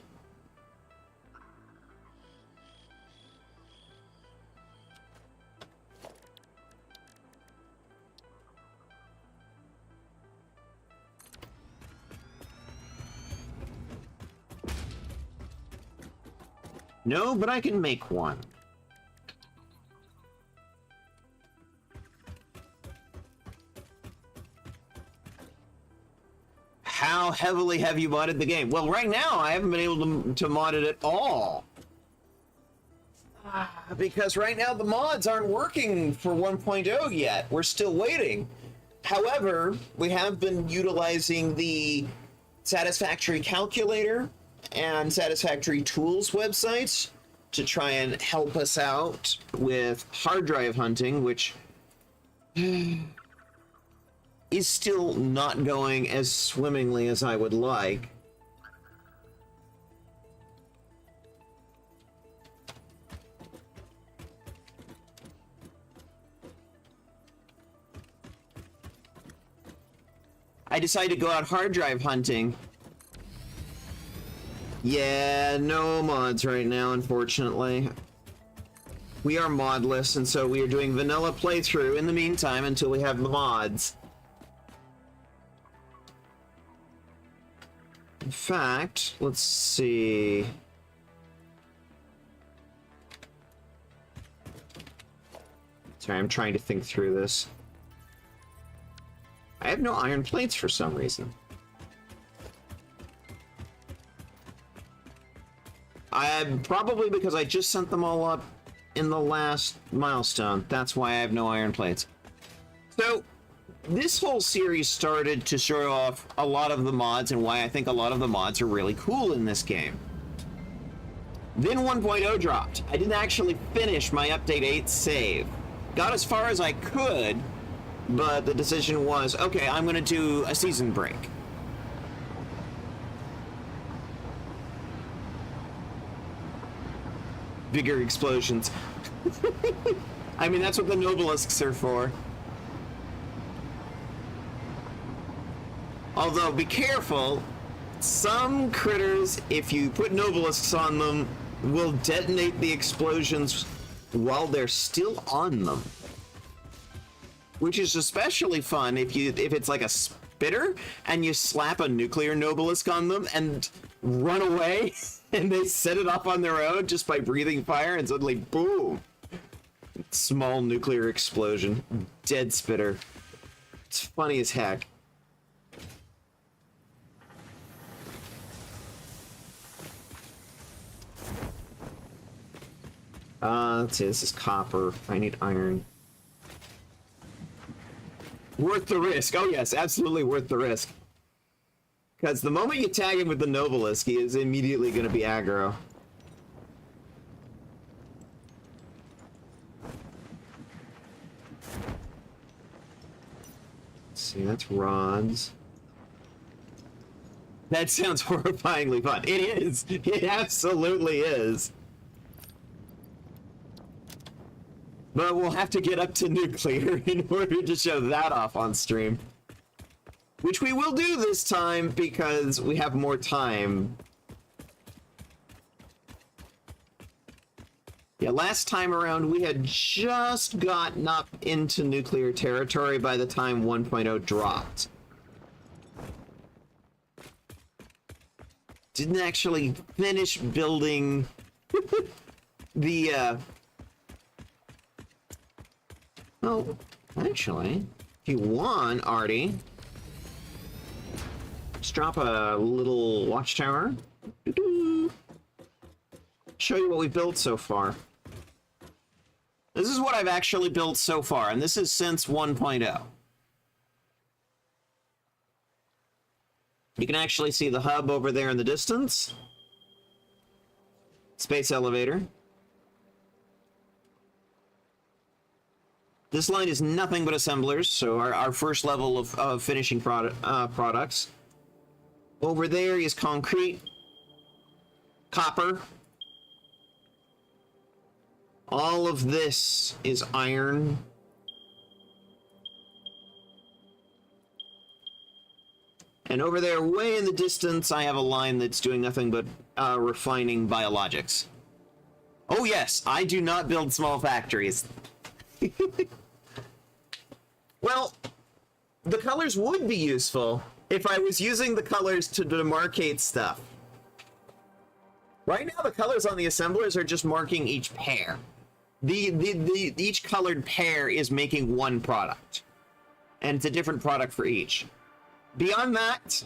No, but I can make one. How heavily have you modded the game? Well, right now I haven't been able to mod it at all. Because right now the mods aren't working for 1.0 yet. We're still waiting. However, we have been utilizing the Satisfactory calculator and Satisfactory tools websites to try and help us out with hard drive hunting, which is still not going as swimmingly as I would like. I decided to go out hard drive hunting. Yeah, no mods right now, unfortunately. We are modless, and so we are doing vanilla playthrough in the meantime until we have the mods. In fact, let's see. Sorry, I'm trying to think through this. I have no iron plates for some reason. Probably because I just sent them all up in the last milestone. That's why I have no iron plates. So, this whole series started to show off a lot of the mods and why I think a lot of the mods are really cool in this game. Then 1.0 dropped. I didn't actually finish my Update 8 save. Got as far as I could, but the decision was, okay, I'm going to do a season break. Bigger explosions. I mean, that's what the Nobelisks are for. Although, be careful. Some critters, if you put Nobelisks on them, will detonate the explosions while they're still on them. Which is especially fun if it's like a spitter and you slap a nuclear Nobelisk on them and run away and they set it off on their own just by breathing fire and suddenly boom. Small nuclear explosion. Dead spitter. It's funny as heck. Let's see, this is copper. I need iron. Worth the risk. Oh yes, absolutely worth the risk. Because the moment you tag him with the Nobelisk, he is immediately going to be aggro. Let's see, that's rods. That sounds horrifyingly fun. It is. It absolutely is. But we'll have to get up to nuclear in order to show that off on stream. Which we will do this time because we have more time. Yeah, last time around we had just gotten up into nuclear territory by the time 1.0 dropped. Didn't actually finish building the well, actually, if you want, Artie, just drop a little watchtower. Show you what we built so far. This is what I've actually built so far, and this is since 1.0. You can actually see the hub over there in the distance. Space elevator. This line is nothing but assemblers, so our first level of finishing products. Over there is concrete, copper, All of this is iron. And over there, way in the distance, I have a line that's doing nothing but refining biologics. Oh yes, I do not build small factories. Well, the colors would be useful if I was using the colors to demarcate stuff. Right now, the colors on the assemblers are just marking each pair. Each colored pair is making one product. And it's a different product for each. Beyond that,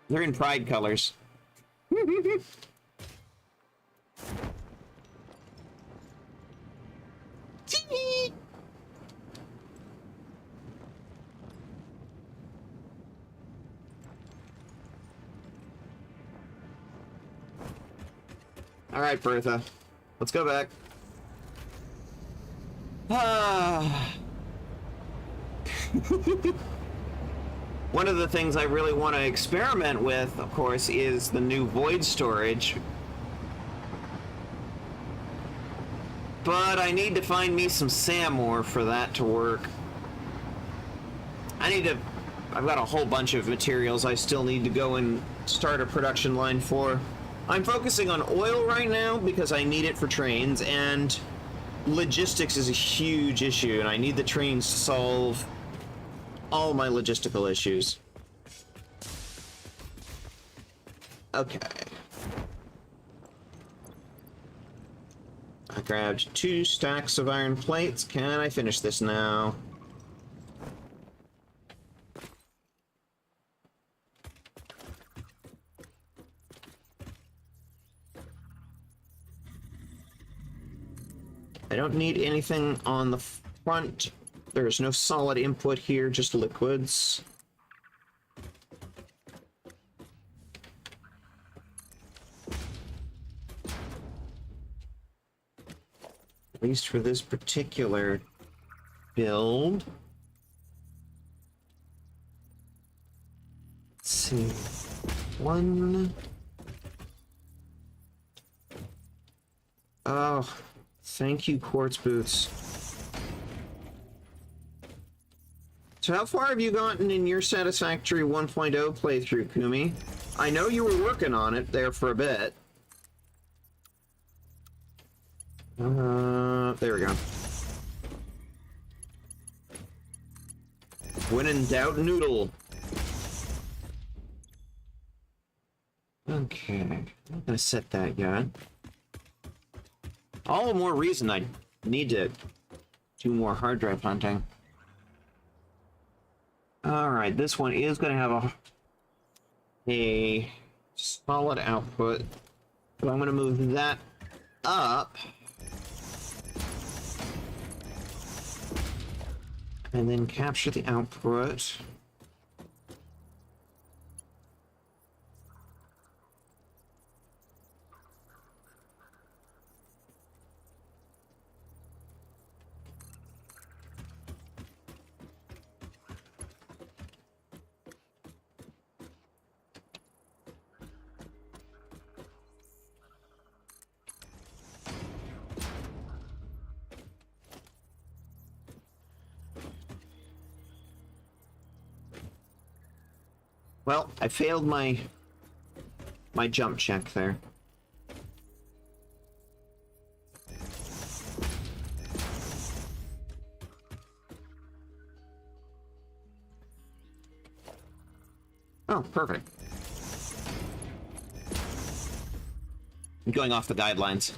they're in pride colors. All right, Bertha, let's go back. One of the things I really want to experiment with, of course, is the new void storage. But I need to find me some SAM ore for that to work. I've got a whole bunch of materials I still need to go and start a production line for. I'm focusing on oil right now because I need it for trains, and logistics is a huge issue, and I need the trains to solve all my logistical issues. Okay. I grabbed 2 stacks of iron plates. Can I finish this now? I don't need anything on the front. There's no solid input here, just liquids. At least for this particular build. Let's see. 1. Oh, thank you, quartz boots. So how far have you gotten in your Satisfactory 1.0 playthrough, Kumi? I know you were working on it there for a bit. There we go. When in doubt, noodle. Okay, I'm not gonna set that yet. All the more reason I need to do more hard drive hunting. Alright, this one is going to have a solid output, but I'm going to move that up. And then capture the output. Well, I failed my jump check there. Oh, perfect. I'm going off the guidelines.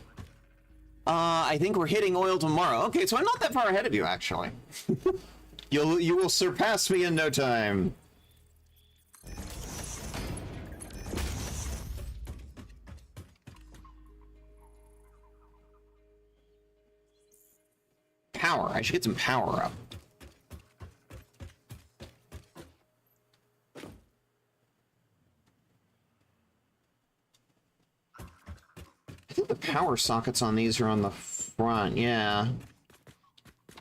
I think we're hitting oil tomorrow. Okay, so I'm not that far ahead of you, actually. You will surpass me in no time. Power. I should get some power up. I think the power sockets on these are on the front, yeah.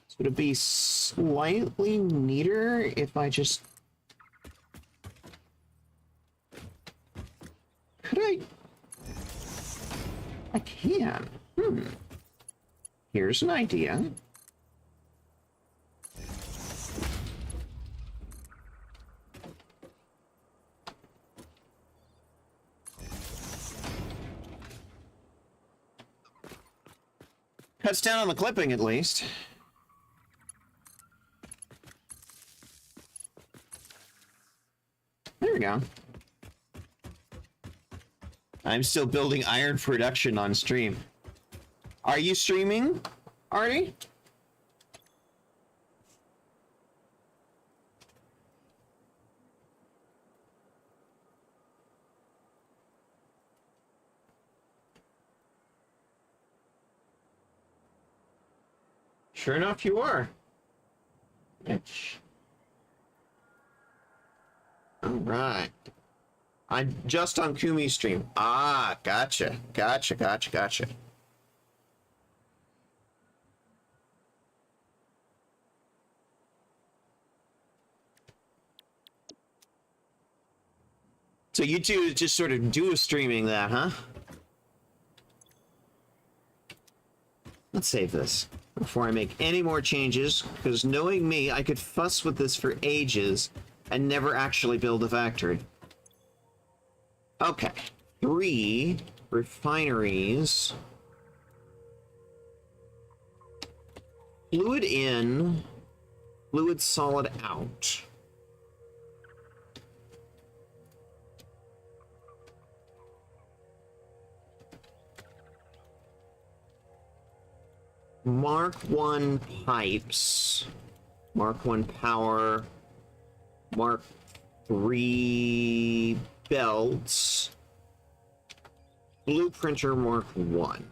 So would it be slightly neater if I just... Could I... I can. Here's an idea. Cuts down on the clipping, at least. There we go. I'm still building iron production on stream. Are you streaming, Artie? Sure enough, you are. Bitch. All right. I'm just on Kumi's stream. Ah, gotcha. Gotcha. So you two just sort of do streaming that, huh? Let's save this before I make any more changes, because knowing me, I could fuss with this for ages and never actually build a factory. Okay, 3 refineries. Fluid in, fluid solid out. Mark 1 pipes, Mark 1 power, Mark 3 belts, blueprinter Mark 1.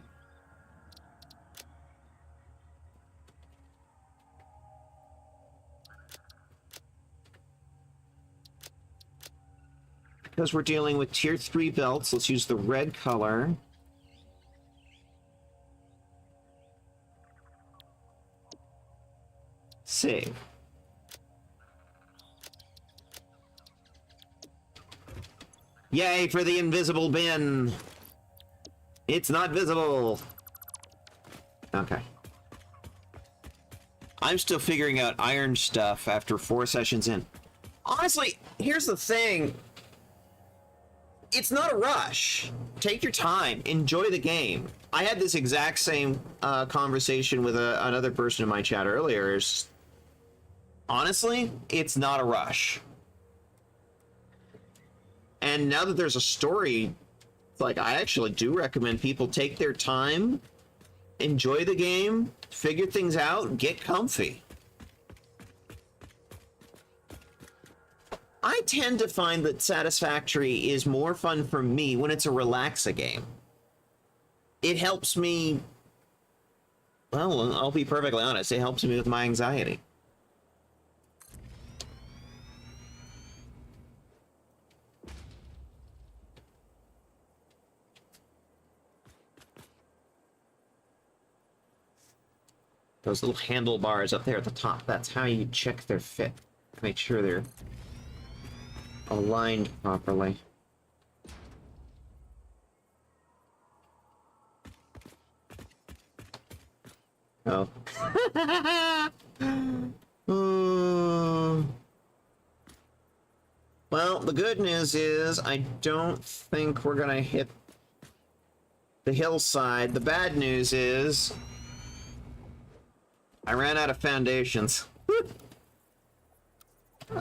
Because we're dealing with tier 3 belts, let's use the red color. Save. Yay for the invisible bin! It's not visible! Okay. I'm still figuring out iron stuff after 4 sessions in. Honestly, here's the thing. It's not a rush. Take your time. Enjoy the game. I had this exact same conversation with another person in my chat earlier. Honestly, it's not a rush. And now that there's a story, like, I actually do recommend people take their time, enjoy the game, figure things out, get comfy. I tend to find that Satisfactory is more fun for me when it's a relaxa game. It helps me, well, I'll be perfectly honest, it helps me with my anxiety. Those little handlebars up there at the top, that's how you check their fit. Make sure they're aligned properly. Oh. Well, the good news is I don't think we're gonna hit the hillside. The bad news is I ran out of foundations.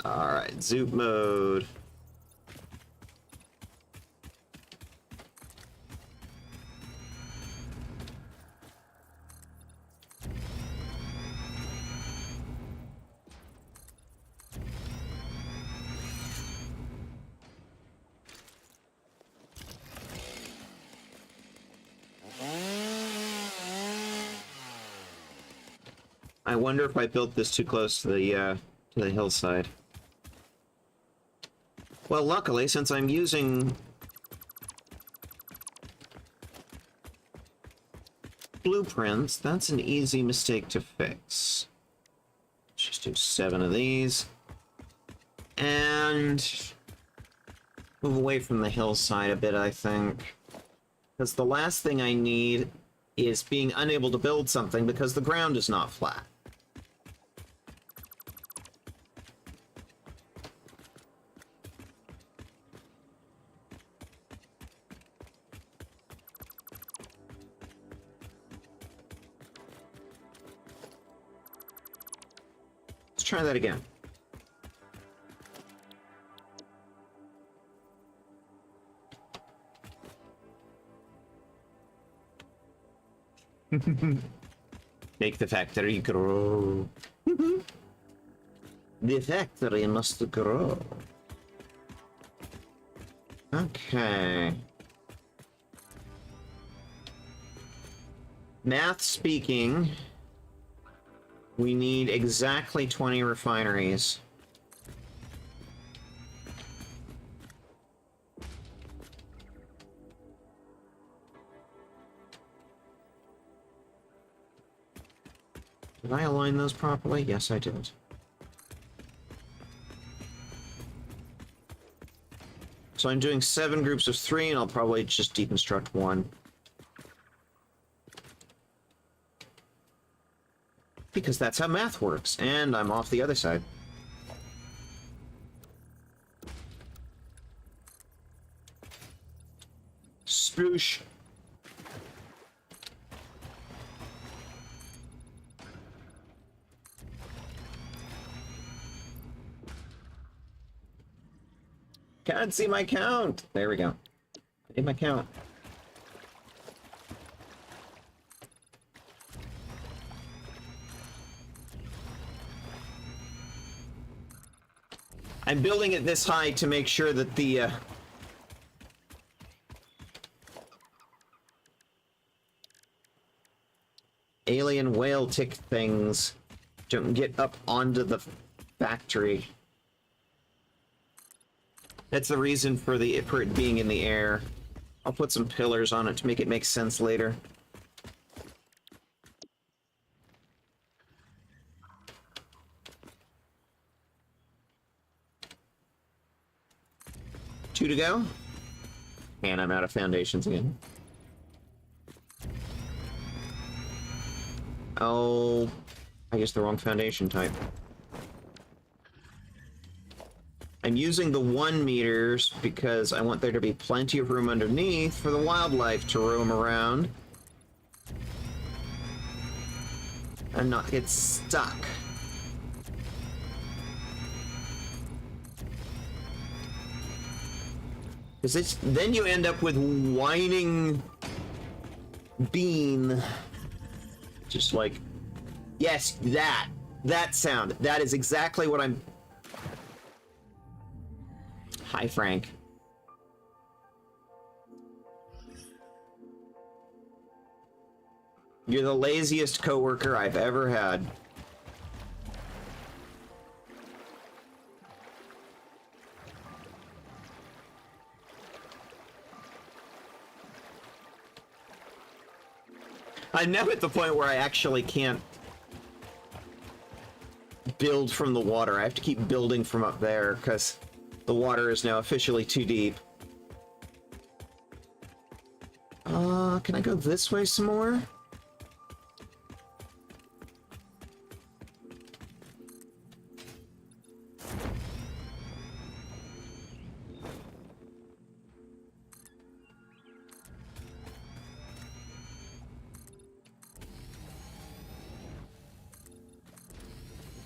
Alright, zoop mode. I wonder if I built this too close to the hillside. Well, luckily, since I'm using blueprints, that's an easy mistake to fix. Let's just do 7 of these. And move away from the hillside a bit, I think. Because the last thing I need is being unable to build something because the ground is not flat. Let's try that again. Make the factory grow. The factory must grow. Okay. Math speaking, we need exactly 20 refineries. Did I align those properly? Yes, I did. So I'm doing 7 groups of 3, and I'll probably just deconstruct 1. Because that's how math works, and I'm off the other side. Sploosh. Can't see my count. There we go. I did my count. I'm building it this high to make sure that the alien whale tick things don't get up onto the factory. That's the reason for it being in the air. I'll put some pillars on it to make it make sense later. Two to go. And I'm out of foundations again. Oh, I guess the wrong foundation type. I'm using the 1 meters because I want there to be plenty of room underneath for the wildlife to roam around and not get stuck. Because then you end up with whining bean. Just like, yes, that sound. That is exactly what I'm... Hi, Frank. You're the laziest coworker I've ever had. I'm now at the point where I actually can't build from the water. I have to keep building from up there because the water is now officially too deep. Can I go this way some more?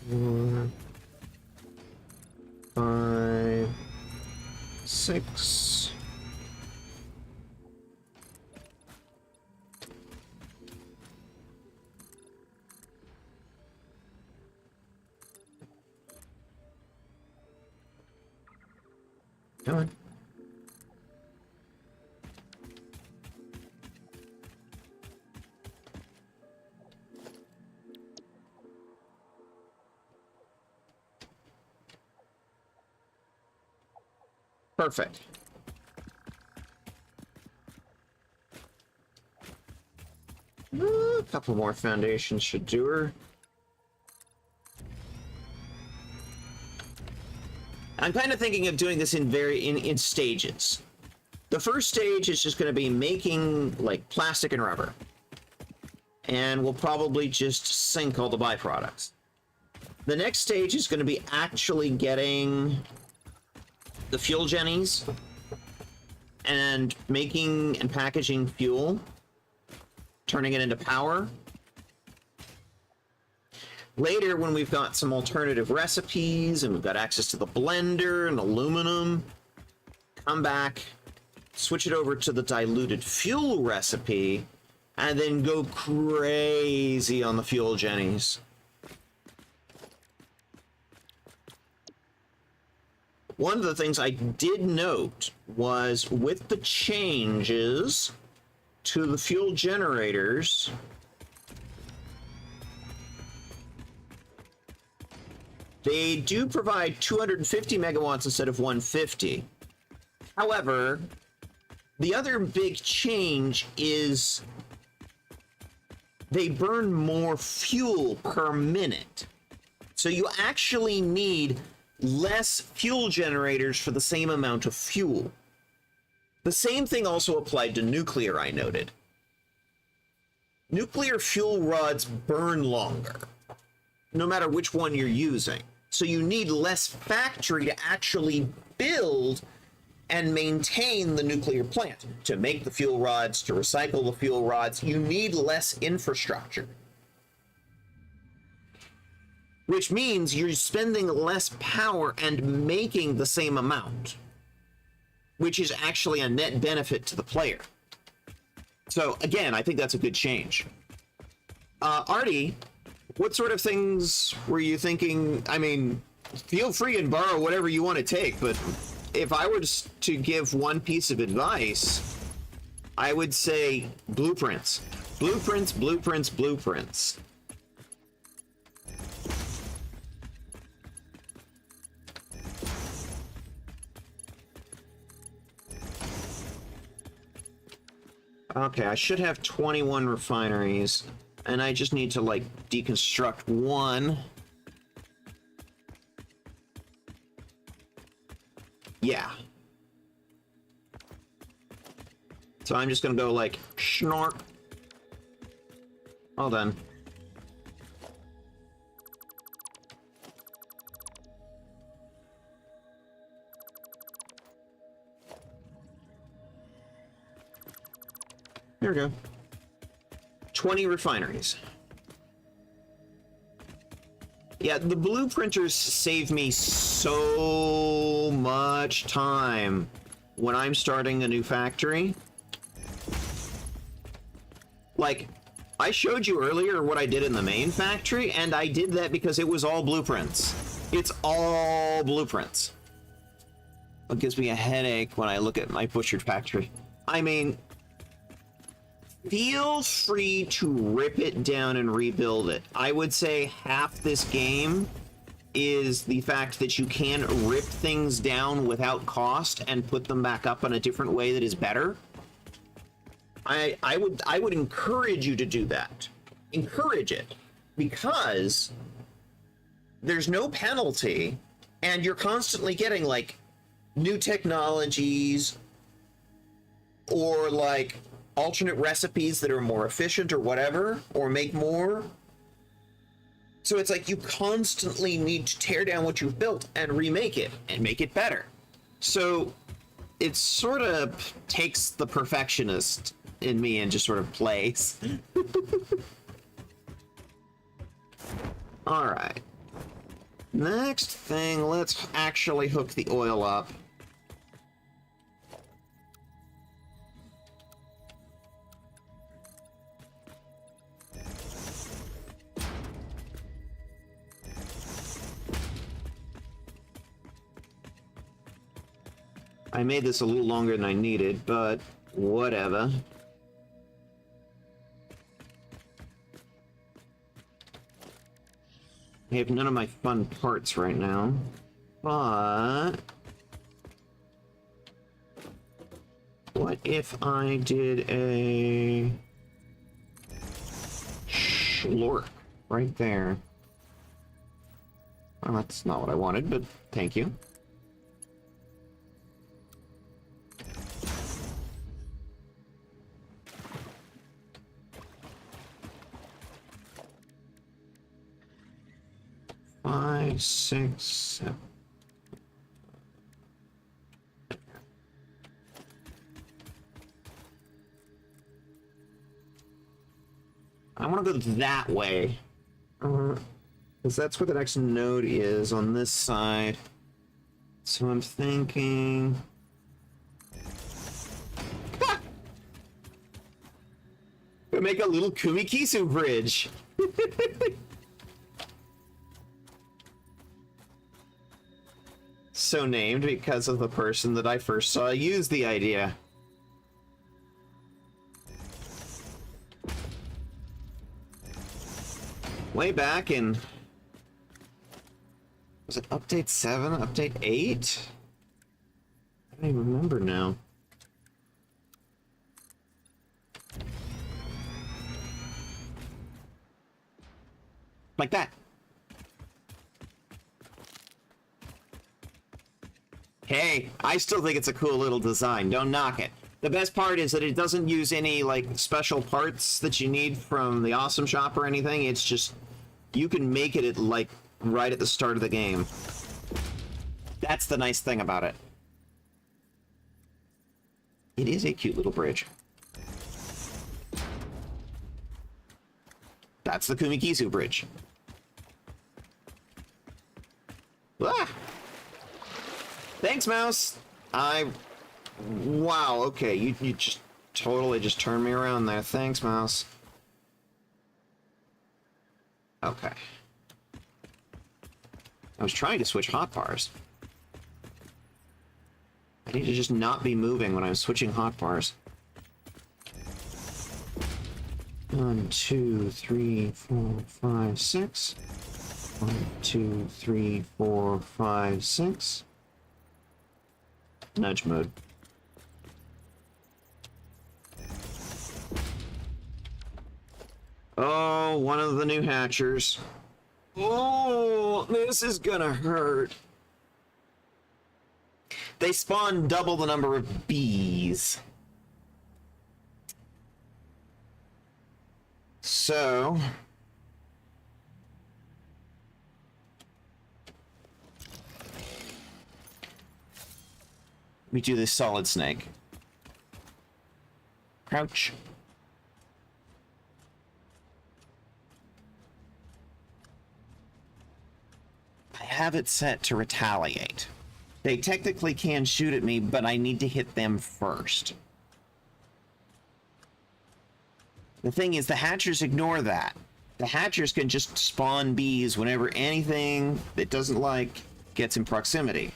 Four, 5, 6. Come on. Perfect. A couple more foundations should do her. I'm kind of thinking of doing this in stages. The first stage is just going to be making like plastic and rubber. And we'll probably just sink all the byproducts. The next stage is going to be actually getting the fuel jennies and making and packaging fuel, turning it into power. Later, when we've got some alternative recipes and we've got access to the blender and aluminum, come back, switch it over to the diluted fuel recipe, and then go crazy on the fuel jennies. One of the things I did note was with the changes to the fuel generators, they do provide 250 megawatts instead of 150. However, the other big change is they burn more fuel per minute. So you actually need less fuel generators for the same amount of fuel. The same thing also applied to nuclear, I noted. Nuclear fuel rods burn longer, no matter which one you're using. So you need less factory to actually build and maintain the nuclear plant. To make the fuel rods, to recycle the fuel rods, you need less infrastructure. Which means you're spending less power and making the same amount, which is actually a net benefit to the player. So again, I think that's a good change. Artie, what sort of things were you thinking? I mean, feel free and borrow whatever you want to take, but if I were to give one piece of advice, I would say blueprints. Blueprints, blueprints, blueprints. Okay, I should have 21 refineries, and I just need to, like, deconstruct one. Yeah. So I'm just gonna go, like, schnork. All done. There we go. 20 refineries. Yeah, the blueprinters save me so much time when I'm starting a new factory. Like, I showed you earlier what I did in the main factory, and I did that because it was all blueprints. It's all blueprints. It gives me a headache when I look at my butchered factory. I mean, feel free to rip it down and rebuild it. I would say half this game is the fact that you can rip things down without cost and put them back up in a different way that is better. I would encourage you to do that. Encourage it, because there's no penalty and you're constantly getting like new technologies or like alternate recipes that are more efficient or whatever, or make more. So it's like you constantly need to tear down what you've built and remake it and make it better. So it sort of takes the perfectionist in me and just sort of plays. All right. Next thing, let's actually hook the oil up. I made this a little longer than I needed, but whatever. I have none of my fun parts right now, but what if I did a schlork right there? Well, that's not what I wanted, but thank you. 5, 6, 7. I want to go that way. Because that's where the next node is on this side. So I'm thinking... We make a little Kumikisu bridge. So named because of the person that I first saw use the idea. Way back in... Was it update 7? Update 8? I don't even remember now. Like that. Hey, I still think it's a cool little design. Don't knock it. The best part is that it doesn't use any, like, special parts that you need from the Awesome Shop or anything. It's just, you can make it, like, right at the start of the game. That's the nice thing about it. It is a cute little bridge. That's the Kumikisu bridge. Ah! Thanks, mouse. Wow, okay, you just totally just turned me around there. Thanks, mouse. Okay. I was trying to switch hotbars. I need to just not be moving when I'm switching hotbars. 1, 2, 3, 4, 5, 6. 1, 2, 3, 4, 5, 6. Nudge mode. Oh, one of the new hatchers. Oh, this is gonna hurt. They spawn double the number of bees. So... we do this solid snake. Crouch. I have it set to retaliate. They technically can shoot at me, but I need to hit them first. The thing is, the hatchers ignore that. The hatchers can just spawn bees whenever anything that doesn't like gets in proximity.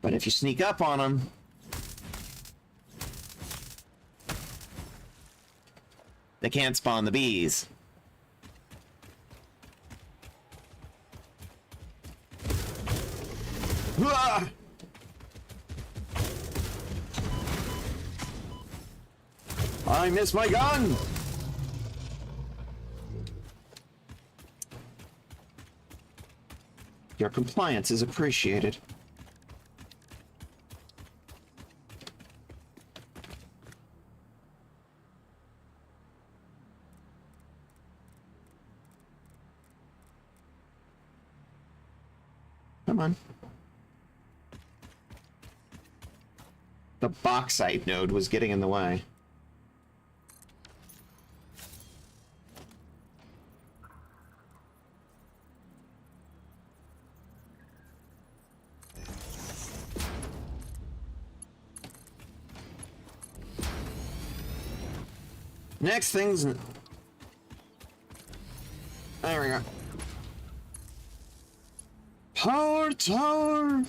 But if you sneak up on them, they can't spawn the bees. Ah! I missed my gun! Your compliance is appreciated. Come on. The bauxite node was getting in the way. Next thing's... there we go. Power tower!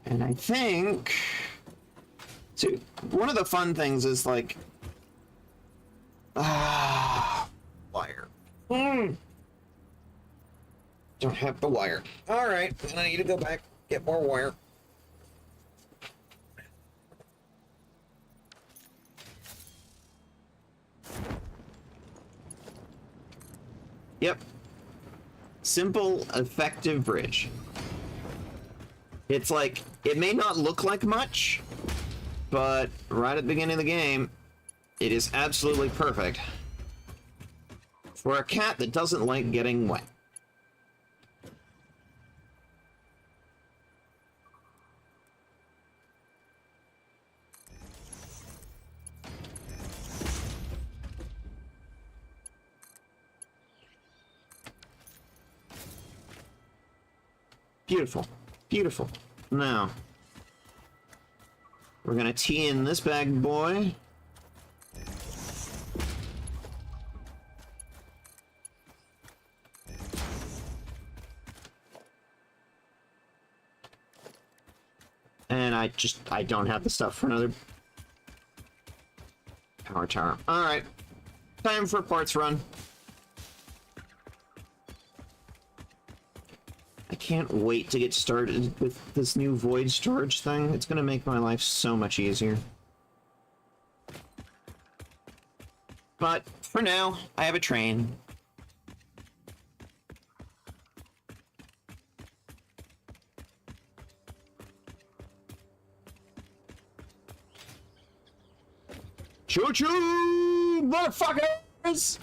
And I think... so, one of the fun things is, like... wire. Don't have the wire. Alright, I need to go back, get more wire. Yep. Simple, effective bridge. It's like, it may not look like much, but right at the beginning of the game, it is absolutely perfect For a cat that doesn't like getting wet. Beautiful. Beautiful. Now, we're gonna tee in this bag boy. And I don't have the stuff for another power tower. Alright. Time for a parts run. I can't wait to get started with this new void storage thing. It's gonna make my life so much easier. But for now, I have a train. Choo-choo, motherfuckers!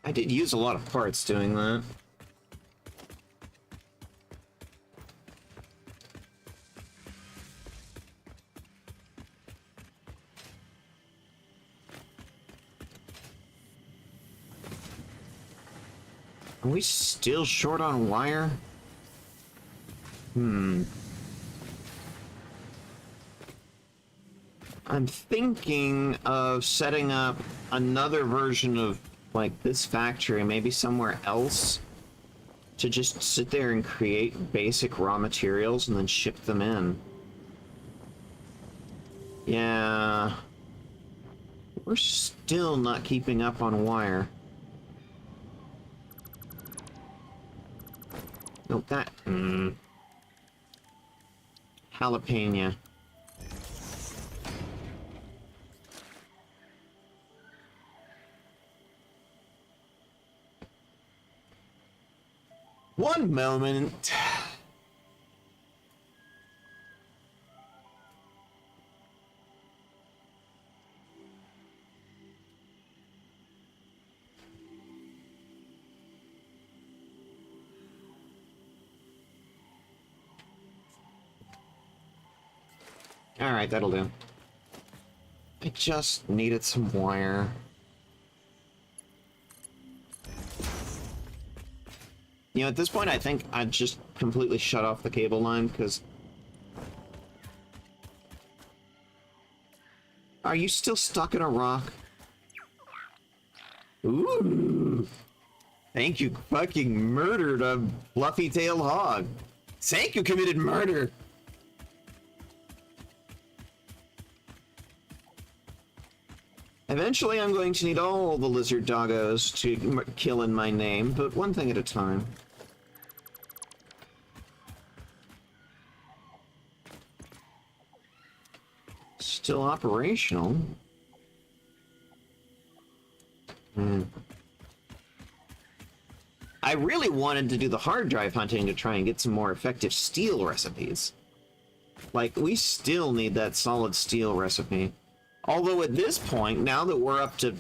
I did use a lot of parts doing that. Are we still short on wire? I'm thinking of setting up another version of like this factory, maybe somewhere else, to just sit there and create basic raw materials and then ship them in. Yeah. We're still not keeping up on wire. Nope, that... Jalapeno. One moment. All right, that'll do. I just needed some wire. You know, at this point, I think I'd just completely shut off the cable line, because... Are you still stuck in a rock? Ooh! Thank you fucking murdered a fluffy-tailed hog. Thank you committed murder! Eventually, I'm going to need all the lizard doggos to kill in my name, but one thing at a time. Still operational. I really wanted to do the hard drive hunting to try and get some more effective steel recipes. Like, we still need that solid steel recipe. Although at this point, now that we're up to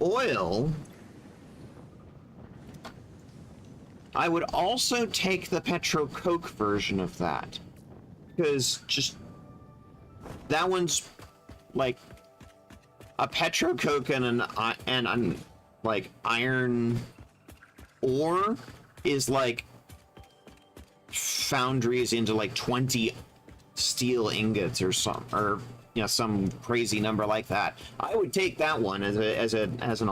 oil, I would also take the petro-coke version of that. Because just, that one's like a petro-coke and an like iron ore is like foundries into like 20 steel ingots or some, or you know, some crazy number like that. I would take that one as an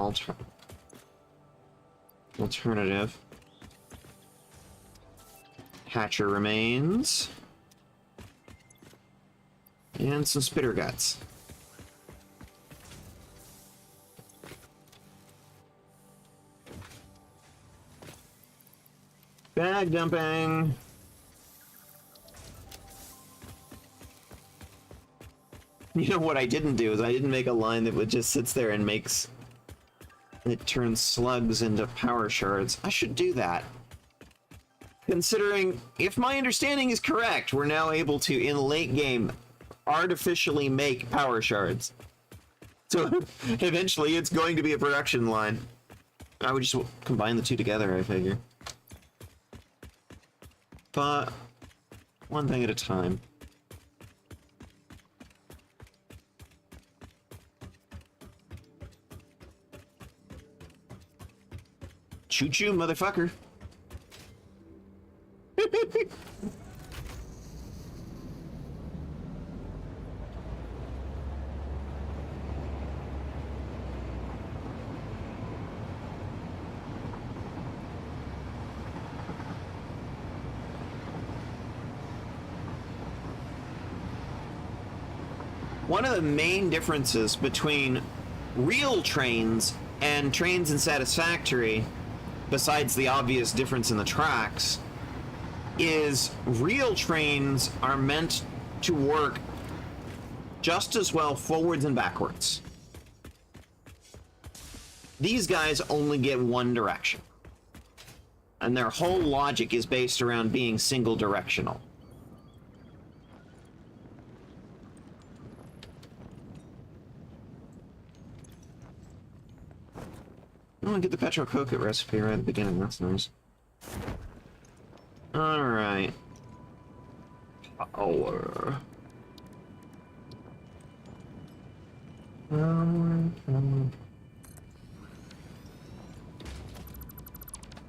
alternative. Hatcher remains. And some spitter guts. Bag dumping. You know what I didn't do is I didn't make a line that would just sits there and makes it turns slugs into power shards. I should do that. Considering, if my understanding is correct, we're now able to, in late game, artificially make power shards. So eventually it's going to be a production line. I would just combine the two together, I figure. But one thing at a time. Choo-choo, motherfucker. One of the main differences between real trains and trains in Satisfactory, besides the obvious difference in the tracks, is real trains are meant to work just as well forwards and backwards. These guys only get one direction, and their whole logic is based around being single directional. Oh, get the petrol coconut recipe right at the beginning. That's nice. Alright. Power.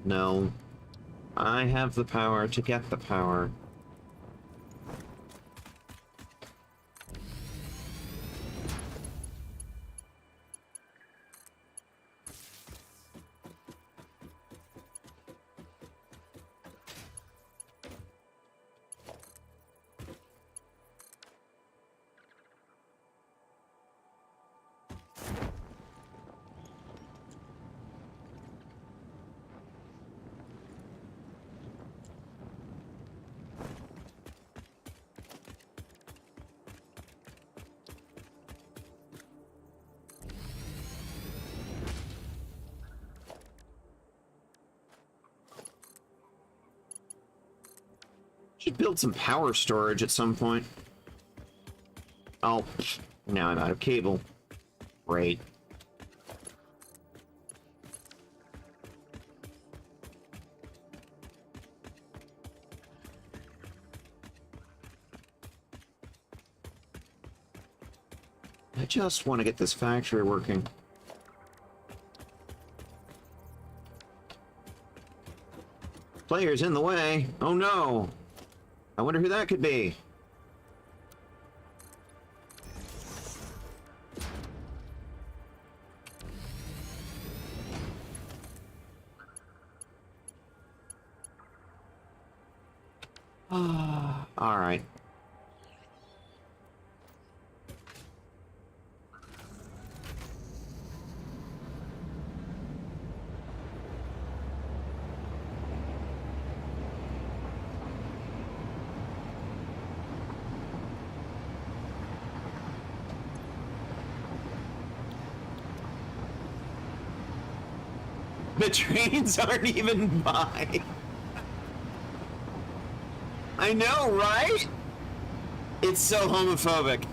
No. I have the power to get the power. Should build some power storage at some point. Oh, now I'm out of cable. Great. I just want to get this factory working. Player's in the way. Oh no! I wonder who that could be. All right. The trains aren't even by. I know, right? It's so homophobic.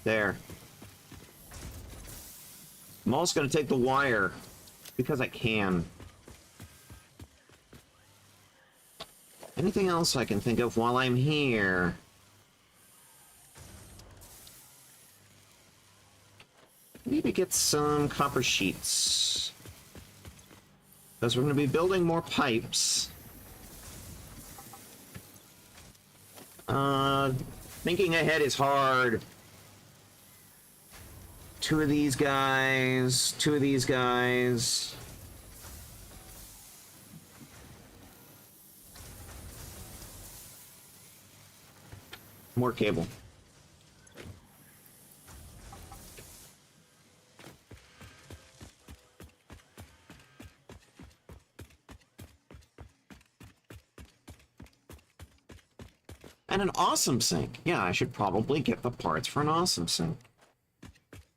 There. I'm also going to take the wire because I can. Anything else I can think of while I'm here? Maybe get some copper sheets. Because we're going to be building more pipes. Thinking ahead is hard. Two of these guys. More cable. And an awesome sink. Yeah, I should probably get the parts for an awesome sink.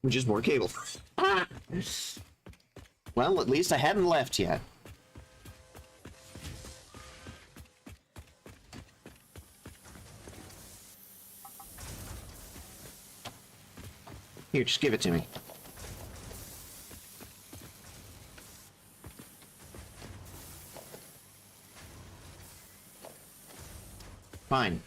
Which is more cable. Well, at least I hadn't left yet. Here, just give it to me. Fine.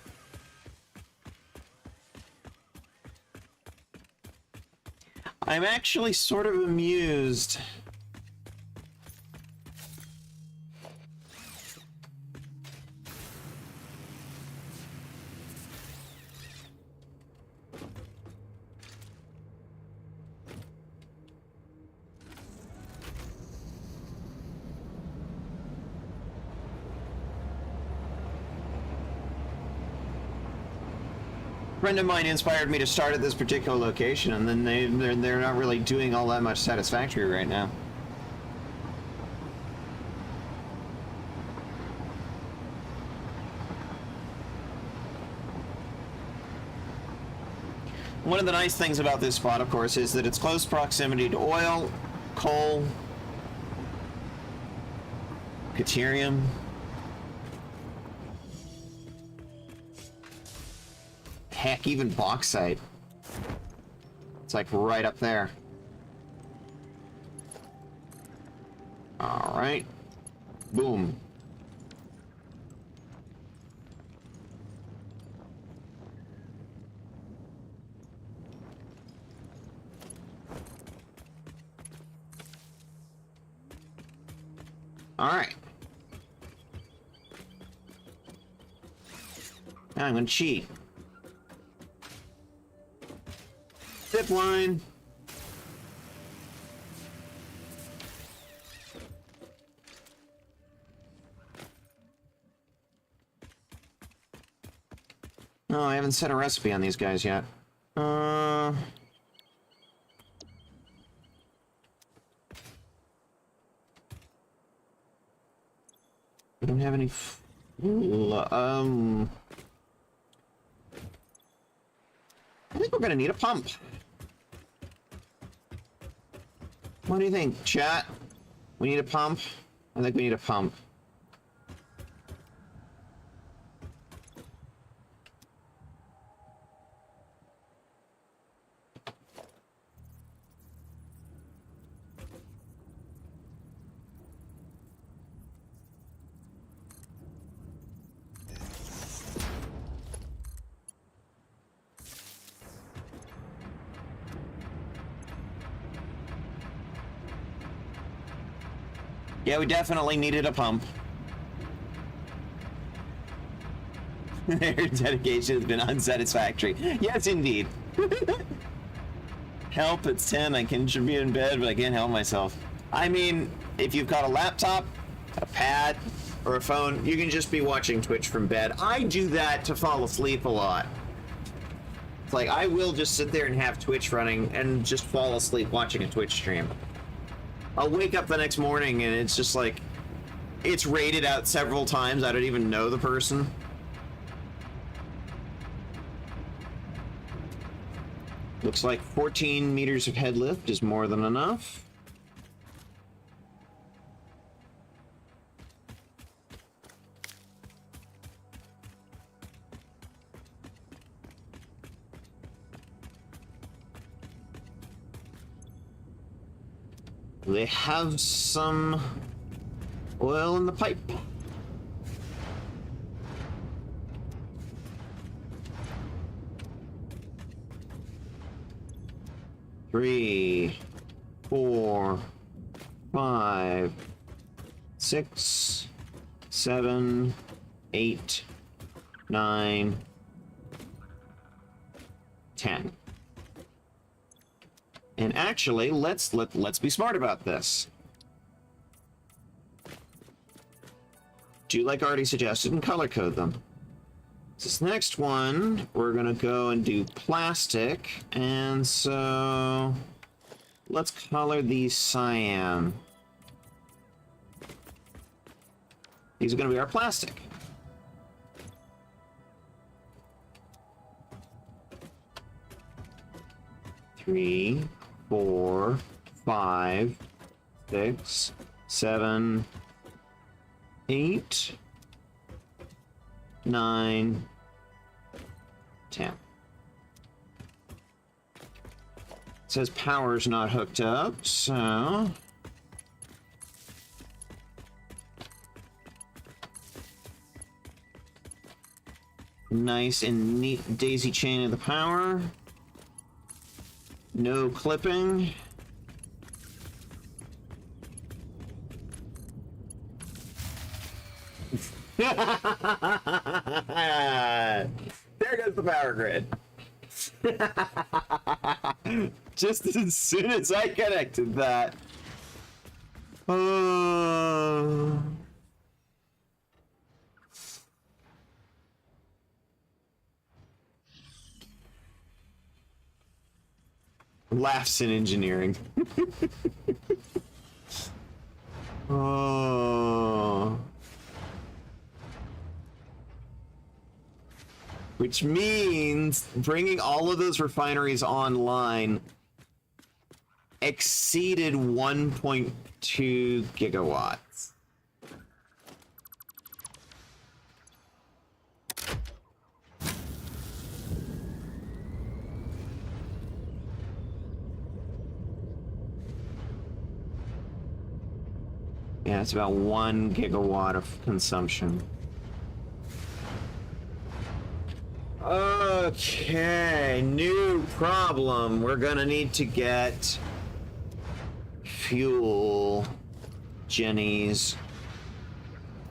I'm actually sort of amused. A friend of mine inspired me to start at this particular location, and then they're not really doing all that much Satisfactory right now. One of the nice things about this spot, of course, is that it's close proximity to oil, coal, Caterium. Heck, even bauxite. It's like right up there. Alright. Boom. Alright. Now I'm gonna cheat. Zip line. No, I haven't set a recipe on these guys yet. I don't have any. I think we're gonna need a pump. What do you think, chat? We need a pump? I think we need a pump. Yeah, we definitely needed a pump. Their dedication has been unsatisfactory. Yes, indeed. Help, it's 10. Should be in bed, but I can't help myself. I mean, if you've got a laptop, a pad, or a phone, you can just be watching Twitch from bed. I do that to fall asleep a lot. It's like, I will just sit there and have Twitch running and just fall asleep watching a Twitch stream. I'll wake up the next morning and it's just like, it's rated out several times. I don't even know the person. Looks like 14 meters of head lift is more than enough. They have some oil in the pipe. Three, 4, 5, 6, 7, 8, 9, 10. And actually, let's be smart about this. Do like I already suggested and color code them. This next one, we're gonna go and do plastic, and so let's color these cyan. These are gonna be our plastic. Three, 4, 5, 6, 7, 8, 9, 10. It says power's not hooked up, so nice and neat daisy chain of the power. No clipping. There goes the power grid. Just as soon as I connected that. Laughs in engineering. Oh. Which means bringing all of those refineries online exceeded 1.2 gigawatts. Yeah, it's about 1 gigawatt of consumption. Okay, new problem. We're gonna need to get fuel jennies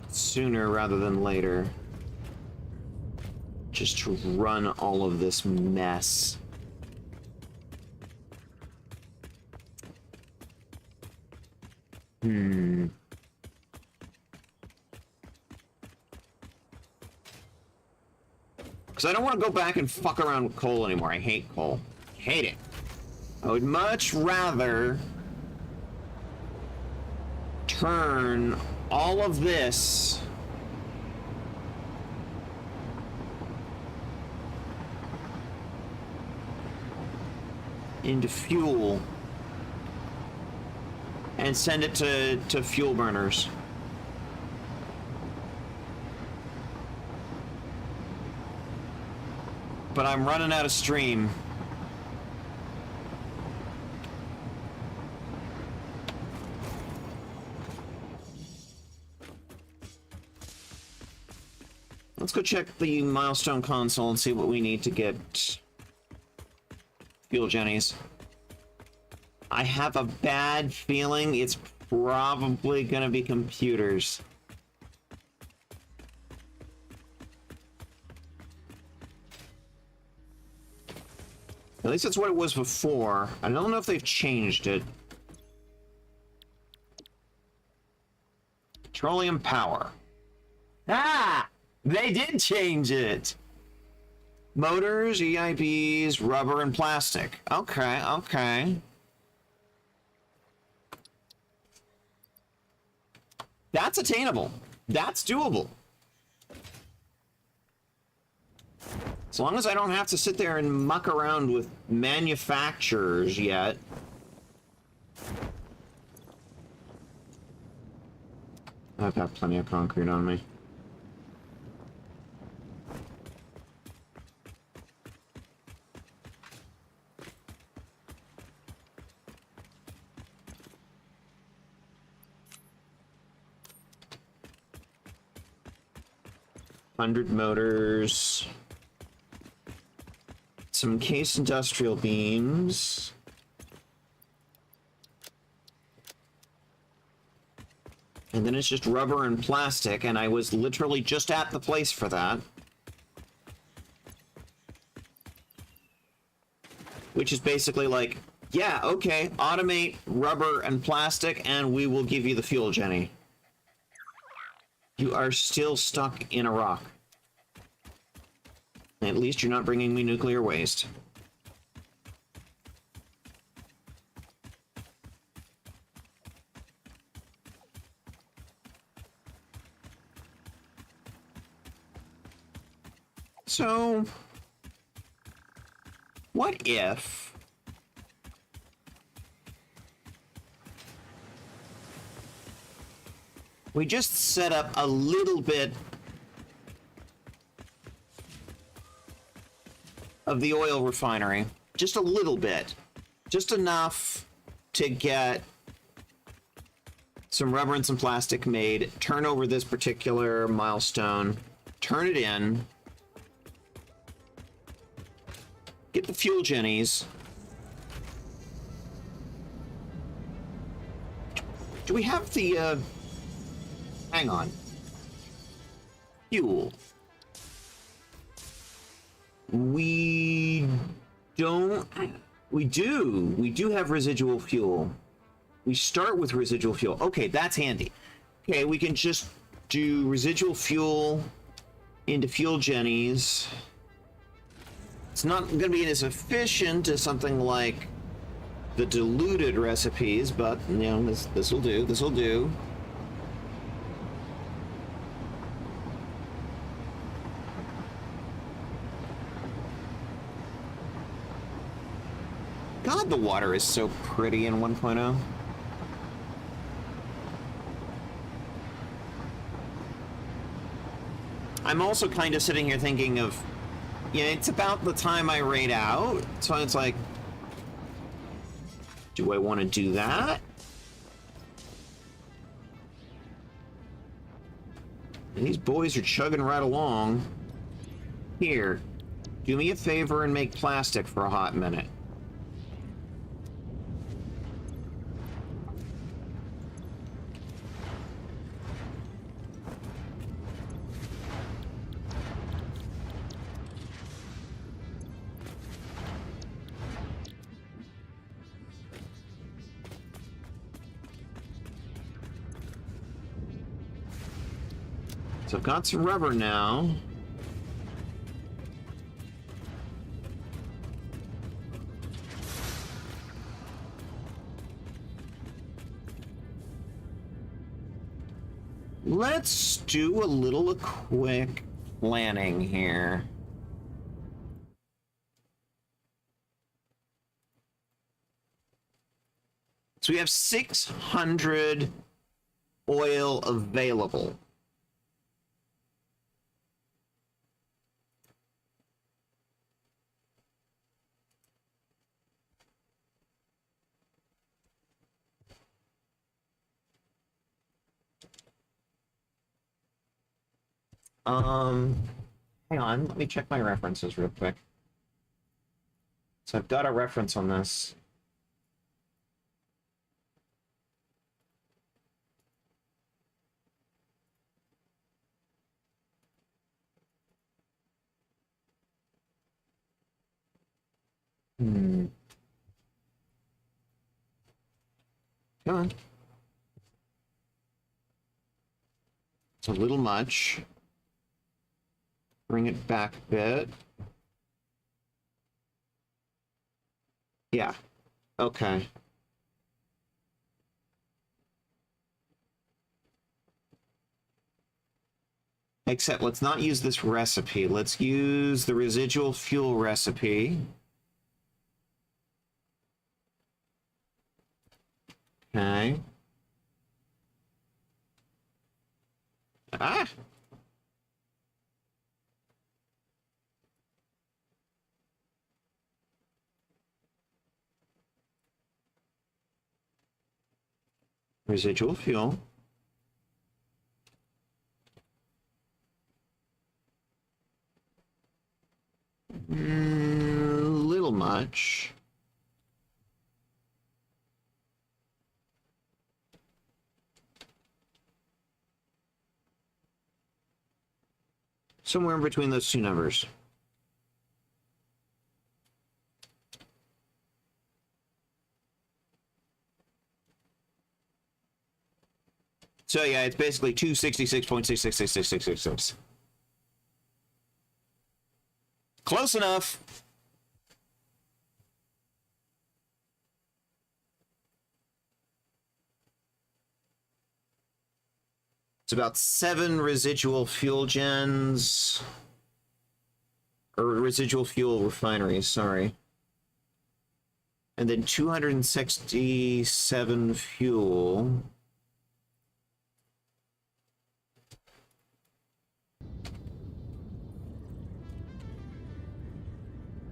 sooner rather than later. Just to run all of this mess. Because I don't want to go back and fuck around with coal anymore. I hate coal. Hate it. I would much rather turn all of this into fuel and send it to fuel burners. But I'm running out of stream. Let's go check the milestone console and see what we need to get fuel jennies. I have a bad feeling it's probably gonna be computers. At least that's what it was before. I don't know if they've changed it. Petroleum power. Ah! They did change it! Motors, EIBs, rubber, and plastic. Okay, okay. That's attainable. That's doable. As long as I don't have to sit there and muck around with manufacturers yet. I've got plenty of concrete on me. 100 motors. Some encased industrial beams. And then it's just rubber and plastic, and I was literally just at the place for that. Which is basically like, yeah, okay, automate rubber and plastic, and we will give you the fuel, Jenny. You are still stuck in a rock. At least you're not bringing me nuclear waste. So, what if we just set up a little bit of the oil refinery? Just a little bit. Just enough to get some rubber and some plastic made, turn over this particular milestone, turn it in, get the fuel jennies. Do we have the, hang on. Fuel. We don't... We do have residual fuel. We start with residual fuel. Okay, that's handy. Okay, we can just do residual fuel into fuel jennies. It's not going to be as efficient as something like the diluted recipes, but, you know, this will do. This will do. God, the water is so pretty in 1.0. I'm also kind of sitting here thinking of, yeah, it's about the time I raid out, so it's like, do I want to do that? And these boys are chugging right along. Here, do me a favor and make plastic for a hot minute. So I've got some rubber now. Let's do a little quick planning here. So we have 600 oil available. Hang on, let me check my references real quick. So I've got a reference on this. Come on. It's a little much. Bring it back a bit. Yeah. Okay. Except let's not use this recipe. Let's use the residual fuel recipe. Okay. Ah! Residual fuel. much. Somewhere in between those two numbers. So yeah, it's basically 266.666666. Close enough. It's about 7 residual fuel gens. Or residual fuel refineries, sorry. And then 267 fuel.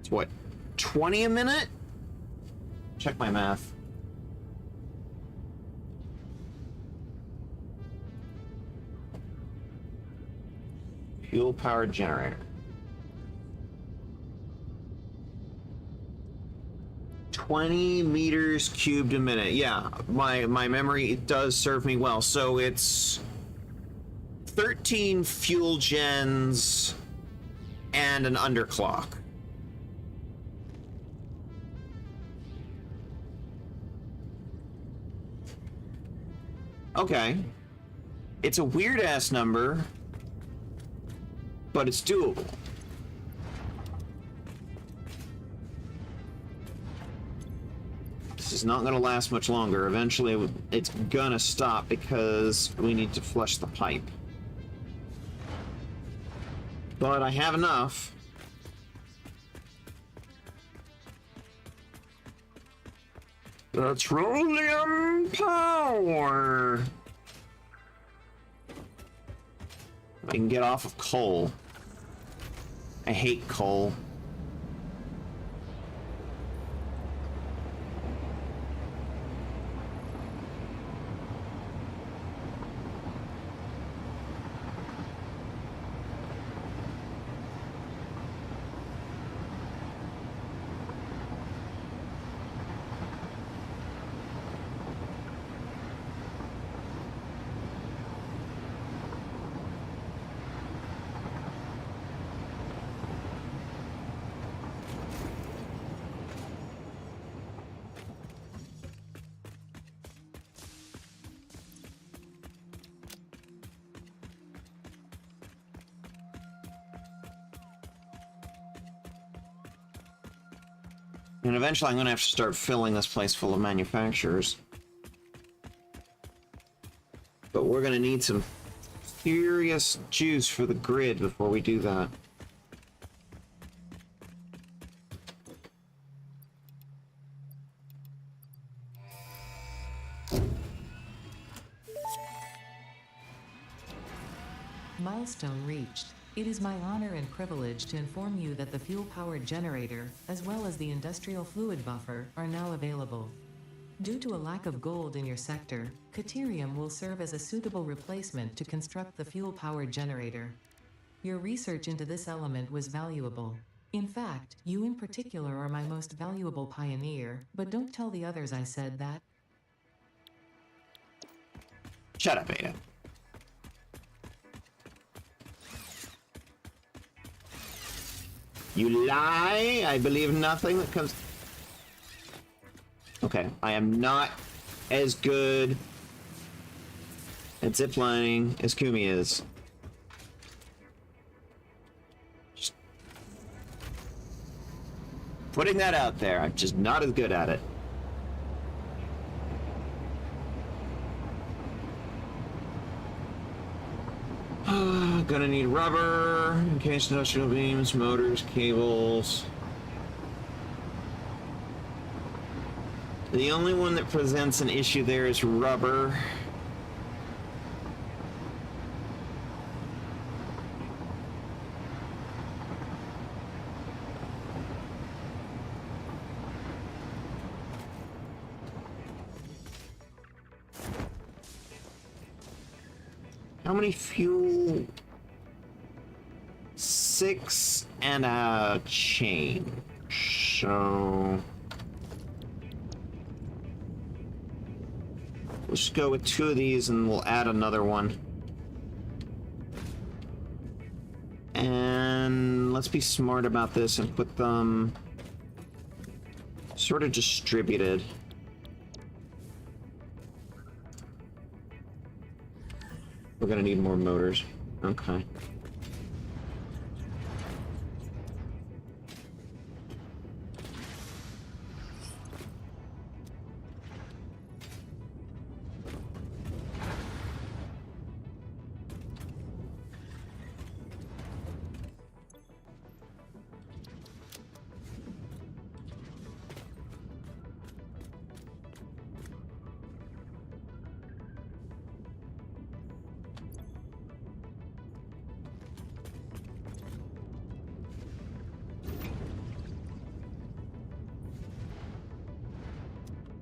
It's what, 20 a minute? Check my math. Fuel powered generator. 20 meters cubed a minute. Yeah, my memory does serve me well. So it's 13 fuel gens and an underclock. Okay. It's a weird ass number, but it's doable. This is not going to last much longer. Eventually, it's gonna stop because we need to flush the pipe. But I have enough. Petroleum power. I can get off of coal. I hate coal. And eventually I'm going to have to start filling this place full of manufacturers. But we're going to need some serious juice for the grid before we do that. Milestone reached. It is my honor and privilege to inform you that the fuel-powered generator, as well as the industrial fluid buffer, are now available. Due to a lack of gold in your sector, Caterium will serve as a suitable replacement to construct the fuel-powered generator. Your research into this element was valuable. In fact, you in particular are my most valuable pioneer, but don't tell the others I said that. Shut up, Ada. You lie! I believe nothing that comes... Okay, I am not as good at ziplining as Kumi is. Just putting that out there, I'm just not as good at it. Gonna need rubber, in case industrial beams, motors, cables. The only one that presents an issue there is rubber. How many fuel? 6 and a change. So let's just go with 2 of these and we'll add another one. And let's be smart about this and put them sort of distributed. We're gonna need more motors. Okay.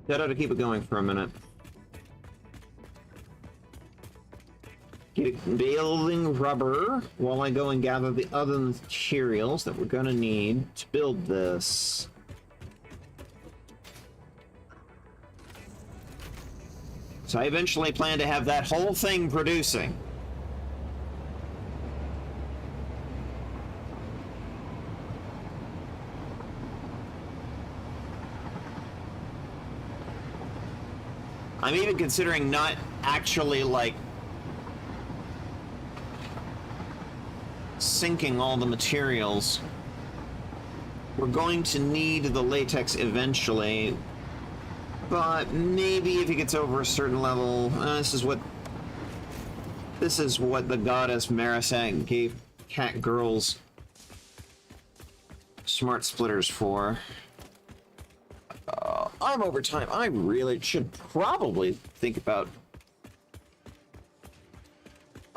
That ought to keep it going for a minute. Keep building rubber while I go and gather the other materials that we're gonna need to build this. So I eventually plan to have that whole thing producing. I'm even considering not actually, like, sinking all the materials. We're going to need the latex eventually, but maybe if it gets over a certain level, this is what the goddess Marisat gave cat girls smart splitters for. I'm over time. I really should probably think about...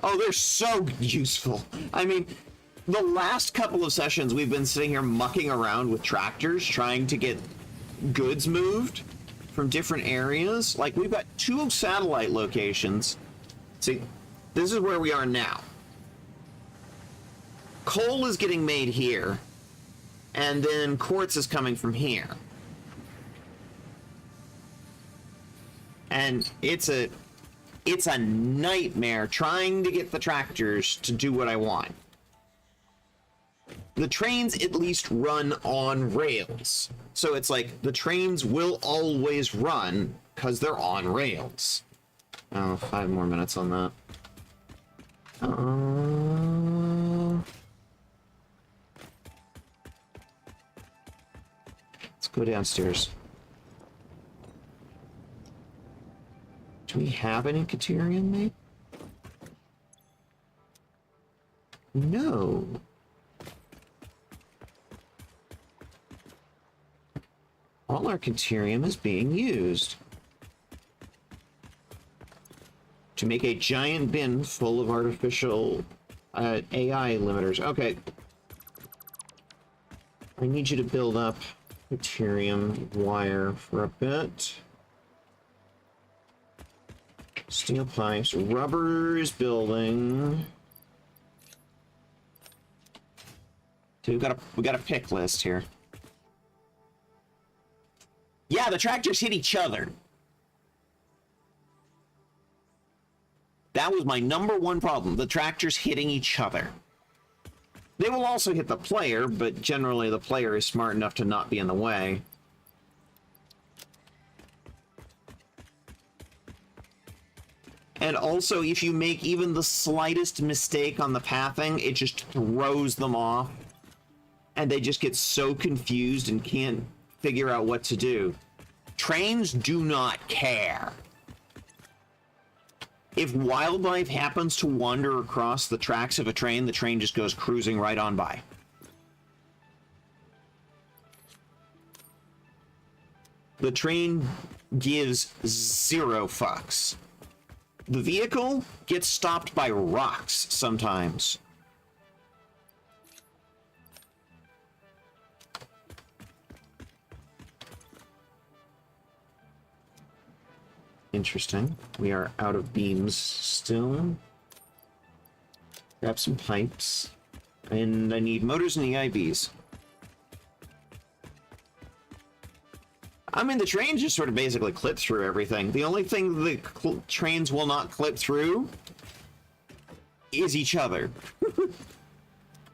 Oh, they're so useful. I mean, the last couple of sessions we've been sitting here mucking around with tractors trying to get goods moved from different areas. Like, we've got 2 satellite locations. See, this is where we are now. Coal is getting made here, and then quartz is coming from here. And it's a nightmare trying to get the tractors to do what I want. The trains at least run on rails. So it's like the trains will always run because they're on rails. Oh, 5 more minutes on that. Let's go downstairs. Do we have any Caterium made? No. All our Caterium is being used to make a giant bin full of artificial AI limiters. Okay. I need you to build up Caterium wire for a bit. Steel pipes, rubber is building. So we got a pick list here. Yeah, the tractors hit each other. That was my #1 problem. The tractors hitting each other. They will also hit the player, but generally the player is smart enough to not be in the way. And also, if you make even the slightest mistake on the pathing, it just throws them off. And they just get so confused and can't figure out what to do. Trains do not care. If wildlife happens to wander across the tracks of a train, the train just goes cruising right on by. The train gives 0 fucks. The vehicle gets stopped by rocks sometimes. Interesting. We are out of beams still. Grab some pipes. And I need motors and EIVs. I mean, the trains just sort of basically clip through everything. The only thing the trains will not clip through is each other.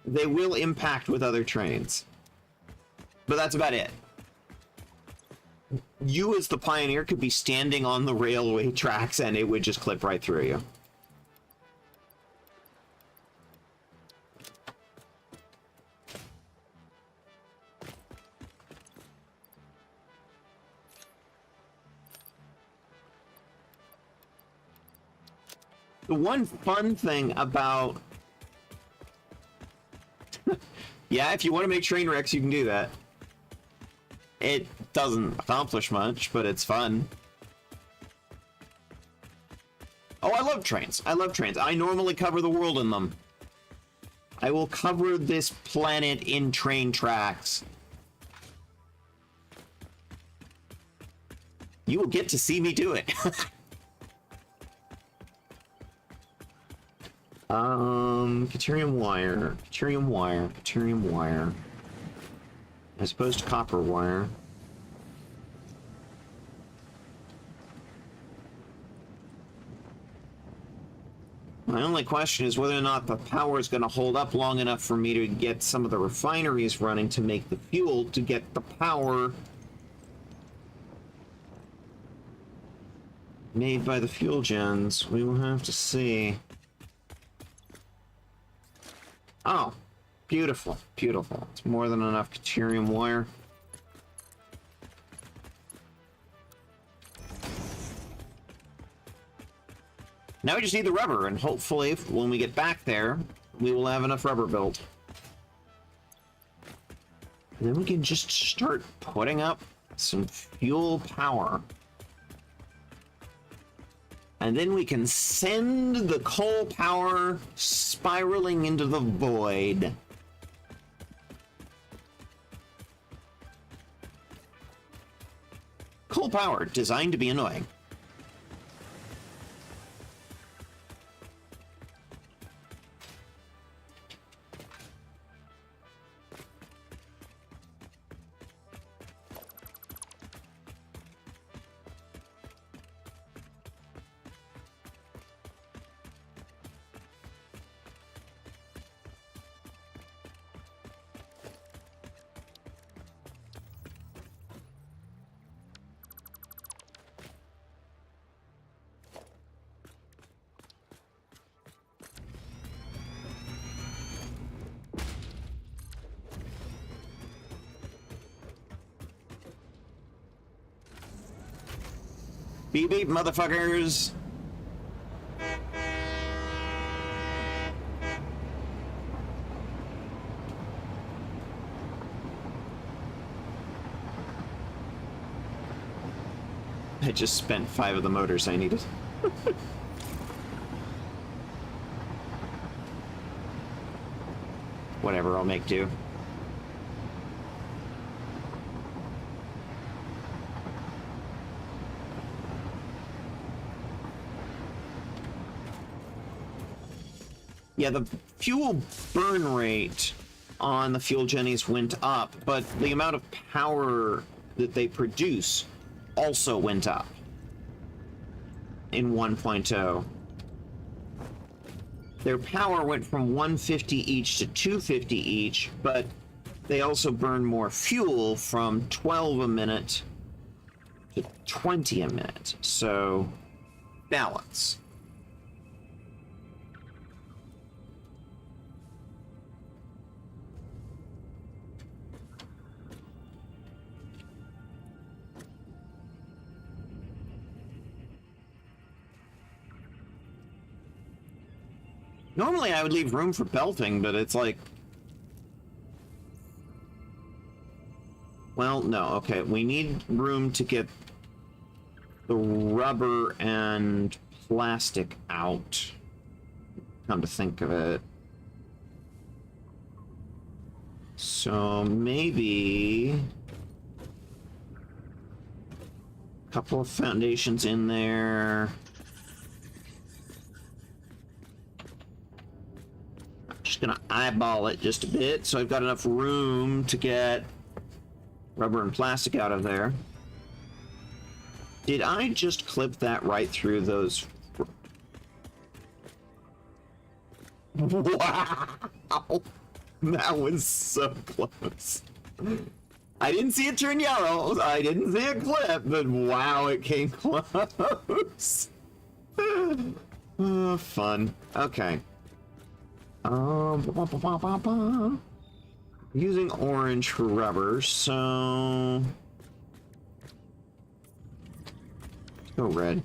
They will impact with other trains. But that's about it. You as the Pioneer could be standing on the railway tracks and it would just clip right through you. The one fun thing about... yeah, if you want to make train wrecks, you can do that. It doesn't accomplish much, but it's fun. Oh, I love trains. I love trains. I normally cover the world in them. I will cover this planet in train tracks. You will get to see me do it. Deuterium wire, deuterium wire, deuterium wire. As opposed to copper wire. My only question is whether or not the power is going to hold up long enough for me to get some of the refineries running to make the fuel to get the power made by the fuel gens. We will have to see. Oh, beautiful, beautiful. It's more than enough deuterium wire. Now we just need the rubber, and hopefully when we get back there, we will have enough rubber built. And then we can just start putting up some fuel power. And then we can send the coal power spiraling into the void. Coal power, designed to be annoying. Beep beep, motherfuckers. I just spent 5 of the motors I needed. Whatever, I'll make do. Yeah, the fuel burn rate on the fuel jennies went up, but the amount of power that they produce also went up in 1.0. Their power went from 150 each to 250 each, but they also burn more fuel from 12 a minute to 20 a minute. So, balance. Normally I would leave room for belting, but it's like... Well, no, okay. We need room to get the rubber and plastic out. Come to think of it. So maybe... a couple of foundations in there. Just gonna eyeball it just a bit so I've got enough room to get rubber and plastic out of there. Did I just clip that right through those? Wow! That was so close. I didn't see it turn yellow. I didn't see it clip, but wow, it came close. Oh, fun. Okay. Using orange for rubber, so let's go red.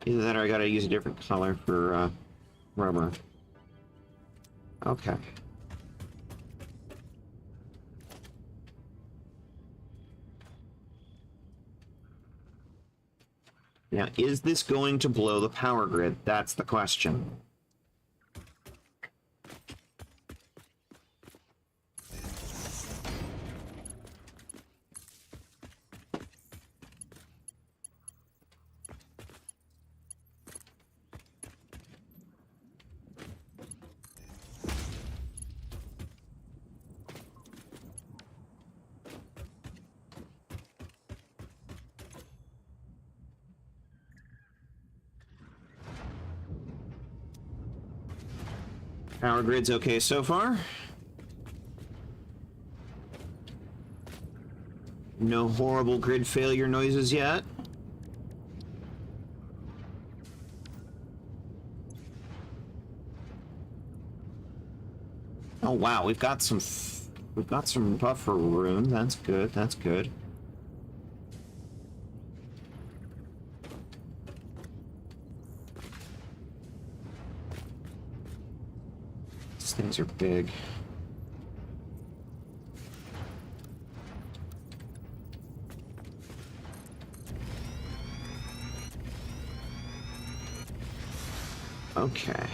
Either that or I gotta use a different color for rubber. Okay. Now, is this going to blow the power grid? That's the question. Power grid's okay so far. No horrible grid failure noises yet. Oh wow, we've got some buffer room. That's good. That's good. These things are big. Okay.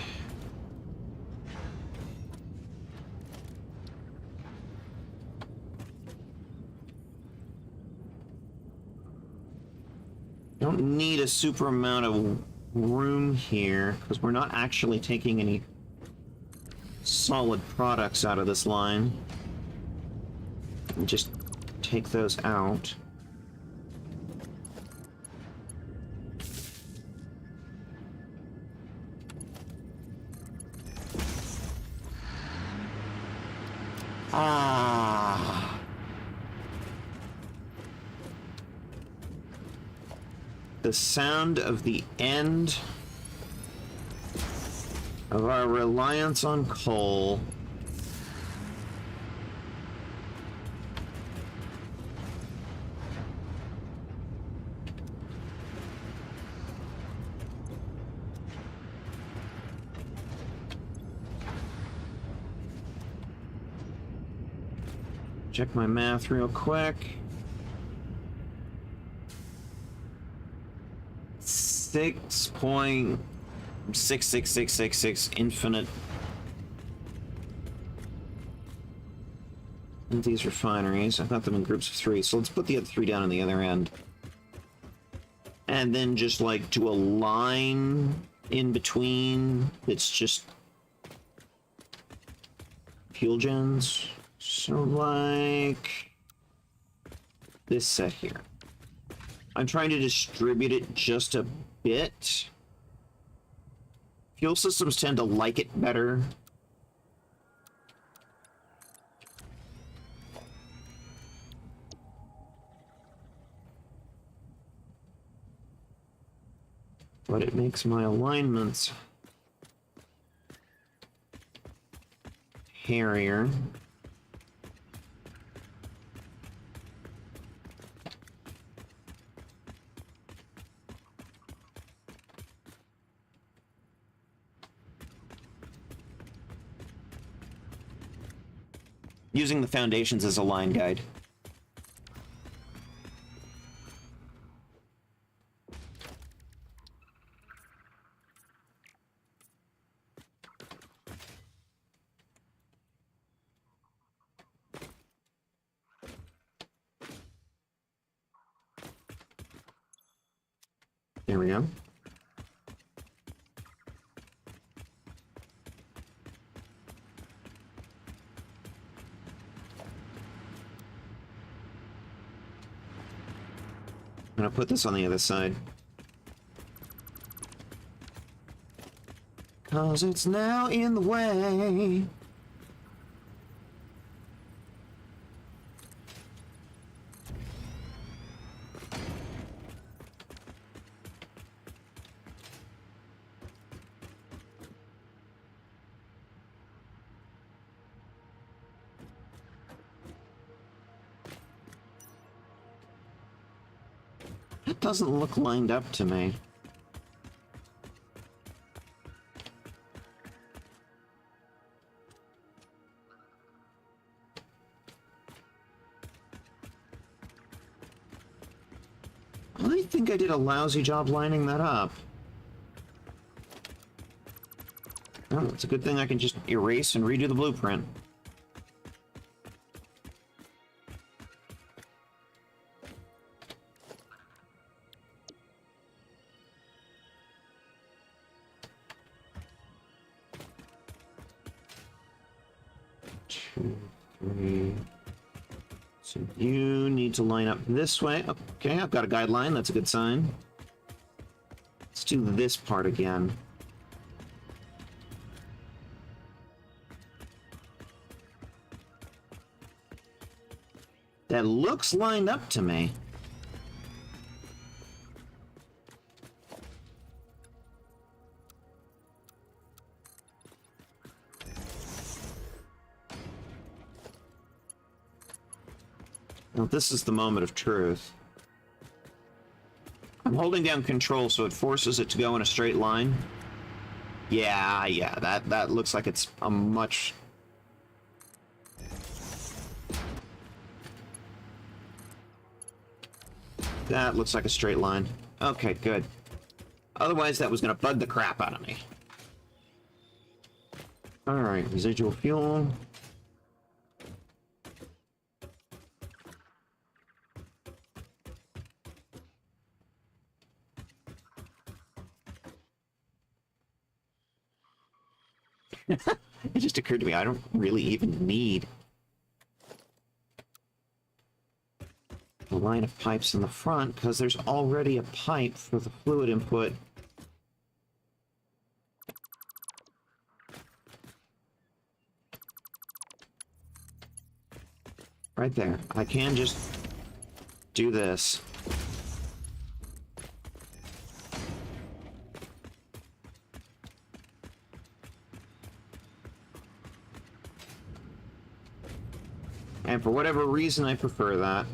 Don't need a super amount of room here because we're not actually taking any solid products out of this line. Just take those out. Ah. The sound of the end of our reliance on coal. Check my math real quick. 6.66666 infinite. And these refineries, I've got them in groups of 3, so let's put the other 3 down on the other end. And then just like do a line in between. It's just fuel gens. So like this set here. I'm trying to distribute it just a bit. Fuel systems tend to like it better. But it makes my alignments hairier. Using the foundations as a line guide. There we go. I'm gonna put this on the other side. Cause it's now in the way. It doesn't look lined up to me. I think I did a lousy job lining that up. Oh, it's a good thing I can just erase and redo the blueprint. Two, three. So you need to line up this way. Okay, I've got a guideline. That's a good sign. Let's do this part again. That looks lined up to me. Now, this is the moment of truth. I'm holding down control so it forces it to go in a straight line. Yeah, that looks like it's a much... That looks like a straight line. Okay, good. Otherwise, that was gonna bug the crap out of me. Alright, residual fuel. It just occurred to me, I don't really even need a line of pipes in the front, because there's already a pipe for the fluid input. Right there. I can just do this. And for whatever reason, I prefer that.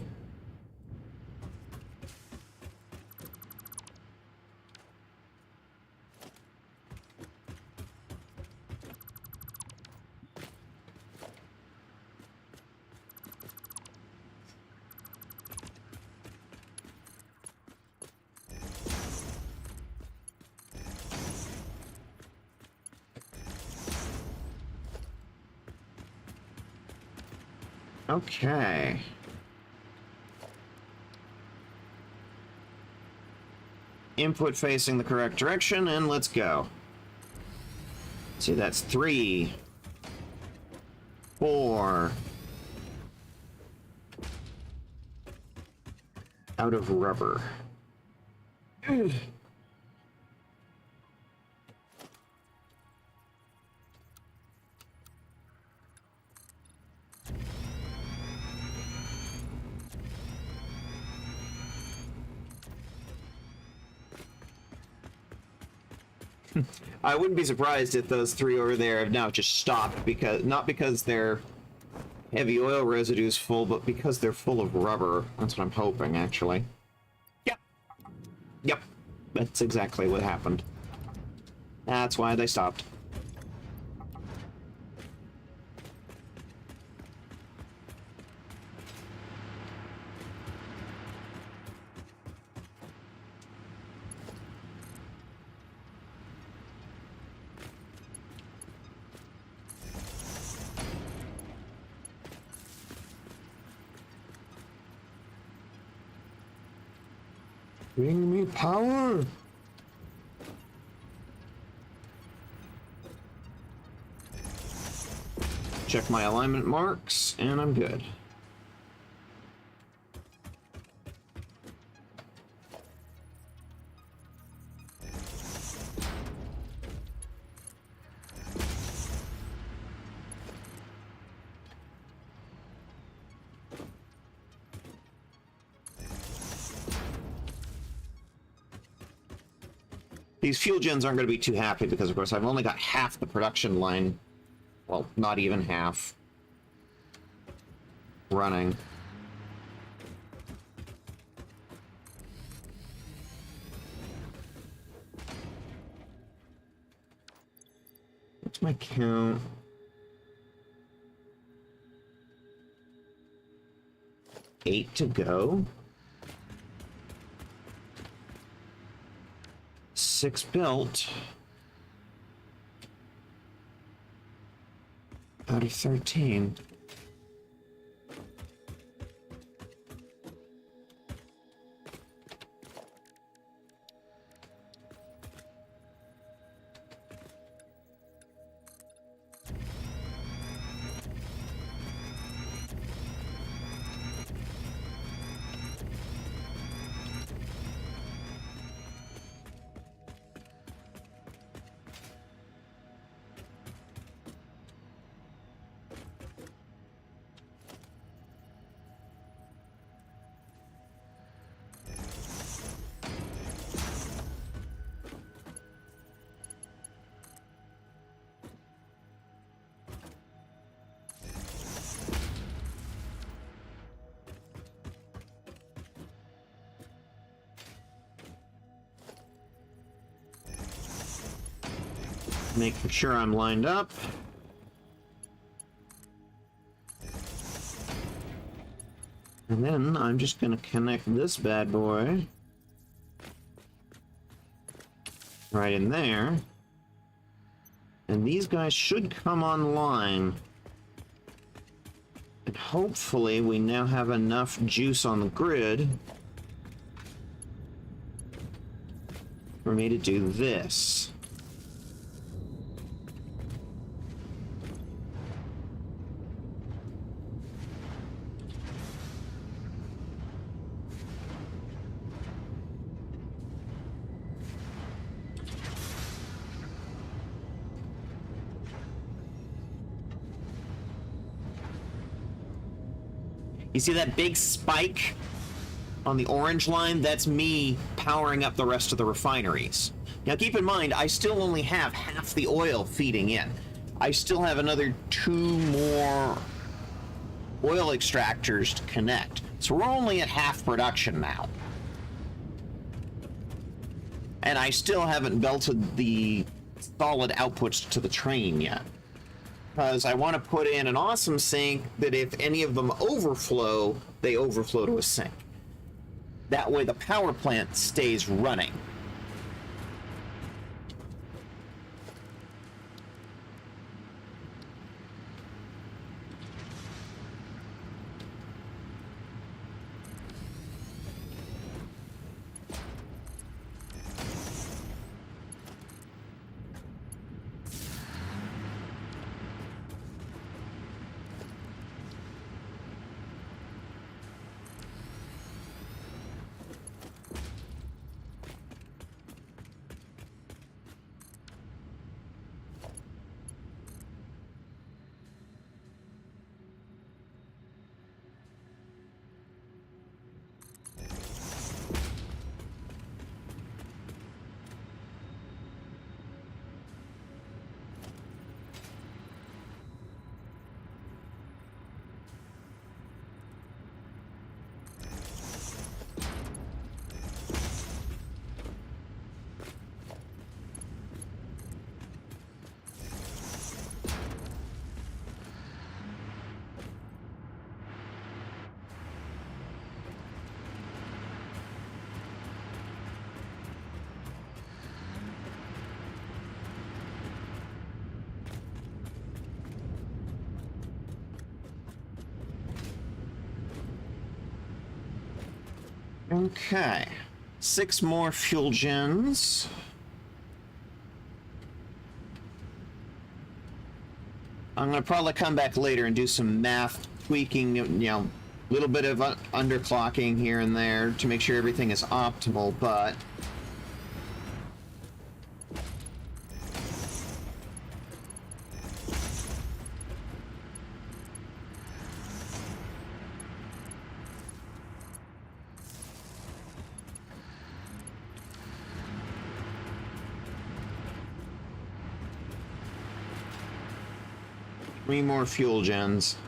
Okay. Input facing the correct direction, and let's go. See, that's 3, 4. Out of rubber. I wouldn't be surprised if those 3 over there have now just stopped, because not because their heavy oil residue is full, but because they're full of rubber. That's what I'm hoping, actually. Yep. That's exactly what happened. That's why they stopped. Bring me power! Check my alignment marks, and I'm good. These fuel gens aren't going to be too happy because, of course, I've only got half the production line. Well, not even half. Running. What's my count? Eight to go. 6 built. Out of 13. Making sure I'm lined up. And then I'm just going to connect this bad boy right in there. And these guys should come online. And hopefully we now have enough juice on the grid for me to do this. You see that big spike on the orange line? That's me powering up the rest of the refineries. Now keep in mind, I still only have half the oil feeding in. I still have another 2 more oil extractors to connect. So we're only at half production now. And I still haven't belted the solid outputs to the train yet. Because I want to put in an awesome sink that if any of them overflow, they overflow to a sink. That way the power plant stays running. Okay, 6 more fuel gens. I'm going to probably come back later and do some math tweaking, you know, a little bit of underclocking here and there to make sure everything is optimal, but 3 more fuel gens.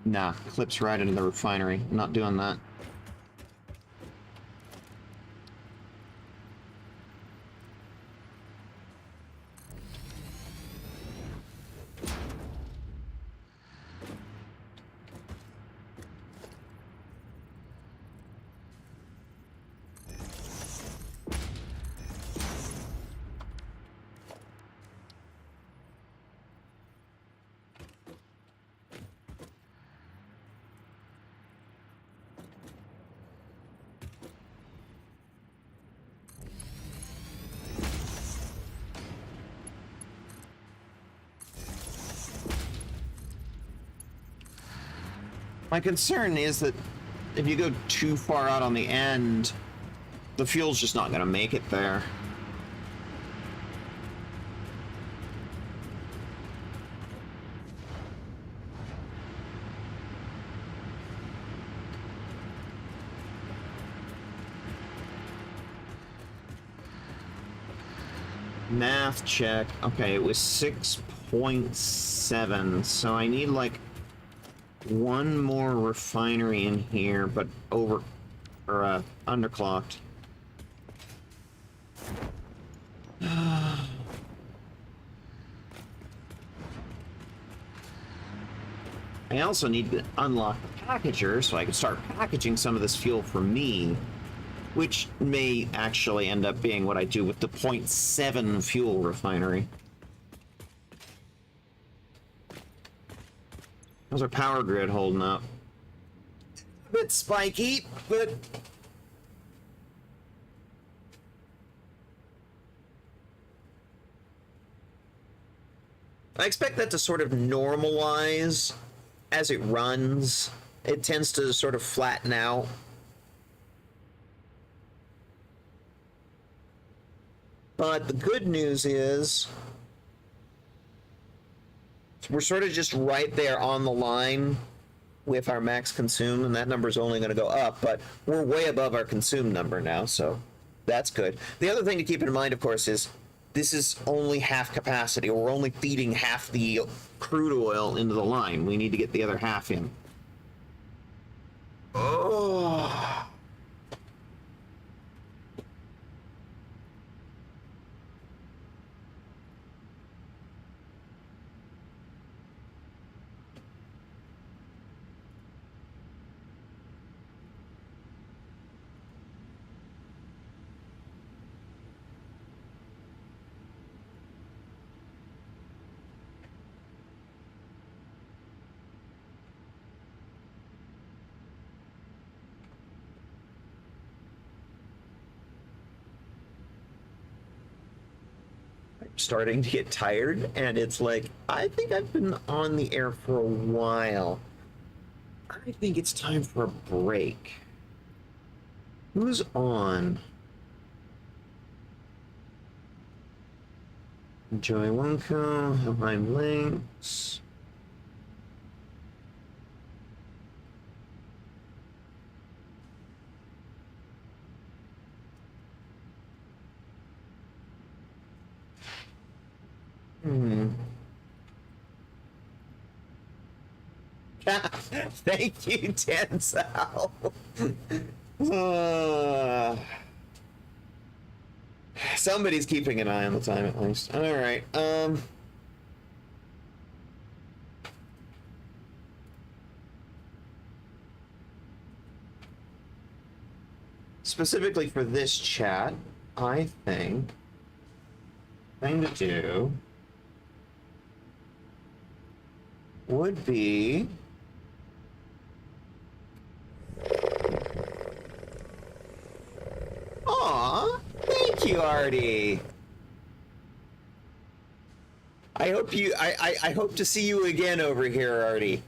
Nah, clips right into the refinery. Not doing that. My concern is that if you go too far out on the end, the fuel's just not going to make it there. Math check. Okay, it was 6.7, so I need like one more refinery in here, but underclocked. I also need to unlock the packager so I can start packaging some of this fuel for me, which may actually end up being what I do with the 0.7 fuel refinery. How's our power grid holding up? A bit spiky, but I expect that to sort of normalize as it runs. It tends to sort of flatten out. But the good news is we're sort of just right there on the line with our max consume, and that number is only going to go up, but we're way above our consume number now, so that's good. The other thing to keep in mind, of course, is this is only half capacity, or we're only feeding half the crude oil into the line. We need to get the other half in. Oh. Starting to get tired, and it's like, I think I've been on the air for a while. I think it's time for a break. Who's on? Joey Wonko, Helheim Links. Thank you, Denzel. Somebody's keeping an eye on the time at least. All right. Specifically for this chat, I think thing to do would be Aw, thank you, Artie. I hope to see you again over here, Artie.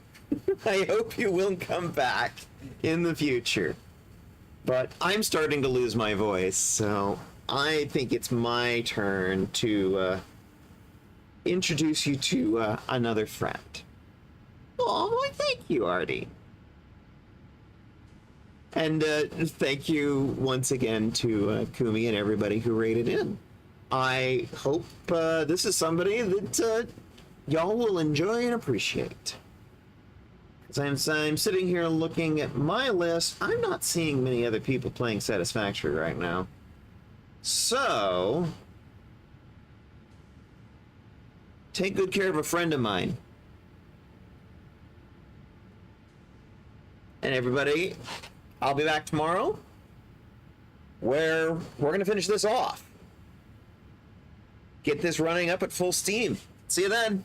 I hope you will come back in the future. But I'm starting to lose my voice, so I think it's my turn to introduce you to another friend. Oh, thank you, Artie. And thank you once again to Kumi and everybody who rated in. I hope this is somebody that y'all will enjoy and appreciate. As I'm sitting here looking at my list, I'm not seeing many other people playing Satisfactory right now. So, take good care of a friend of mine. And everybody, I'll be back tomorrow, where we're going to finish this off. Get this running up at full steam. See you then.